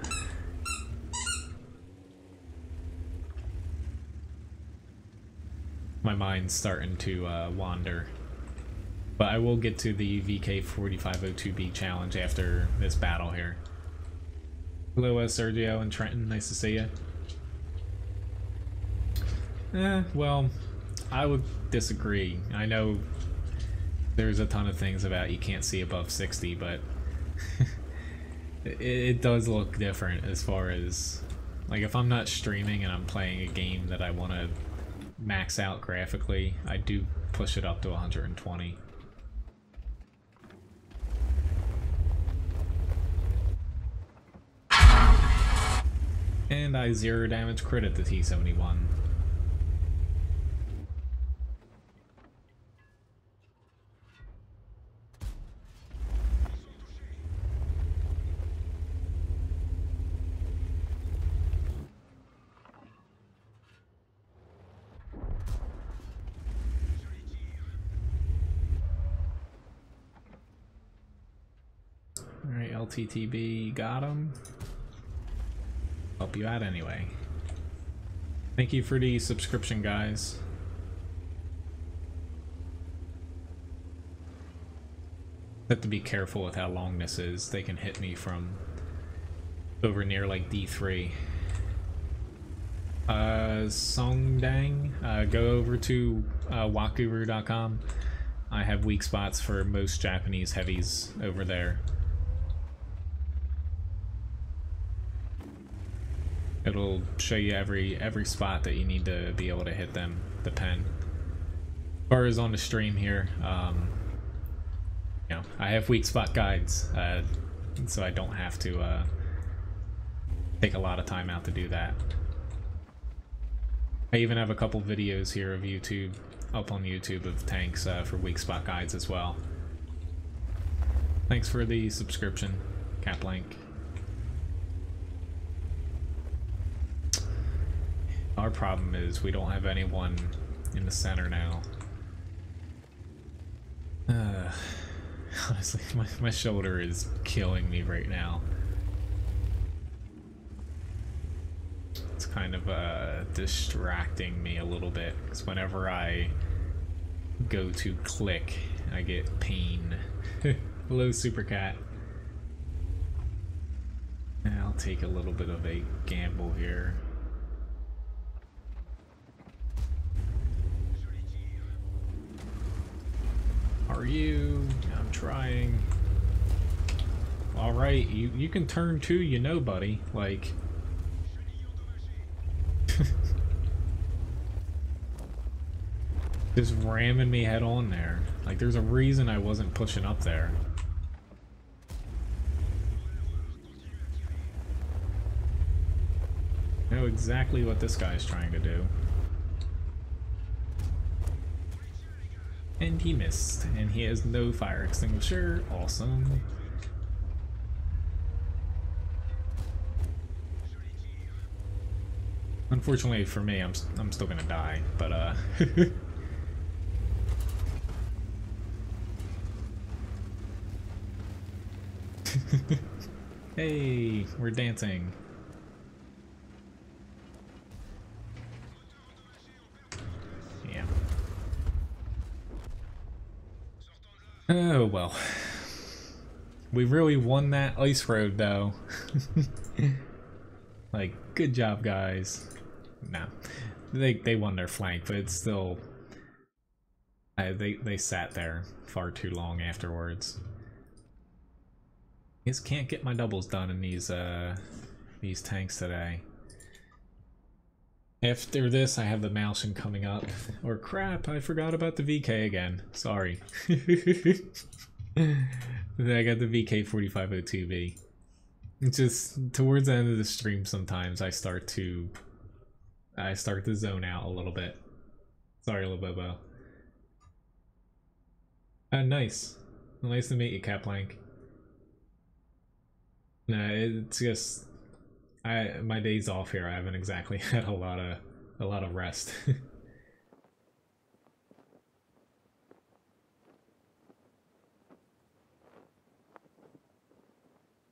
My mind's starting to wander. But I will get to the VK4502B challenge after this battle here. Hello, Sergio and Trenton. Nice to see you. Well, I would disagree. I know there's a ton of things about you can't see above 60, but it does look different as far as... Like, if I'm not streaming and I'm playing a game that I want to max out graphically, I do push it up to 120. And I 0 damage crit the T-71. Alright, LTTB, got him. Help you out anyway. Thank you for the subscription, guys. Have to be careful with how long this is. They can hit me from over near like D3. Songdang, go over to wakuru.com. I have weak spots for most Japanese heavies over there. It'll show you every spot that you need to be able to hit them, the pen. As far as on the stream here, you know, I have weak spot guides, so I don't have to take a lot of time out to do that. I even have a couple videos here of YouTube, up on YouTube, of tanks for weak spot guides as well. Thanks for the subscription, Caplink. Our problem is we don't have anyone in the center now. Honestly, my shoulder is killing me right now. It's kind of distracting me a little bit, because whenever I go to click, I get pain. Hello, Supercat. I'll take a little bit of a gamble here. Are you? I'm trying. Alright, you can turn too, you know, buddy. Like... just ramming me head on there. Like, there's a reason I wasn't pushing up there. I know exactly what this guy's trying to do. And he missed, and he has no fire extinguisher. Awesome. Unfortunately for me, I'm still gonna die, but hey, we're dancing. Yeah. Oh well. We really won that ice road though. Like, good job, guys. No. They won their flank, but it's still they sat there far too long afterwards. I just can't get my doubles done in these tanks today. After this, I have the Malshin coming up. Or crap, I forgot about the VK again. Sorry. I got the VK4502B. It's just towards the end of the stream sometimes I start to zone out a little bit. Sorry, Labobo. Nice. Nice to meet you, Caplank. No, it's just my days off here. I haven't exactly had a lot of rest.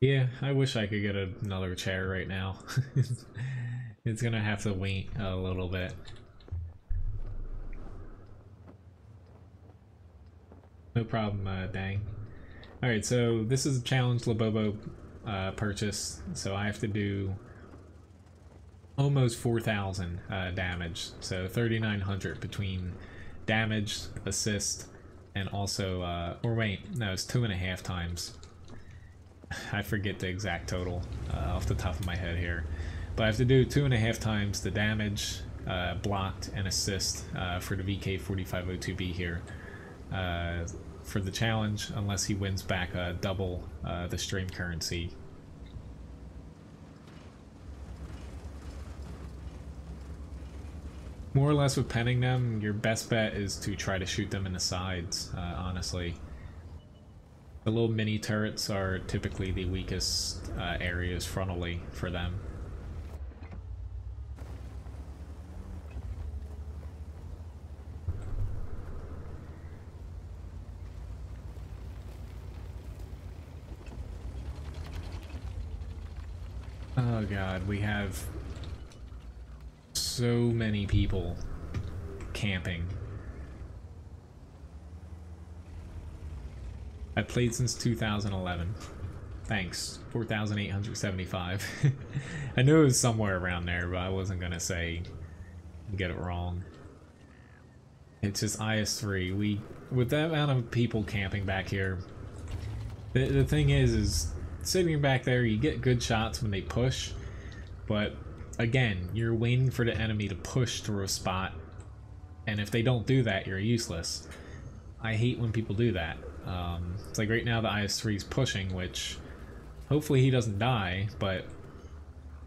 Yeah, I wish I could get another chair right now. It's gonna have to wait a little bit. No problem, Dang. Alright, so this is a challenge Labobo purchase, so I have to do almost 4,000 damage, so 3,900 between damage, assist, and also, or wait, no, it's 2.5 times. I forget the exact total off the top of my head here, but I have to do 2.5 times the damage, blocked, and assist for the VK4502B here for the challenge, unless he wins back double the stream currency. More or less with penning them, your best bet is to try to shoot them in the sides, honestly. The little mini turrets are typically the weakest areas frontally for them. Oh god, we have so many people camping. I've played since 2011. Thanks. 4,875. I knew it was somewhere around there, but I wasn't gonna say get it wrong. It's just IS3. With that amount of people camping back here, the thing is sitting back there, you get good shots when they push, but again, you're waiting for the enemy to push through a spot, and if they don't do that, you're useless. I hate when people do that. It's like right now the IS-3 is pushing, which hopefully he doesn't die, but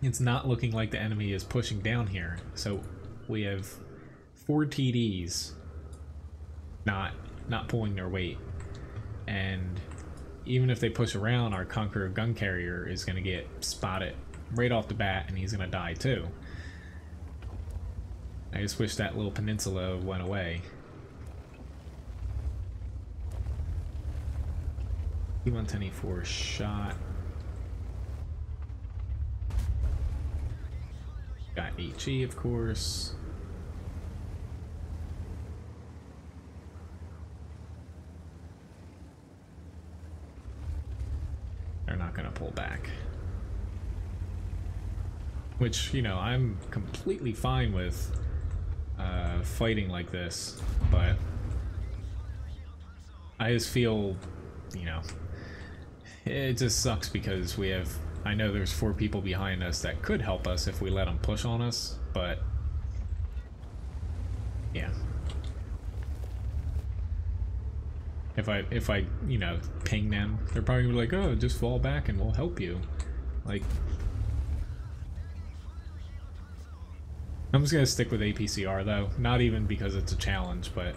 it's not looking like the enemy is pushing down here. So we have 4 TDs not pulling their weight, and even if they push around, our Conqueror gun carrier is going to get spotted right off the bat, and he's going to die too. I just wish that little peninsula went away. T-124 shot. Got HE, of course. They're not gonna pull back. Which, you know, I'm completely fine with fighting like this, but I just feel, you know, it just sucks because we have, I know there's 4 people behind us that could help us if we let them push on us, but yeah. If I, you know, ping them, they're probably gonna be like, oh, just fall back and we'll help you. Like, I'm just gonna stick with APCR though, not even because it's a challenge, but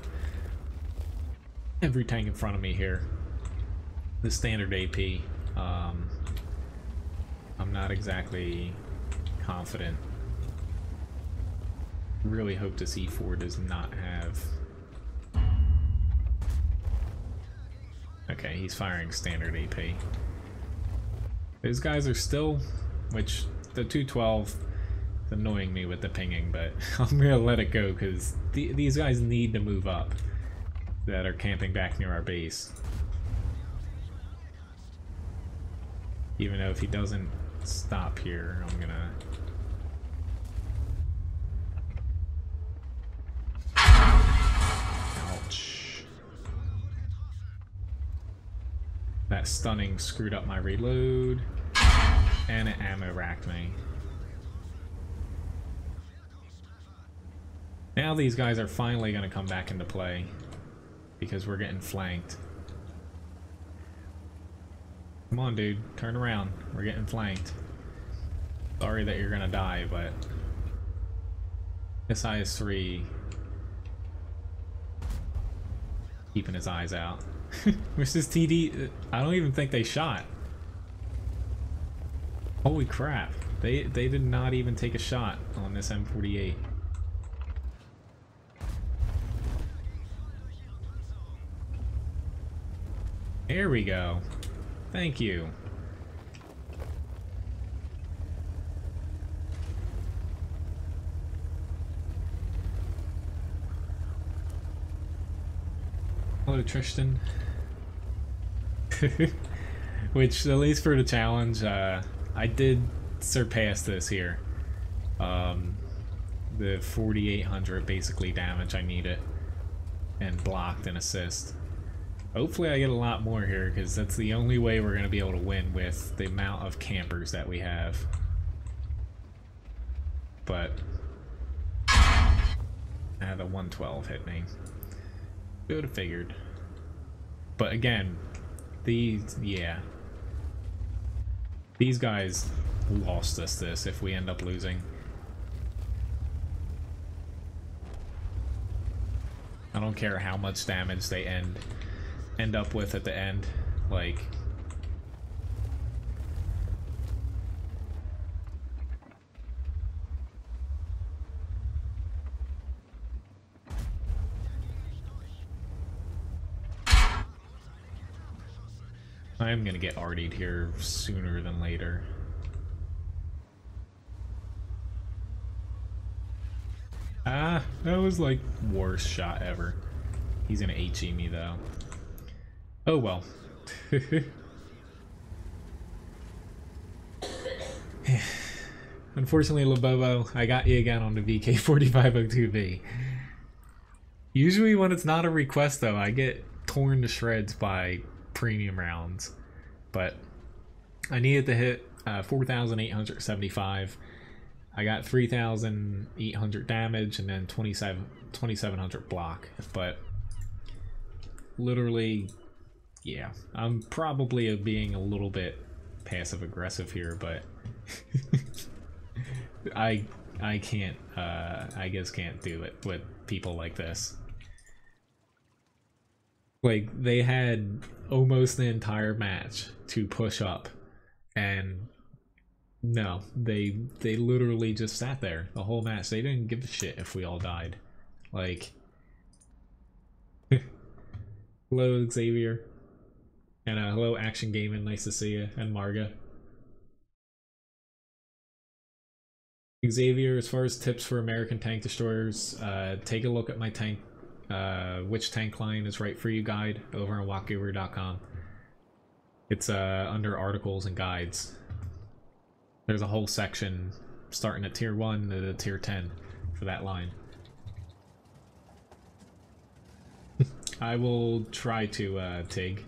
every tank in front of me here, the standard AP, I'm not exactly confident. Really hope this E4 does not have... Okay, he's firing standard AP. Those guys are still, which the 212 is annoying me with the pinging, but I'm gonna let it go because these guys need to move up that are camping back near our base. Even though if he doesn't stop here, I'm gonna... Ouch. That stunning screwed up my reload, and it ammo racked me. Now these guys are finally going to come back into play because we're getting flanked. Come on, dude. Turn around. We're getting flanked. Sorry that you're going to die, but this IS-3 keeping his eyes out. Where's this TD? I don't even think they shot. Holy crap. They did not even take a shot on this M48. There we go. Thank you. Hello, Tristan. Which, at least for the challenge, I did surpass this here. The 4,800 basically damage I needed, and blocked and assist. Hopefully I get a lot more here, because that's the only way we're going to be able to win with the amount of campers that we have. But the 112 hit me. Who would have figured? But again, these guys lost us this if we end up losing. I don't care how much damage they end up with at the end, like I'm gonna get RD'd here sooner than later. Ah, that was like worst shot ever. He's gonna HE me though. Oh well. Unfortunately, Labobo, I got you again on the VK4502B. Usually when it's not a request though, I get torn to shreds by premium rounds. But I needed to hit 4,875. I got 3,800 damage and then 2,700 block. But literally, yeah, I'm probably being a little bit passive aggressive here, but I can't I guess can't do it with people like this. Like, they had almost the entire match to push up, and no, they literally just sat there the whole match. They didn't give a shit if we all died. Like, hello Xavier, and hello Action Gaming, nice to see you, and Marga. Xavier, as far as tips for American tank destroyers, take a look at my tank, which tank line is right for you guide over on WoTGuru.com. It's under articles and guides. There's a whole section starting at tier 1 to tier 10 for that line. I will try to Tig.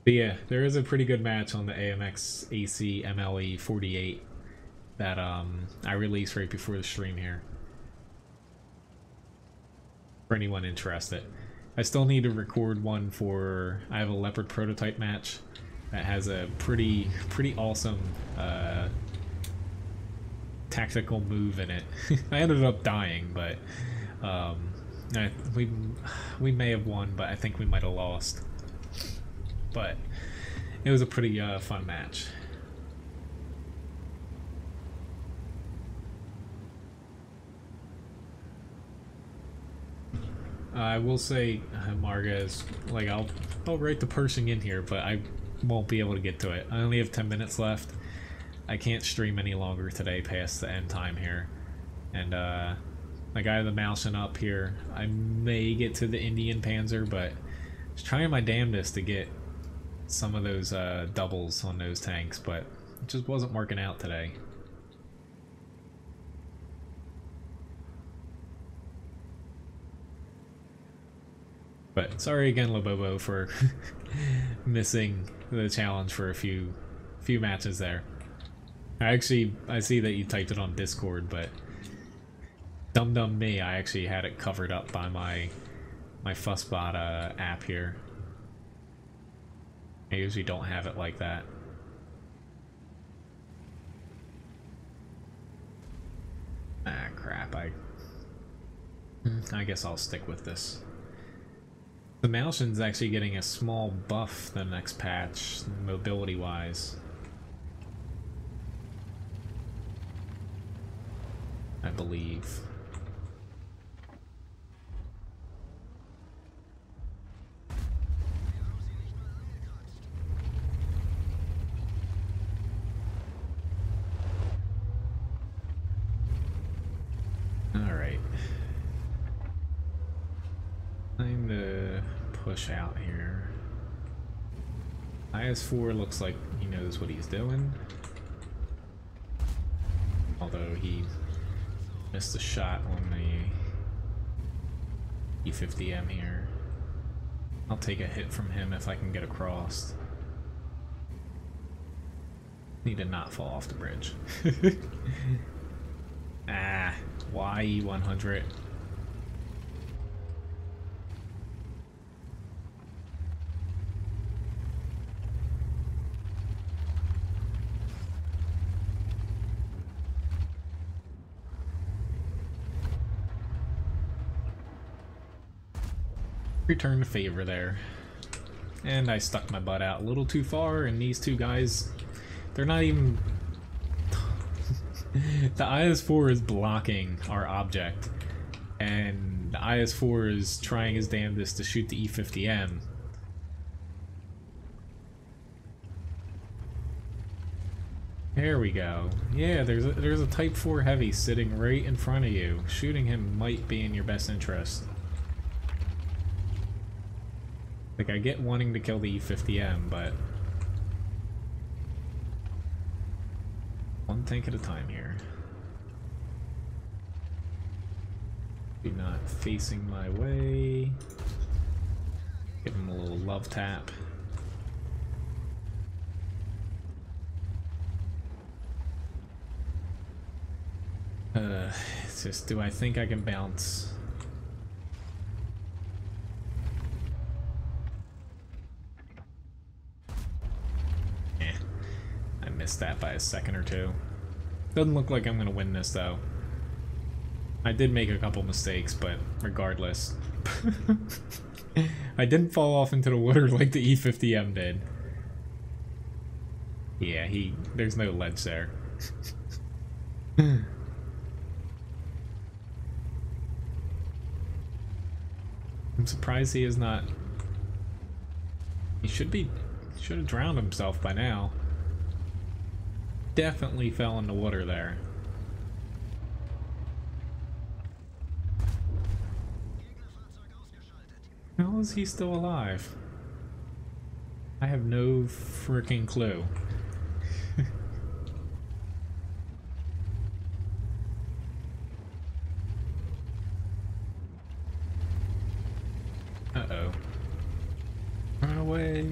But yeah, there is a pretty good match on the AMX AC MLE 48 that I released right before the stream here. For anyone interested. I still need to record one for, I have a Leopard prototype match that has a pretty awesome tactical move in it. I ended up dying, but we may have won, but I think we might have lost. But it was a pretty fun match. I will say, Marga, is like I'll write the Pershing in here, but I won't be able to get to it. I only have 10 minutes left. I can't stream any longer today past the end time here, and like I have the mousing up here. I may get to the Indian Panzer, but I was trying my damnedest to get some of those doubles on those tanks, but it just wasn't working out today. But sorry again, Lobobo, for missing the challenge for a few matches there. I see that you typed it on Discord, but dumb me, I actually had it covered up by my Fussbot app here. I usually don't have it like that. Ah, crap, I guess I'll stick with this. The Malshin's actually getting a small buff the next patch, mobility-wise. I believe. Alright. Time to push out here. IS-4 looks like he knows what he's doing. Although he missed a shot on the E50M here. I'll take a hit from him if I can get across. Need to not fall off the bridge. Ah, why E100? Return the favor there. And I stuck my butt out a little too far, and these two guys, they're not even... The IS-4 is blocking our object, and the IS-4 is trying his damnedest to shoot the E50M. There we go. Yeah, there's a Type 4 Heavy sitting right in front of you. Shooting him might be in your best interest. Like, I get wanting to kill the E50M, but one tank at a time here. Do not facing my way. Give him a little love tap. It's just, do I think I can bounce? Missed that by a second or two. Doesn't look like I'm gonna win this though. I did make a couple mistakes, but regardless. I didn't fall off into the water like the E50M did. Yeah, there's no ledge there. I'm surprised he is not... He should have drowned himself by now. Definitely fell in the water there. How is he still alive? I have no freaking clue. Uh-oh. Run away.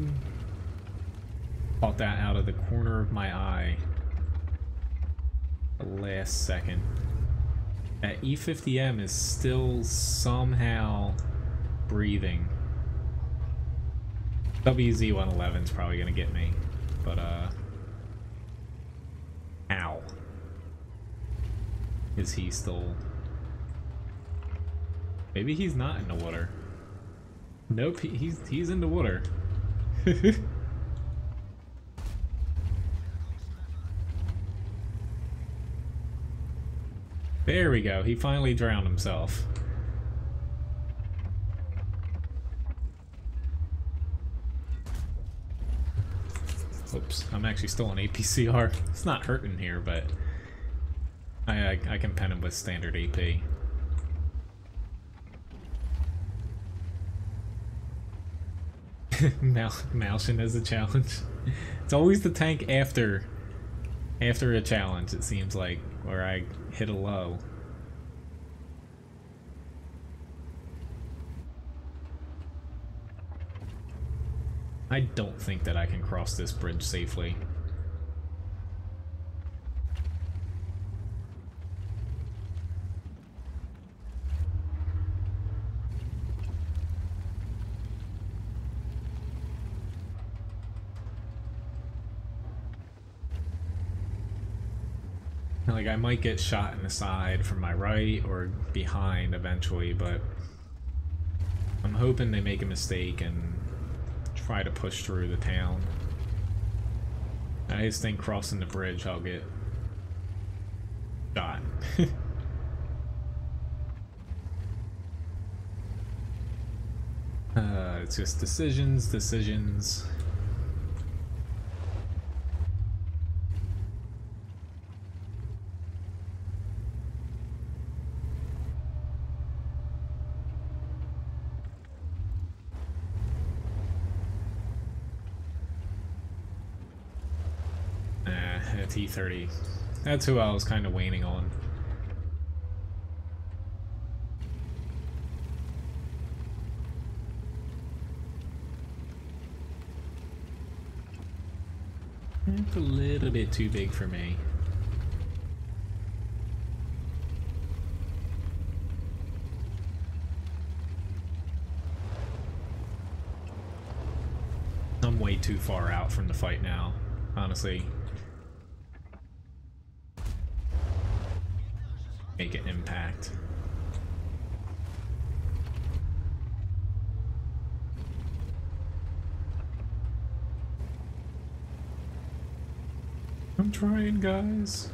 Caught that out of the corner of my eye. Last second. That E50M is still somehow breathing. WZ-111 is probably gonna get me, but ow. Is he still... Maybe he's not in the water. Nope, he's in the water. There we go, he finally drowned himself. Oops, I'm actually still on APCR. It's not hurting here, but I can pen him with standard AP. Malshin is a challenge. It's always the tank after a challenge, it seems like, where I hit a low. I don't think that I can cross this bridge safely. Like, I might get shot in the side from my right or behind eventually, but I'm hoping they make a mistake and try to push through the town. I just think crossing the bridge I'll get shot. It's just decisions. T30. That's who I was kind of waning on. It's a little bit too big for me. I'm way too far out from the fight now, honestly. Make an impact. I'm trying, guys.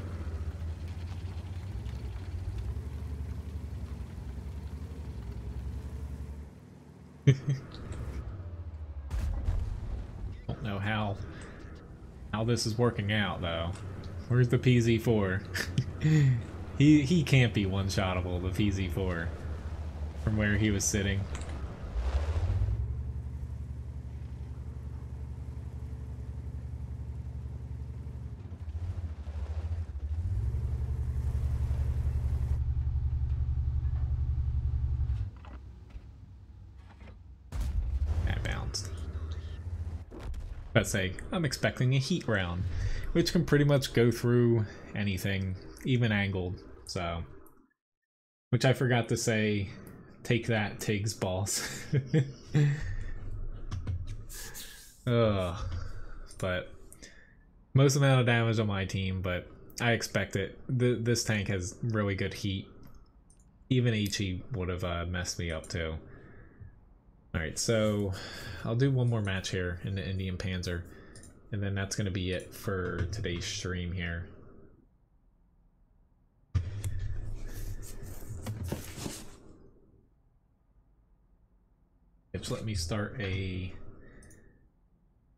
Don't know how this is working out though. Where's the PZ4? He can't be one-shottable, the PZ4, from where he was sitting. That bounced. Let's say, I'm expecting a heat round, which can pretty much go through anything, even angled. So, which I forgot to say, take that, Tiggs boss. But most amount of damage on my team, but I expect it. This tank has really good heat. Even HE would have messed me up too. Alright, so I'll do one more match here in the Indian Panzer, and then that's going to be it for today's stream here. Just let me start a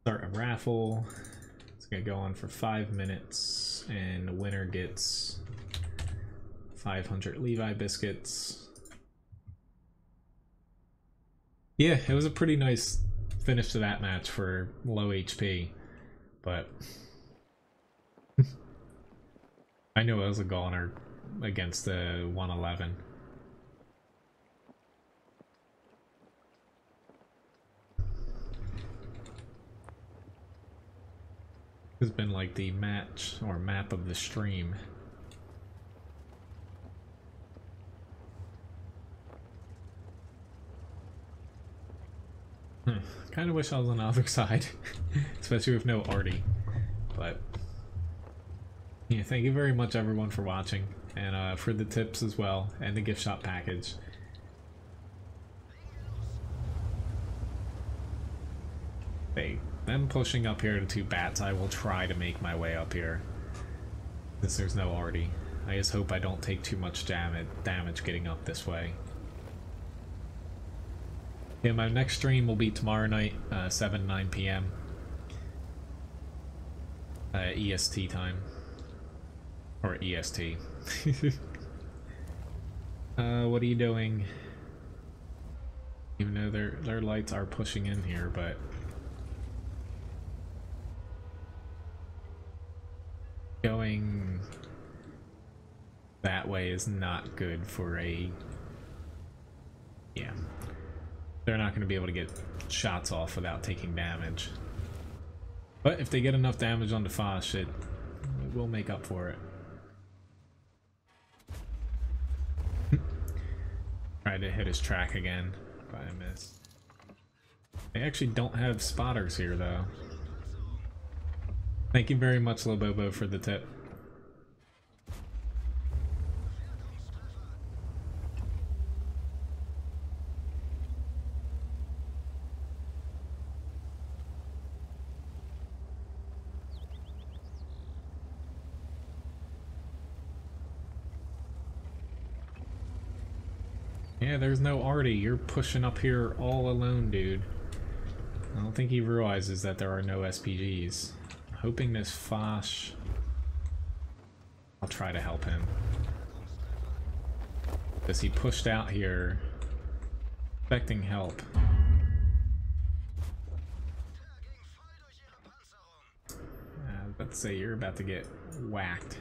raffle. It's gonna go on for 5 minutes, and the winner gets 500 Levi biscuits. Yeah, it was a pretty nice finish to that match for low HP, but I knew it was a goner against the 111. Has been like the match or map of the stream. Kind of wish I was on the other side, especially with no Artie. But yeah, thank you very much everyone for watching, and for the tips as well, and the gift shop package. Hey. Them pushing up here to 2 bats, I will try to make my way up here. Since there's no Artie. I just hope I don't take too much damage getting up this way. Yeah, my next stream will be tomorrow night, 9 p.m. EST time. Or EST. What are you doing? Even though their lights are pushing in here, but going that way is not good for a... Yeah. They're not going to be able to get shots off without taking damage. But if they get enough damage on the Fosh, it will make up for it. Tried to hit his track again, but I missed. They actually don't have spotters here, though. Thank you very much, Lobobo, for the tip. Yeah, there's no Artie. You're pushing up here all alone, dude. I don't think he realizes that there are no SPGs. I'm hoping this Foch... I'll try to help him. Because he pushed out here expecting help. I was about to say, you're about to get whacked.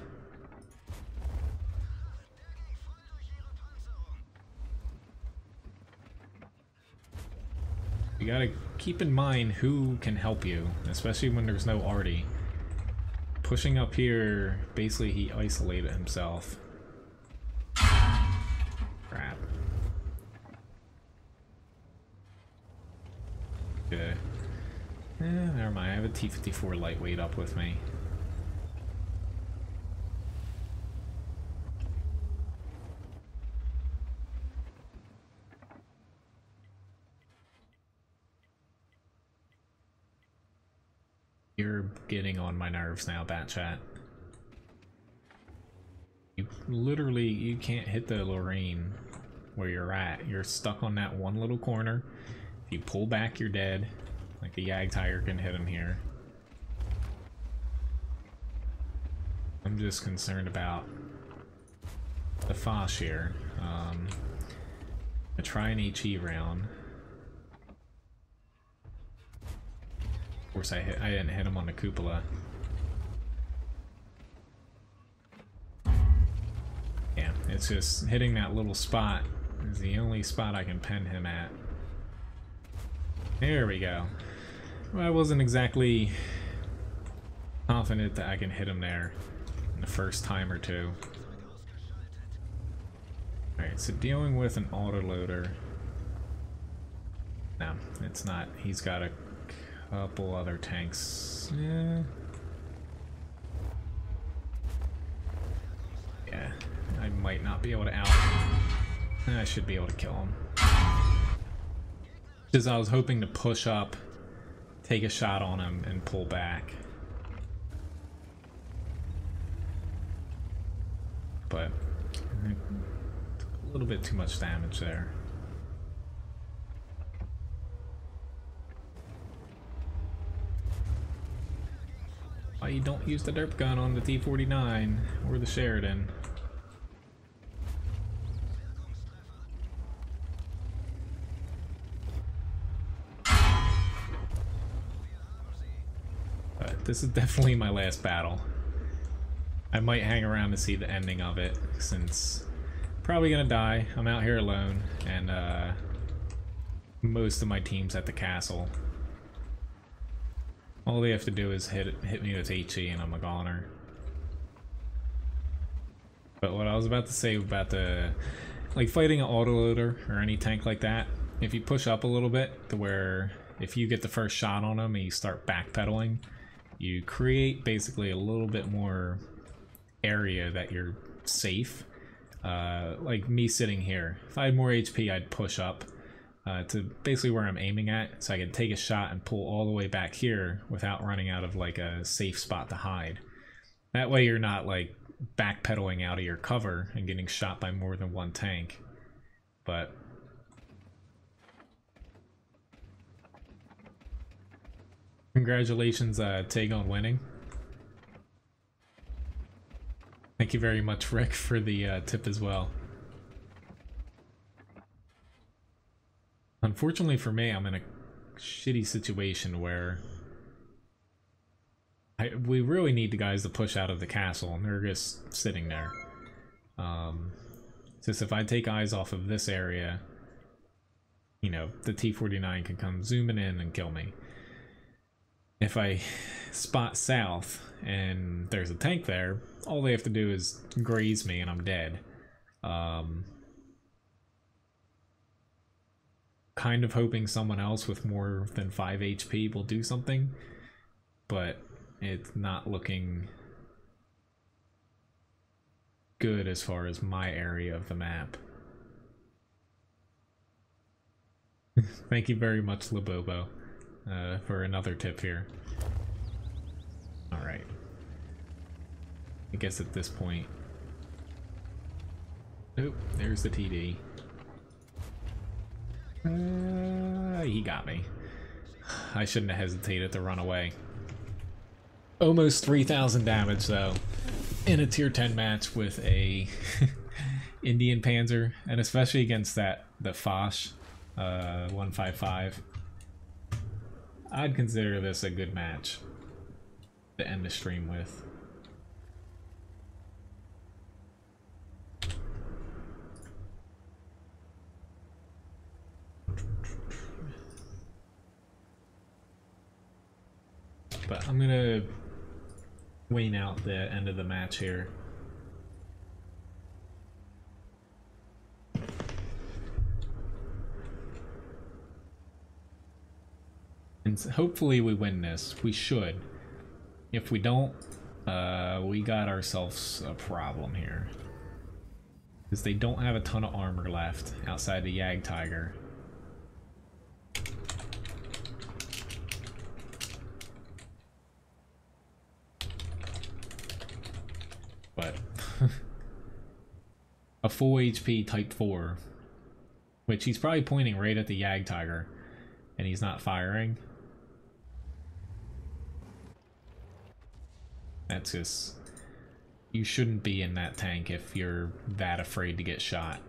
You gotta keep in mind who can help you, especially when there's no Artie. Pushing up here, basically he isolated himself. Crap. Good. Never mind, I have a T-54 lightweight up with me. You're getting on my nerves now, Batchat. You literally, you can't hit the Lorraine where you're at. You're stuck on that one little corner. If you pull back, you're dead. Like the Yag Tiger can hit him here. I'm just concerned about the Foch here. I try an HE round. Of course, I didn't hit him on the cupola. Yeah, it's just hitting that little spot is the only spot I can pin him at. There we go. Well, I wasn't exactly confident that I can hit him there in the first time or two. Alright, so dealing with an autoloader. No, it's not. He's got a couple other tanks. Yeah, I might not be able to out. I should be able to kill him. Because I was hoping to push up, take a shot on him, and pull back. But a little bit too much damage there. Why you don't use the derp gun on the T-49 or the Sheridan? But this is definitely my last battle. I might hang around to see the ending of it, since I'm probably gonna die. I'm out here alone, and most of my team's at the castle. All they have to do is hit me with HE and I'm a goner. But what I was about to say about the, like, fighting an autoloader or any tank like that, if you push up a little bit to where if you get the first shot on them and you start backpedaling, you create basically a little bit more area that you're safe. Like me sitting here, if I had more HP, I'd push up to basically where I'm aiming at, so I can take a shot and pull all the way back here without running out of like a safe spot to hide. That way you're not like backpedaling out of your cover and getting shot by more than one tank. But congratulations, Tag, on winning. Thank you very much, Rick, for the tip as well. Unfortunately for me, I'm in a shitty situation where we really need the guys to push out of the castle, and they're just sitting there. Just if I take eyes off of this area, you know, the T-49 can come zooming in and kill me. If I spot south and there's a tank there, all they have to do is graze me and I'm dead. Kind of hoping someone else with more than 5 HP will do something, but it's not looking good as far as my area of the map. Thank you very much, Labobo, for another tip here. Alright. I guess at this point... Oh, there's the TD. He got me. I shouldn't have hesitated to run away. Almost 3,000 damage though, in a tier 10 match with a Indian Panzer, and especially against the Foch 155. I'd consider this a good match to end the stream with. But I'm gonna wane out the end of the match here. And hopefully we win this. We should. If we don't, we got ourselves a problem here. Because they don't have a ton of armor left outside the Yag Tiger. But a full HP Type 4, which he's probably pointing right at the Yag Tiger, and he's not firing. That's just... You shouldn't be in that tank if you're that afraid to get shot.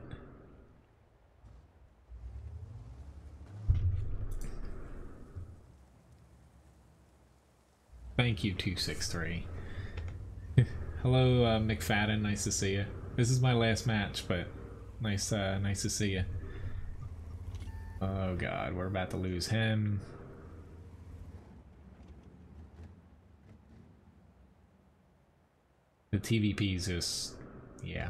Thank you, 263. Hello, McFadden. Nice to see you. This is my last match, but nice, nice to see you. Oh god, we're about to lose him. The TVP's just, yeah.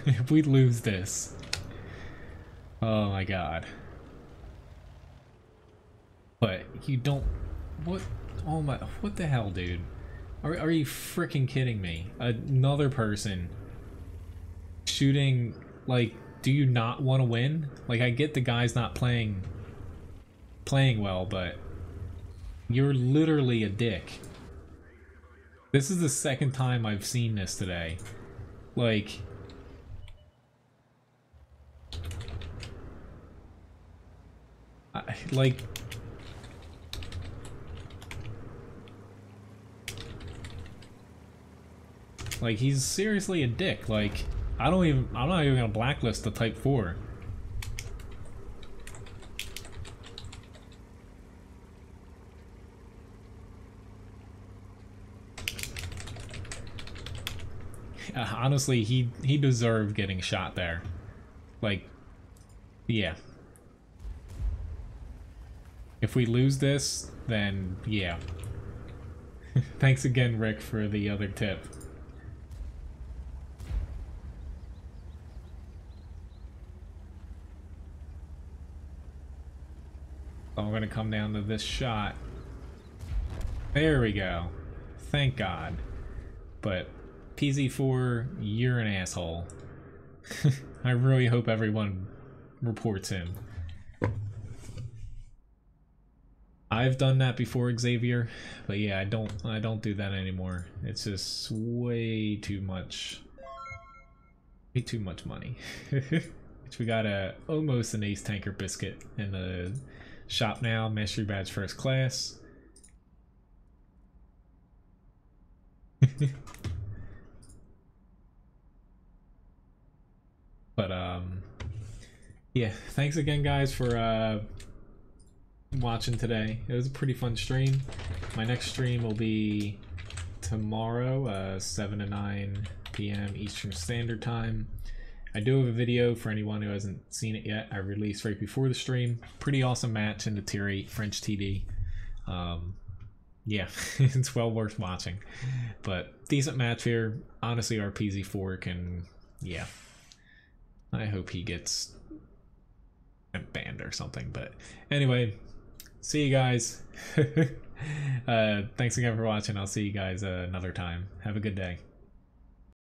If we lose this. Oh my god. But you don't... What? Oh my... What the hell, dude? Are you freaking kidding me? Another person shooting, like, do you not want to win? Like, I get the guy's not playing well, but you're literally a dick. This is the second time I've seen this today. Like... Like he's seriously a dick. Like I'm not even gonna blacklist the Type 4. Honestly, he deserved getting shot there. Like, yeah. If we lose this, then yeah. Thanks again, Rick, for the other tip. So I'm gonna come down to this shot. There we go. Thank God. But PZ4, you're an asshole. I really hope everyone reports him. I've done that before, Xavier, but yeah, I don't do that anymore. It's just way too much money. Which we got almost an ace tanker biscuit in the shop now. Mastery badge first class. But yeah, thanks again, guys, for watching today. It was a pretty fun stream. My next stream will be tomorrow, 7 to 9 p.m. Eastern Standard Time. I do have a video for anyone who hasn't seen it yet. I released right before the stream. Pretty awesome match in the Tier 8 French TD. Yeah, it's well worth watching. But decent match here. Honestly, our PZ4 can, yeah. I hope he gets banned or something. But anyway, see you guys. Thanks again for watching. I'll see you guys another time. Have a good day.